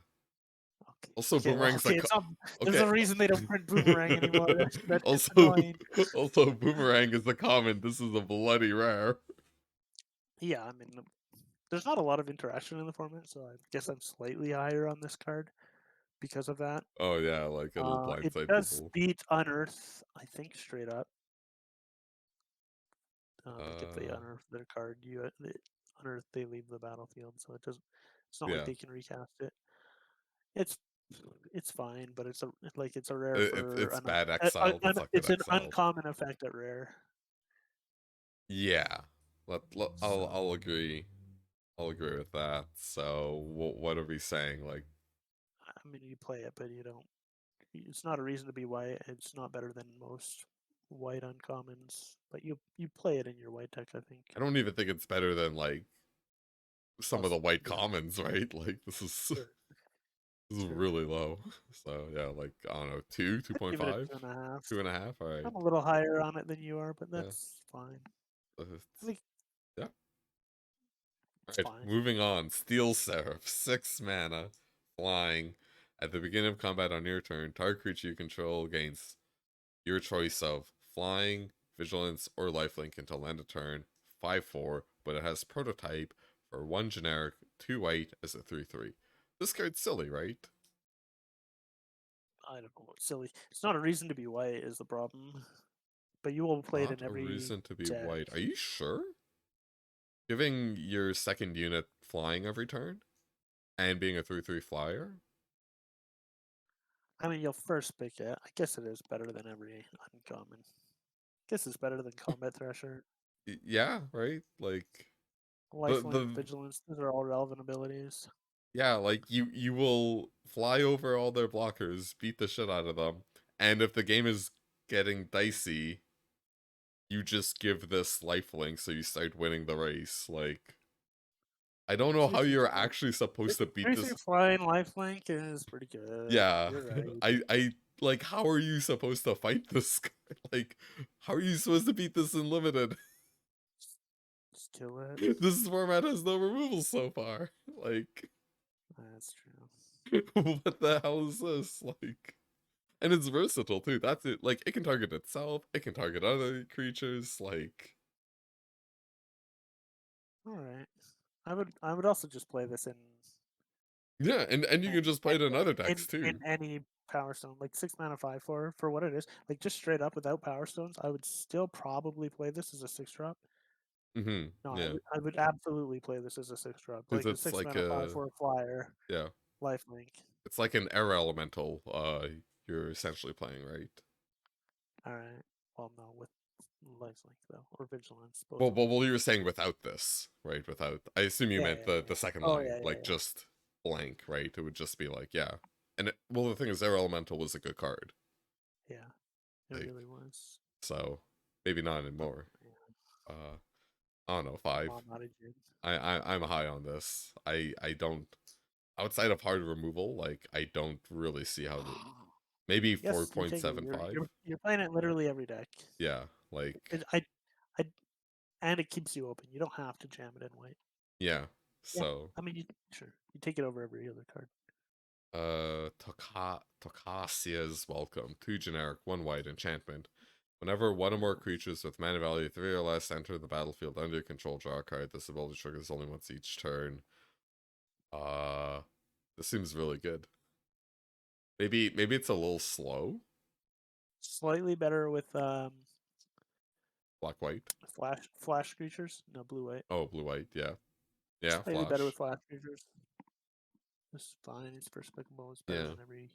Okay. Also, Okay. Well, boomerang's okay. like It's not. There's okay. a reason they don't print Boomerang anymore. That's just also, annoying. also boomerang is a common. This is a bloody rare. Yeah. I mean, there's not a lot of interaction in the format, so I guess I'm slightly higher on this card because of that. Oh yeah, like it'll It blindside does people. beat Unearth, I think, straight up. Like if they Uh, unearth their card, unearth, they leave the battlefield, so it doesn't. It's not like yeah. they can recast it. It's it's fine, but it's a rare for It's bad exiled. It's not good it's an exiled. uncommon effect at rare. Yeah. I'll So agree. I'll agree with that. So what are we saying? Like I mean, you play it, but you don't. It's not a reason to be white. It's not better than most white uncommons, but you play it in your white deck, I think. I don't even think it's better than like some of the Most white yeah, commons, right? Like this is sure, this is sure. really low. So yeah, like I don't know, two I'd point give it a five, 2.5. 2.5. All right. I'm a little higher on it than you are, but Yeah. that's fine. I It's- think yeah. it's Alright, fine. moving on. Steel Seraph, 6 mana, flying. At the beginning of combat on your turn, target creature you control gains your choice of flying, vigilance, or lifelink until end of turn. 5/4, but it has prototype for 1 generic, 2 white as a 3/3. This card's silly, right? I don't know. It's silly. It's not a reason to be white is the problem, but you will play it Not in a every reason to be deck. white. Are you sure? Giving your second unit flying every turn and being a 3/3 flyer? I mean, you'll first pick it. I guess it is better than every uncommon. I guess it's better than Combat Thresher. Yeah, right? Like Lifelink, the Vigilance, those are all relevant abilities. yeah, like you will fly over all their blockers, beat the shit out of them, and if the game is getting dicey, you just give this lifelink so you start winning the race. Like I don't know how 3/3 you're flying. actually supposed to beat 3/3 this. flying lifelink is pretty good. Yeah, You're right. I like. How are you supposed to fight this guy? Like, how are you supposed to beat this in limited? Just kill it. This format has no removals so far. Like, That's true. what the hell is this? Like, and it's versatile too. That's it. Like, it can target itself. It can target other creatures. Like, All right. I would also just play this in yeah, and you can just play it in other decks in too. any Power Stone, like 6 mana 5/4 for what it is. Like just straight up without Power Stones, I would still probably play this as a 6-drop. No, Yeah, I would absolutely play this as a 6-drop, because like a it's 6 like mana 5/4 flyer, yeah, lifelink. it's like an air elemental. You're essentially playing, right? All right. Well, no, with lifelink though, or vigilance, both of them. Well, you were saying without this, right? Without, I assume you Yeah, meant yeah, the yeah. second Oh line, yeah, yeah, like yeah. just blank, right? It would just be like, yeah. And well, the thing is, air elemental was a good card, Yeah, it like, really was. so maybe not But anymore. yeah, I don't know, 5. mom not a jig. I'm high on this. I don't, outside of hard removal, like I don't really see how to. Maybe Yes, you take it. 4.75. You're playing it literally every deck. Yeah, like I and it keeps you open. You don't have to jam it in white. yeah. Yeah, So I mean, sure, you take it over every other card. Tokasia's Welcome. 2 generic, 1 white enchantment. Whenever one or more creatures with mana value 3 or less enter the battlefield under your control, draw a card. This ability triggers only once each turn. Uh, this seems really good. Maybe it's a little slow. Slightly better with Black white. flash creatures. No, blue white. Oh, blue white. Yeah, yeah. Slightly better with Flash. flash creatures. This is fine. It's first pickable. It's better Yeah. than every.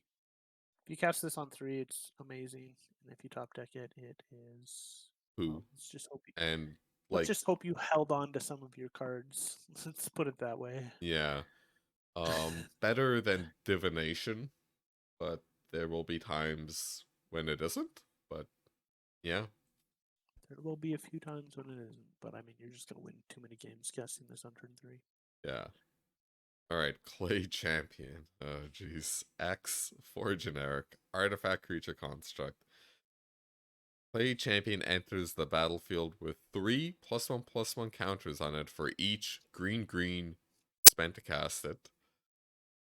If you cast this on 3, it's amazing. And if you top deck it, it is. Who? Well, let's just hope. And Let's like just hope you held on to some of your cards. Let's put it that way. yeah. Better than divination, but there will be times when it isn't. But yeah. There will be a few times when it isn't, but I mean, you're just gonna win too many games casting this on turn 3. Yeah. Alright, Clay Champion. Oh, jeez. X for generic. Artifact creature construct. Clay Champion enters the battlefield with 3 +1/+1 counters on it for each green spent to cast it.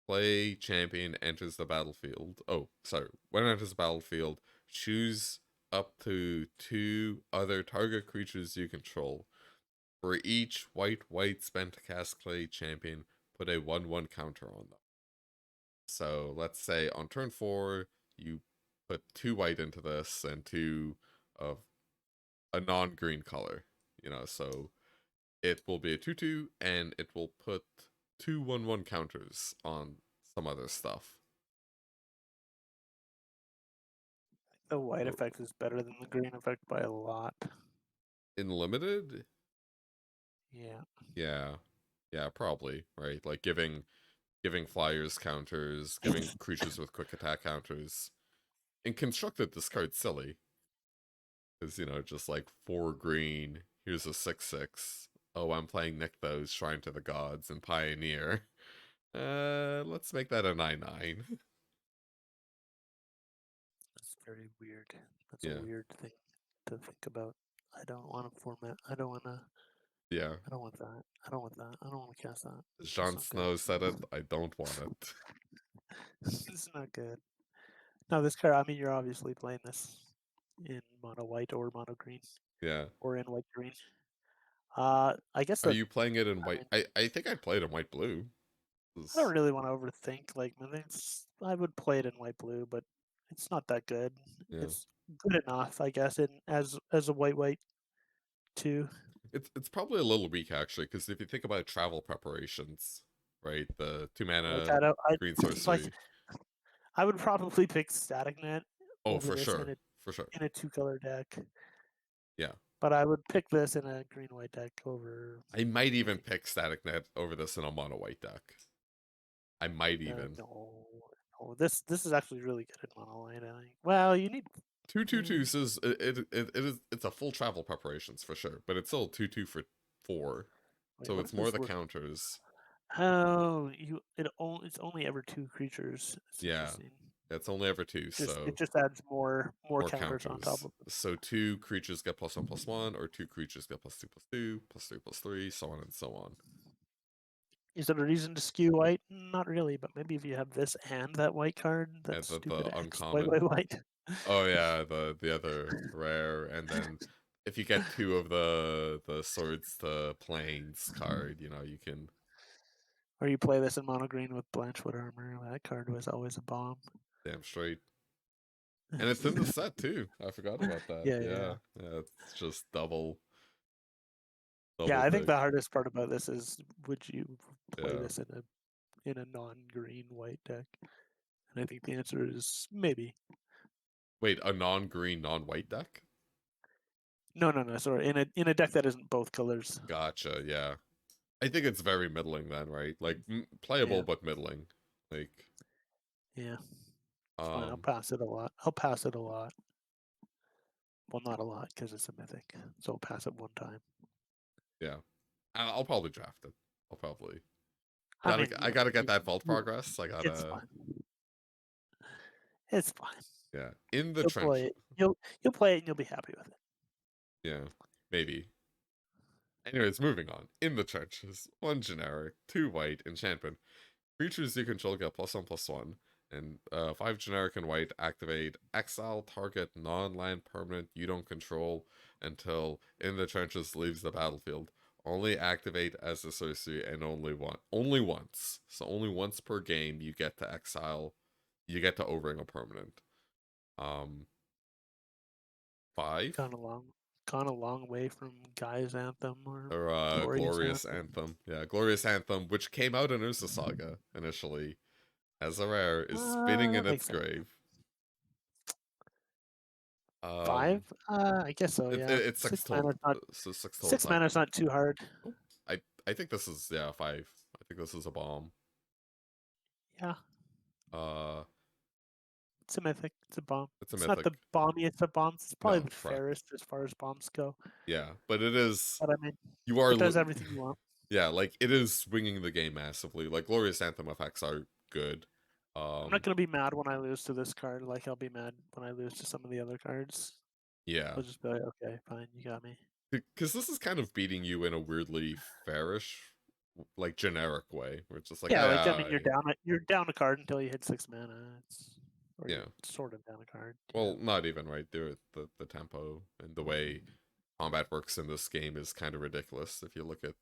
Clay Champion enters the battlefield. Oh, sorry. When it enters the battlefield, choose up to 2 other target creatures you control. For each white spent to cast Clay Champion, put a 1/1 counter on them. So let's say on turn 4, you put 2 white into this and 2 of a non-green color. So it will be a 2/2 and it will put 2 1/1 counters on some other stuff. The white So effect is better than the green effect by a lot. in limited, Yeah. yeah, probably, right? Like giving flyers counters, giving creatures with quick attack counters. In constructed, this card's silly. Because, just like 4 green, here's a 6/6. Oh, I'm playing Nykthos, Shrine to the Gods, and Pioneer. Let's make that a 9/9. That's very weird. That's a Yeah, weird thing to think about. I don't want to format. I don't want to. yeah. I don't want that. I don't want that. I don't want to cast that. That's Jon not good. Snow said it. I don't want it. This is not good. No, this card. I mean, you're obviously playing this in mono white or mono green Yeah. or in white green. I guess Are that. you playing it in I white? mean, I think I played in white blue. I don't really want to overthink. Like, I would play it in white blue, but it's not that good. Yeah. It's good enough, I guess, in as a white too. It's probably a little weak actually, because if you think about travel preparations, right? The 2 Like mana I don't. I green like. sorcery. I would probably pick Static Net Oh, over for this sure. For sure. in a 2-color deck, Yeah. but I would pick this in a green white deck over I might even anything. pick Static Net over this in a mono white deck. I might even. No. This is actually really good in mono white. I think. Well, you need 2/2/2 says it's a full travel preparations for sure, but it's still 2/2 for 4. wait. So What it's does more this the work? counters. Oh, it's only ever 2 creatures. It's Yeah, interesting. it's only ever 2, It so just adds more more counters on top counters. of it. So 2 creatures get +1/+1, or 2 creatures get +2/+2, +3/+3, so on and so on. Is there a reason to skew white? Not really, but maybe if you have this and that white card, And that the stupid X white uncommon. white white. Oh yeah, the other rare, and then if you get 2 of the swords to planes card, you can. Or you play this in mono green with Blanchwood armor. That card was always a bomb. Damn straight. And it's in the set too. I forgot about that. Yeah, Yeah, yeah. yeah, it's just double Yeah, I think pick. the hardest part about this is would you play Yeah. this in a non-green white deck? And I think the answer is maybe. Wait, a non-green, non-white deck? No. Sorry, in a deck that isn't both colors. Gotcha. Yeah, I think it's very middling then, right? Like playable Yeah, but middling. Like, yeah. It's fine. I'll um, pass it a lot. I'll pass it a lot. Well, not a lot because it's a mythic. So I'll pass it one time. yeah. I'll probably draft it. I'll probably. I mean, I gotta get that vault progress. I it's gotta. fine. It's fine. Yeah, in the You'll trench. play it. You'll play it and you'll be happy with it. Yeah, maybe. Anyways, moving on. In the trenches, 1 generic, 2 white, enchantment. Creatures you control get +1/+1, and 5 generic and white activate exile target non-land permanent you don't control until In the Trenches leaves the battlefield. Only activate as a sorcery and only once. So only once per game you get to exile, you get to overring a permanent. Um, 5 Gone a long way from Guy's Anthem or or Glorious Glorious Anthem. Anthem. Yeah, Glorious Anthem, which came out in Ursa Saga initially as a rare, is spinning That in its makes sense. grave. 5? I guess so. It, Yeah, it, it's 6 6 total, mana's not so 6 total 6 attack. mana's not too hard. Oh, I think this is 5. I think this is a bomb. Yeah, Uh, it's a mythic. It's a bomb. it's a It's not the mythic. bombiest of bombs. It's probably No, the correct. fairest as far as bombs go. Yeah, but it is. But I mean, You are. it does everything you want. Yeah, like it is swinging the game massively. Like Glorious Anthem effects are good. I'm not Um, gonna be mad when I lose to this card. Like I'll be mad when I lose to some of the other cards. yeah, I'll just be like, okay, fine, you got me. because this is kind of beating you in a weirdly fairish, like generic way, where it's just like, Yeah, like I yeah, mean, you're down a card until you hit 6 mana. Or yeah. you're sort of down a card. Well, not even right. The tempo and the way combat works in this game is kind of ridiculous. If you look at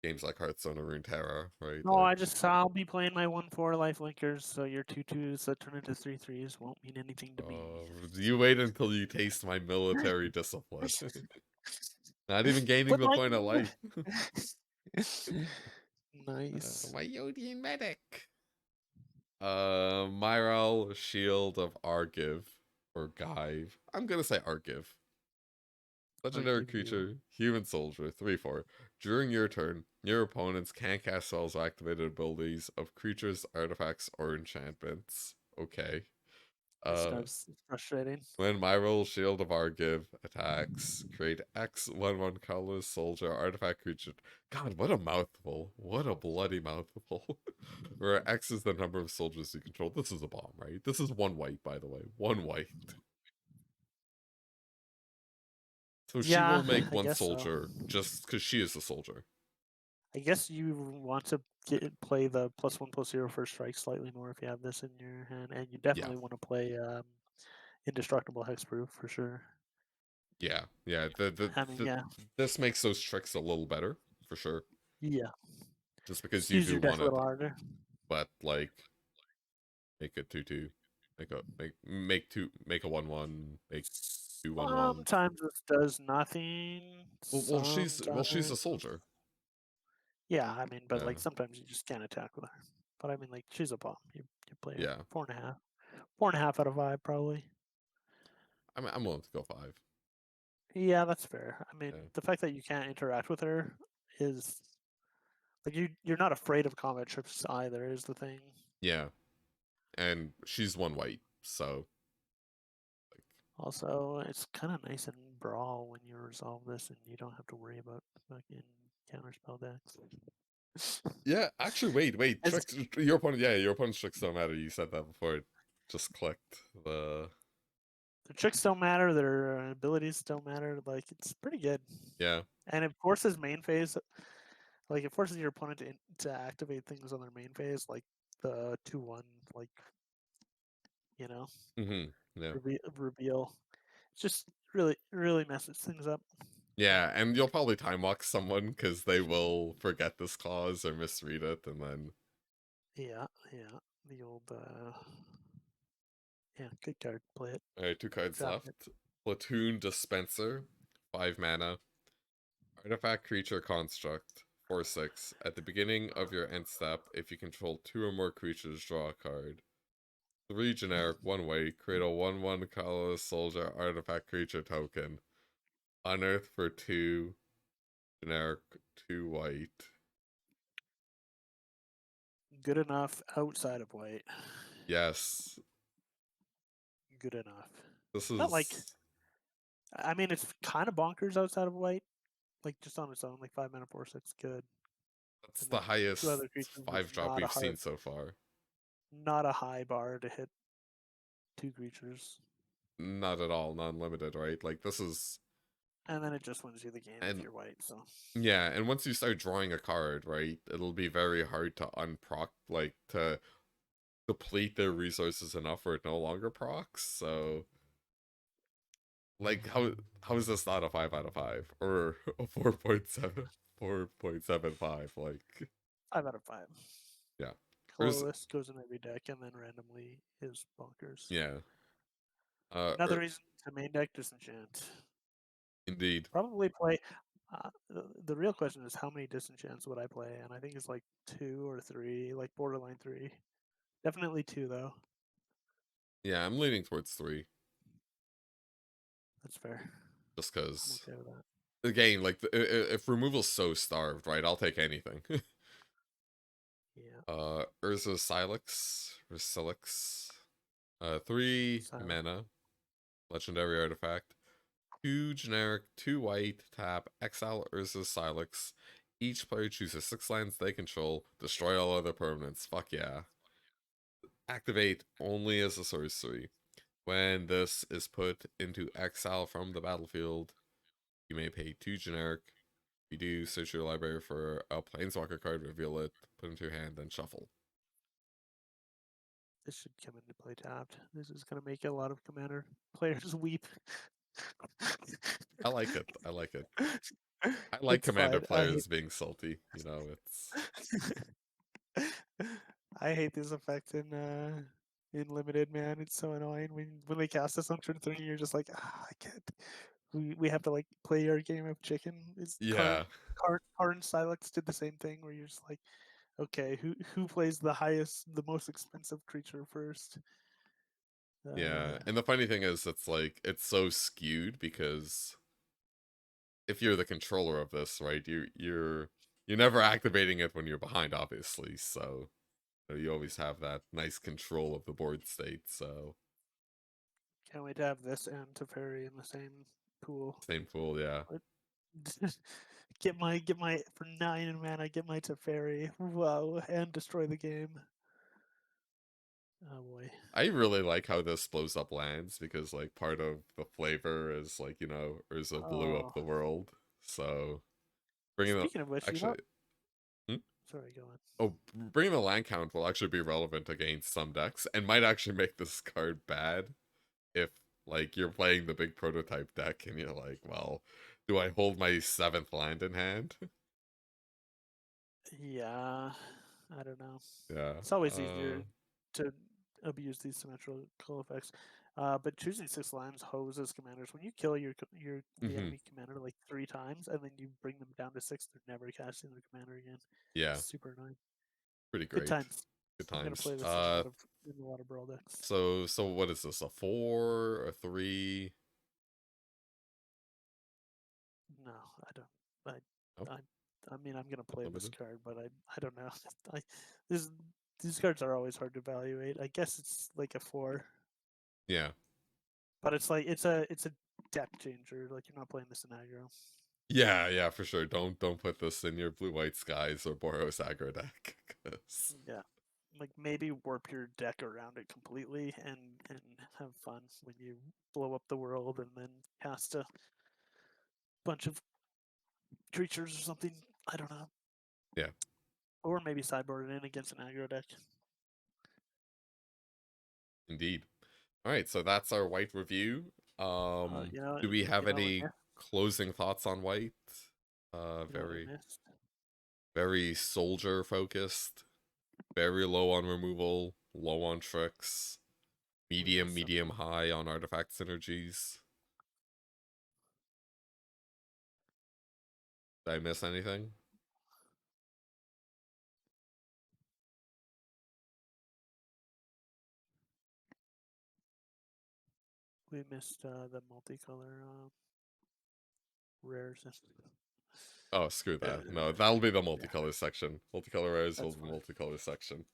games like Hearthstone or Runeterra, right? No, Like, I'll be playing my 1/4 life linkers, so your 2/2s that turn into 3/3s won't mean anything to me. you wait until you taste my military discipline. Not even gaining But the like, point of life. nice. My Yodian medic. Myral, Shield of Argiv or Give. I'm gonna say Argiv. I'll Legendary give you. creature, human soldier, 3/4. During your turn, your opponents can't cast spells or activated abilities of creatures, artifacts, or enchantments. Okay. This Uh, starts frustrating. when Myral Shield of Argiv attacks, create X 1/1 colorless soldier artifact creature. God, what a mouthful. What a bloody mouthful. Where X is the number of soldiers you control. This is a bomb, right? This is 1 white, by the way. 1 white. So she Yeah, will make I 1 guess so. soldier just because she is a soldier. I guess you want to play the +1/+0 first strike slightly more if you have this in your hand, and you Yeah. definitely want to play indestructible hexproof for sure. Yeah. Yeah. I mean, yeah, This makes those tricks a little better, for sure. yeah. Just because you Skews do your deck want a it, little harder. but like make it 2/2. Make a 1/1, make 2/1/1s. Sometimes this does nothing. She's a Sometimes, soldier. yeah. I mean, but Yeah. like sometimes you just can't attack with her. But I mean, like she's a bomb. You play her Yeah. 4.5, 4.5 out of 5 probably. I'm willing to go 5. Yeah, that's fair. I mean, Yeah. the fact that you can't interact with her is like you're not afraid of combat trips either. Is the thing. Yeah. And she's 1 white, so like Also, it's kind of nice in Brawl when you resolve this and you don't have to worry about fucking counterspell decks. Yeah, actually, wait. As- Tricks, your opponent, yeah, your opponent's tricks don't matter. You said that before. It just clicked. Their tricks don't matter. Their abilities don't matter. Like it's pretty good, Yeah. and it forces main phase. Like it forces your opponent to activate things on their main phase, like the 2/1, like Yeah. reveal. It's just really messes things up. Yeah, and you'll probably time lock someone because they will forget this clause or misread it, and then Yeah. The old yeah, good card. Play it. all right, 2 cards Drop it. left. Platoon Dispenser, 5 mana, artifact creature construct, 4/6. At the beginning of your end step, if you control 2 or more creatures, draw a card. 3 generic, 1 white. Create a 1/1 colorless soldier artifact creature token. Unearth for 2 generic, 2 white. Good enough outside of white. Yes, Good enough. this Not like is I mean it's kind of bonkers outside of white. Like just on its own, like 5 mana 4/6 good. that's And the then 2 highest other creatures is 5 drop we've seen so far. not a high bar to hit 2 creatures. Not at all, non-limited, right? Like this is And then it just wins you the game if and you're white, so yeah, and once you start drawing a card, right, it'll be very hard to unproc, like to deplete their resources enough where it no longer procs. So like how is this not a 5 out of 5 or a 4.7 4.75? Like 5 out of 5. yeah. There's Colorless goes in every deck and then randomly is bonkers. yeah. Another reason to main deck Disenchant. Indeed. Probably play. The real question is how many Disenchants would I play? And I think it's like 2 or 3, like borderline 3. Definitely 2 though. Yeah, I'm leaning towards 3 That's fair. just I'm because okay with that. again, like if removal's so starved, right, I'll take anything. Yeah. Urza Silex or Silix. 3 Silent. mana, legendary artifact. 2 generic, 2 white, tap, exile Urza Silex. Each player chooses 6 lands they control, destroy all other permanents. Fuck yeah. Activate only as a sorcery. When this is put into exile from the battlefield, you may pay 2 generic. If you do, search your library for a planeswalker card, reveal it, put it into your hand, then shuffle. This should come into play tapped. This is going to make a lot of commander players weep. I like it. I like it. I like It's commander fine. players being salty. You know, it's I hate this effect in limited, man. It's so annoying when they cast this on turn 3 you're just like, I can't. We have to like play our game of chicken. Is yeah, Karn Silex did the same thing where you're just like, okay, who plays the most expensive creature first? yeah. And the funny thing is, it's like it's so skewed because if you're the controller of this, right, you're never activating it when you're behind, obviously. So you always have that nice control of the board state. So Can't wait to have this and Teferi in the same pool. same pool, yeah. get my for 9 mana. Get my Teferi. Wow, and destroy the game. Oh boy. I really like how this blows up lands because like part of the flavor is like Urza blew up Oh, the world. So bringing the speaking of which, actually, hmm? sorry, go on. Oh, bringing the land count will actually be relevant against some decks and might actually make this card bad if like you're playing the big prototype deck and you're like, well, do I hold my 7th land in hand? Yeah, I don't know. Yeah. It's always easier to abuse these symmetrical effects. But choosing 6 lands hoses commanders. When you kill the enemy commander like 3 times and then you bring them down to 6, they're never casting their commander again. Yeah. It's super annoying. Pretty Good great. times. Good I'm gonna times. play this in a lot of brawl decks. So what is this? A 4, a 3? No, I don't. I, Oh, I mean, I'm gonna play this limited. card, but I don't know. I this these cards are always hard to evaluate. I guess it's like a 4, Yeah. but it's like it's a depth changer. Like you're not playing this in aggro. Yeah, for sure. Don't put this in your blue-white skies or Boros aggro deck. 'Cause Yeah. Like maybe warp your deck around it completely and have fun when you blow up the world and then cast a bunch of creatures or something. I don't know. yeah, Or maybe sideboard it in against an aggro deck. indeed. All right, so that's our white review. Do we have We any closing thoughts on white? we Very, missed. very soldier focused, very low on removal, low on tricks, missed medium something. high on artifact synergies. Did I miss anything? We missed the multicolor rares. Oh, screw Uh, that. No, that'll be the yeah, multicolor section. Multicolor rares will that's be fine. multicolor section.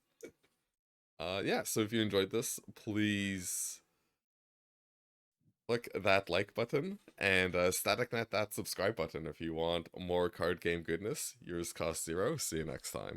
Yeah, so if you enjoyed this, please click that like button and staticnet that subscribe button if you want more card game goodness. Yours cost 0. See you next time.